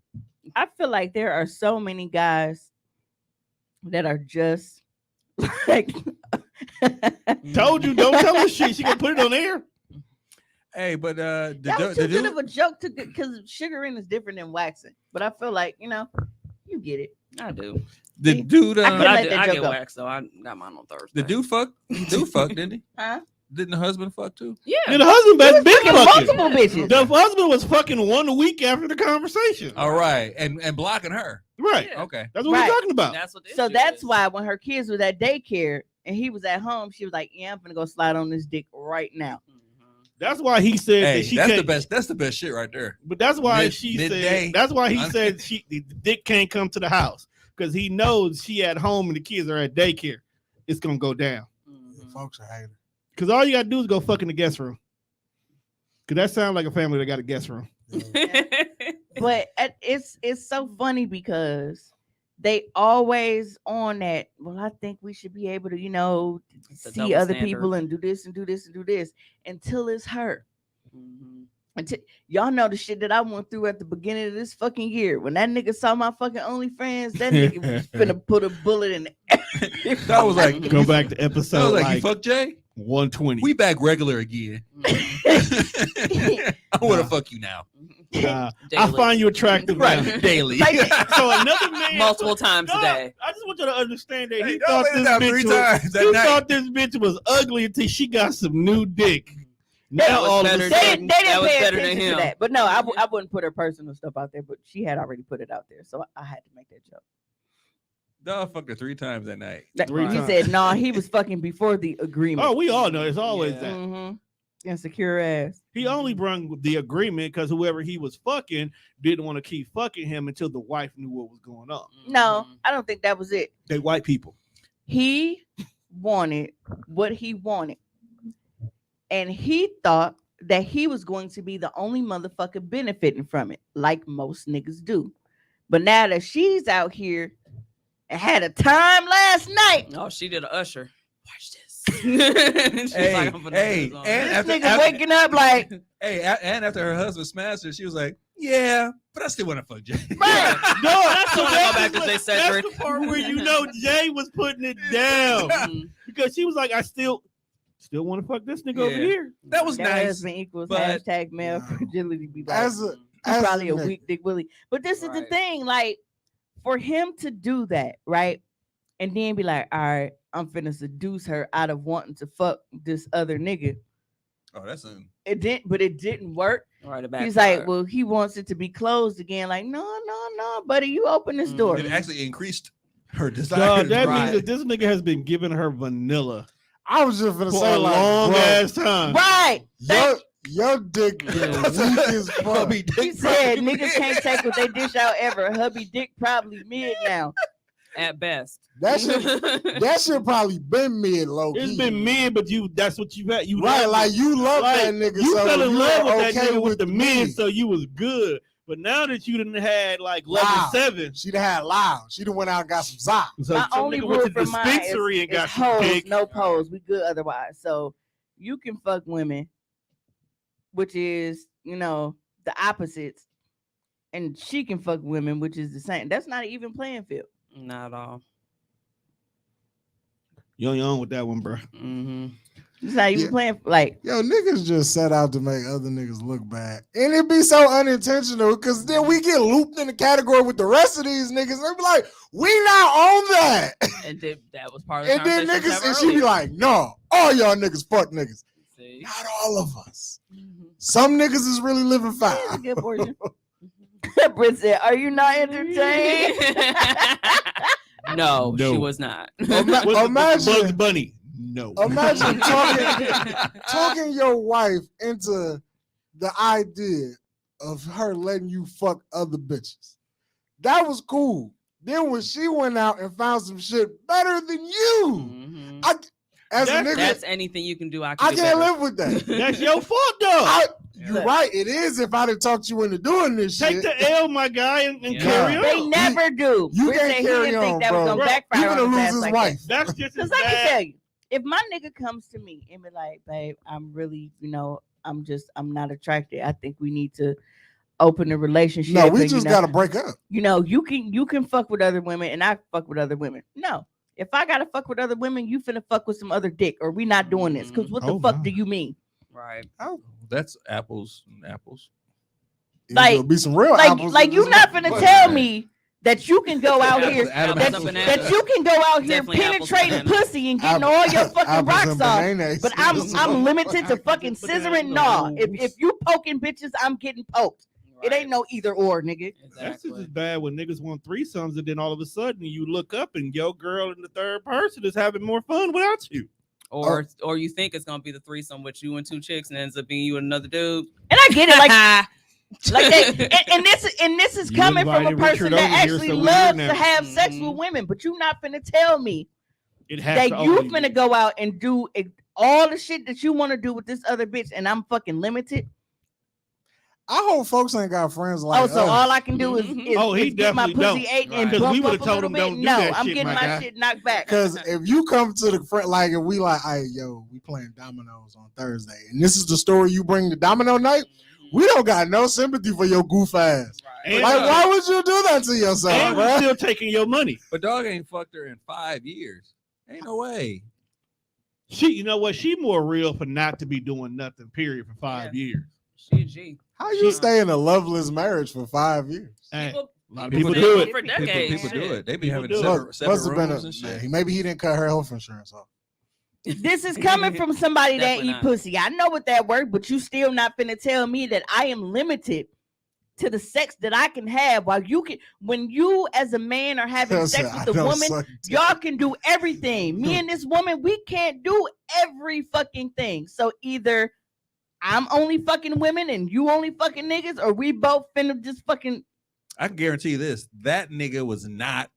I feel like there are so many guys that are just like Told you, don't tell her shit. She gonna put it on air. hey, but that was too good of a joke to because sugaring is different than waxing. But I feel like you get it. I do. the dude, I But couldn't I, let get, that I joke get go. waxed, though. I got mine on Thursday. the dude fuck, didn't he? Huh? Didn't the husband fuck too? Yeah. Yeah, the husband been Fucking fucking. multiple bitches. The husband was fucking 1 week after the conversation. All right, and blocking her. Right. Yeah. Okay. That's what Right. we're talking about. That's what the So issue that's is. why when her kids was at daycare and he was at home, she was like, "Yeah, I'm gonna go slide on this dick right now." That's why he said Hey, that she that's can't. the best. That's the best shit right there. But that's why Midday. said. That's why he said the dick can't come to the house because he knows she at home and the kids are at daycare. It's gonna go down. Folks are hating. Because all you gotta do is go fuck in the guest room. Because that sounds like a family that got a guest room. But it's so funny because they always on that. Well, I think we should be able to, It's a see double other standard. people and do this and do this and do this until it's her. Mhm. Until y'all know the shit that I went through at the beginning of this fucking year. When that nigga saw my fucking OnlyFans, that nigga was finna put a bullet in it. That was like, Go back to that episode was like, you fuck Jay. 120. We back regular again. I want to fuck you now. I Daily. find you attractive. Right, now. daily. So another man Multiple times a No, day. I just want you to understand that Hey, he y'all thought made it this down bitch 3 was, times that he night. thought this bitch was ugly until she got some new dick. That Now was all of a better sudden, They That didn't was pay better than attention to him. that. But no, I wouldn't put her personal stuff out there, but she had already put it out there. So I had to make that joke. Dog fucked her 3 times that night. Three He times. said, no, he was fucking before the agreement. oh, we all know it's always Yeah. that. Mm-hmm. Insecure ass. He only brung the agreement because whoever he was fucking didn't want to keep fucking him until the wife knew what was going on. No, I don't think that was it. They white people. He wanted what he wanted. And he thought that he was going to be the only motherfucker benefiting from it, like most niggas do. But now that she's out here and had a time last night, Oh, she did a usher. Watch this. She's Hey, like, I'm finna hey, put this on. and this after, nigga after, waking up like, hey, and after her husband smashed her, she was like, "Yeah, but I still want to fuck Jay." right. No, that's I wanna go back to the- Jay that's Cedric. the part where you know Jay was putting it down Mhm. because she was like, I still want to fuck this nigga over Yeah. here. That was That nice. husband equals but- hashtag male fragility. Be like, As a he's as probably a nigga, weak dick Willie. But this is the Right. thing, like, for him to do that, right? And then be like, all right, I'm finna seduce her out of wanting to fuck this other nigga. Oh, that's a It didn't work. All right, He's like, well, he wants it to be closed again. Like, no, buddy, you open this door. it actually increased her Dog, desire. that Right. means that this nigga has been giving her vanilla I was just gonna for say a like, long bro, ass time. Right. your Your dick is weak as fuck. Hubby dick He said probably niggas can't take what they dish out ever. Hubby dick probably mid now. At best. That shit probably been mid low key. It's been mid, but that's what you had. You right, love like it. you love Like, that nigga. You so fell in you love were with that okay nigga with the mid, mid. so you was good. But now that you done had like level 7, She done had loud. She done went out and got some Zop. so My some only nigga rule went to for mine dispensary is and got some hoes, dick. no pose. We good otherwise. So you can fuck women, which is the opposites, and she can fuck women, which is the same. That's not an even playing field. Not at all. You're on with that one, bro. Mm-hmm. It's not even playing. Like, yo, niggas just set out to make other niggas look bad. And it be so unintentional because then we get looped in the category with the rest of these niggas. And they be like, we not on that. And that was part of the And then conversation niggas, and she be like, no, all y'all niggas fuck niggas. See? Not all of us. Some niggas is really living that's a fine. good portion. Britt said, "Are you not entertained?" No, she No. was not. Imagine, Bugs Bunny. No. imagine talking your wife into the idea of her letting you fuck other bitches. That was cool. Then when she went out and found some shit better than you, Mhm. as a nigga, That's anything you can do. I I do can't better. live with that. That's your fault, though. You're right. It is if I didn't talk you into doing this Take shit. the L, my guy, and Yeah. carry on. They never do. You Britt can't said he carry didn't on, think that bro. was gonna Right. backfire You're on gonna his lose ass his like wife. That's just as Because I can bad. tell you, if my nigga comes to me and be like, "Babe, I'm really, I'm not attracted. I think we need to open the relationship." No, we and, just gotta break up. you can fuck with other women and I fuck with other women. No. If I gotta fuck with other women, you finna fuck with some other dick, or we not doing this. Because what the Oh, fuck my. do you mean? Right. Oh, that's apples and apples. Like- There'll be some real apples Like in you this not one. finna tell me that you can go out Apples- here Adam that, apples. that you can go out here Definitely apples and penetrating bananas. pussy and getting all your fucking Apples rocks and off. bananas. But I'm limited to fucking scissoring. Nah, if you poking bitches, I'm getting poked. It ain't no either or, nigga. That's just Exactly. as bad when niggas want threesomes and then all of a sudden you look up and your girl in the third person is having more fun without you. Or you think it's gonna be the threesome with you and two chicks, and ends up being you and another dude. And I get it, like that. And this is You coming from a invited person Richard that over here, actually so we loves here to now. have sex Mhm. with women. But you not finna tell me It has that to you only finna be. go out and do all the shit that you want to do with this other bitch, and I'm fucking limited. I hope folks ain't got friends like So us. all I can do is, Mhm. is, Oh, he is get my definitely pussy don't. ate and Right. 'Cause bump we up would've a told little him bit. don't do No, that I'm shit, getting my my guy. shit knocked back. Because if you come to the friend, like if we like, hey, yo, we playing dominoes on Thursday, and this is the story you bring to domino night, we don't got no sympathy for your goof ass. And, Like, why would you do that to yourself, and we're bro? still taking your money. But dog ain't fucked her in 5 years. Ain't no way. You know what? She more real for not to be doing nothing, period, for 5 years. She a G. How you stay in a loveless marriage for 5 years? Hey, People- a lot of people people do do it. it for decades. People do it. They be People having do it. separate Must have been rooms and shit. maybe he didn't cut her health insurance off. This is coming from somebody that Definitely eat not. pussy. I know what that work, but you still not finna tell me that I am limited to the sex that I can have, while you can, when you as a man are having sex with the woman, y'all can do everything. Me and this woman, we can't do every fucking thing. So either I'm only fucking women and you only fucking niggas, or we both finna just fucking. I can guarantee you this: that nigga was not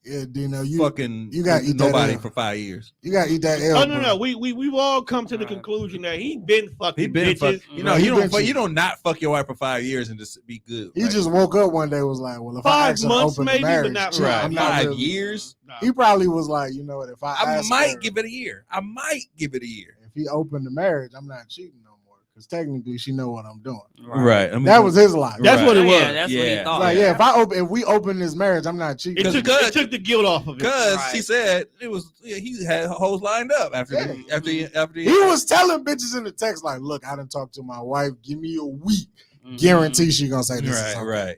Yeah, Dino, you gotta eat nobody L. for 5 years. You gotta eat that L. Oh no, bro. no, we've all come to the conclusion that he been fucking He been bitches. you know, He you been don't cheating. you don't not fuck your wife for 5 years and just be good. He Like, just woke up one day and was like, well, if I 5 ask her to months open maybe, the but marriage, not chill, right, I'm not 5 really- years. No. He probably was like, you know what, if I I ask might her, give it a year. I might give it a year. if he opened the marriage, I'm not cheating no more. Because technically she know what I'm doing. Right. I mean, That was his logic. That's what it was. Yeah, that's what he Yeah. thought. Like, if we open this marriage, I'm not cheating. It took the guilt off of it. Because Right. she said it was he had hoes lined up after He was telling bitches in the text, like, look, I done talked to my wife. Give me a week. Mhm. Guarantee she gonna say this is right, okay. right.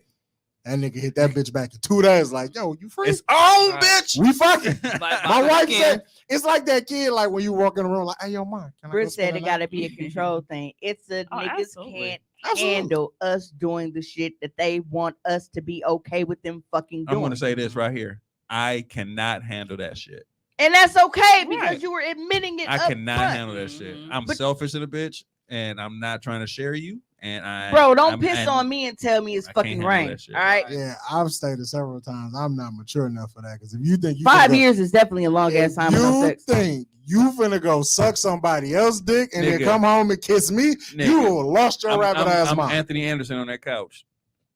That nigga hit that bitch back in 2 days, like, yo, you free? It's on, Right. bitch. We fucking. By My the wife weekend. said, it's like that kid, like when you walk in the room, like, hey, yo, mom, can I go Britt spend said the it night? gotta be a control thing. It's a Oh, niggas absolutely. can't Absolutely. handle us doing the shit that they want us to be okay with them fucking doing. I'm gonna say this right here. I cannot handle that shit. And that's okay because Right. you were admitting it. I up cannot front. handle that shit. Mhm. I'm But- selfish in a bitch. and I'm not trying to share you. And Bro, don't I'm- piss and on me and tell me it's I can't fucking handle rain. that shit. All right. Yeah, I've stated several times I'm not mature enough for that. Because if you think you 5 finna- years is definitely a long ass if time. No you sex. think you finna go suck somebody else's dick and then Nigga. come home and kiss me, Nigga. you will lost your rabbit ass I'm mind. Anthony Anderson on that couch.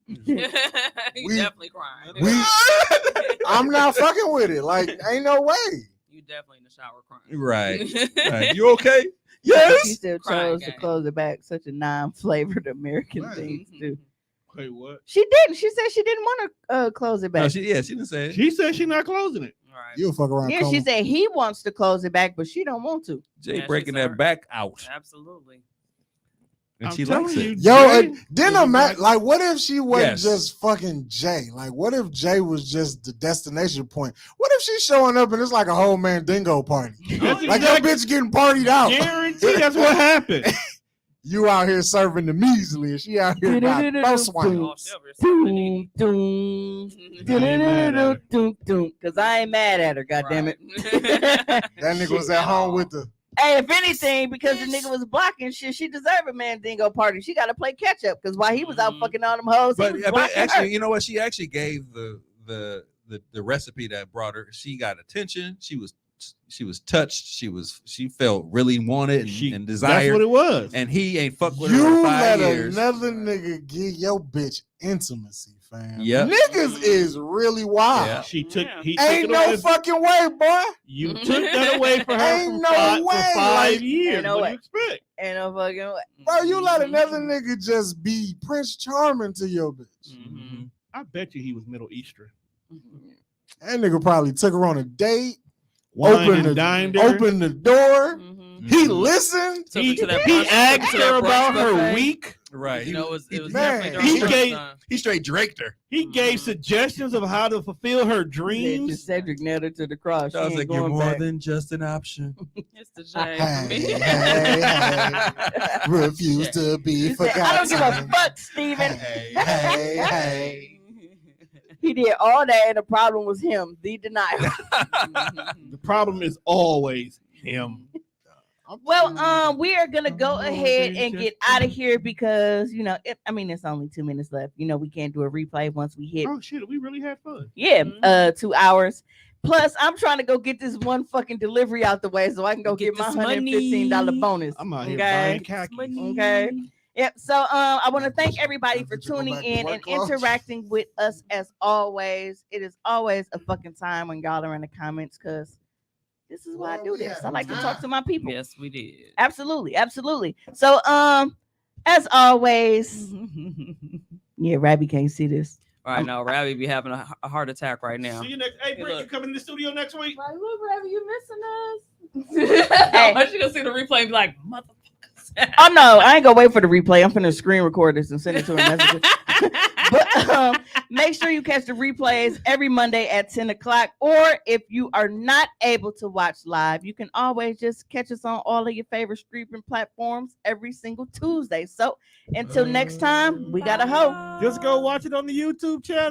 You We- definitely crying. I'm not fucking with it. Like, ain't no way. You definitely in the shower crying. Right. Right. You okay? She Yes. still Crying chose to game. close it back. Such a non-flavored American Right. thing to do. Wait, what? She didn't. She said she didn't want to close it back. No, she didn't say it. She said she's not closing it. Right. You'll fuck around. Yeah, she said he wants to close it back, but she don't want to. Jay Yeah, she breaking said that her- back out, Absolutely. and I'm she telling likes you, it. Yo, Jay then is imagine, like, what if she wasn't Yes. just fucking Jay? Like, what if Jay was just the destination point? What if she's showing up and it's like a whole Mandingo party? That's Like, your exactly- bitch getting partied out. Guarantee that's what happened. You out here serving the measly, and she out here got first Oh, one. she over here sucking the Doom, dick. doom, I ain't mad at her. doom, doom. Because I ain't mad at her, goddammit. That nigga was at home with the. Hey, if anything, because the nigga was blocking shit, she deserved a Mandingo party. She got to play catch up because while he was out Mhm. fucking all them hoes, he But, was but blocking actually, her. you know what? She actually gave the recipe that brought her. She got attention. She was touched. She felt really wanted and, She, and that's desired. what it was. And he ain't fucked with her You in 5 let years. another nigga give your bitch intimacy, fam. Yep. Niggas is really wild. Yeah. She took. Yeah. He took Ain't it no away. fucking way, boy. You took that away for her Ain't from no five, way, for 5 like- years. Ain't no What do way. you expect? Ain't no fucking way. Bro, you let Mhm. another nigga just be Prince Charming to your bitch. Mhm. I bet you he was Middle Eastern. That nigga probably took her on a date, Wine Open and the- dined her. opened the door. Mhm. He listened. Took He, her to that he brunch- asked to that her brunch about her buffet. week. Right. You know, it was Man, definitely during he brunch gave- time. He straight draked her. He gave suggestions of how to fulfill her Said dreams. just Cedric nailed her to the cross. She I was ain't like, you're going more back. than just an option. It's the J Hey, for me. hey, Refuse to be He said, I don't give a forgotten. fuck, Steven. Hey, hey, hey. He did all that, and the problem was him. The denial. The problem is always him. Well, we are gonna go Oh, ahead they and just get out of here because it's only 2 minutes left. We can't do a replay once we hit Oh shit, we really had fun. 2 hours. Plus, I'm trying to go get this one fucking delivery out the way so I can go get, Get my this $115 money. bonus. I'm out here Okay. buying khakis. Okay. Yep. So I want to thank everybody for Did you go tuning back to in work, and Claude? interacting with us as always. It is always a fucking time when y'all are in the comments because this is why I Well, do we this. I having like to talk time. to my people. Yes, we did. Absolutely, absolutely. So as always, yeah, Rabbi can't see this. All right, now Ravi be having a heart attack right now. See you next. Hey, Britt, you look. coming in the studio next week? Like, look, Ravi, you missing us? Hey. I should go see the replay and be like, motherfuckers. Oh no, I ain't gonna wait for the replay. I'm finna screen record this and send it to a messenger. But make sure you catch the replays every Monday at 10 o'clock. Or if you are not able to watch live, you can always just catch us on all of your favorite streaming platforms every single Tuesday. So until next time, we got a hoe. Just go watch it on the YouTube channel.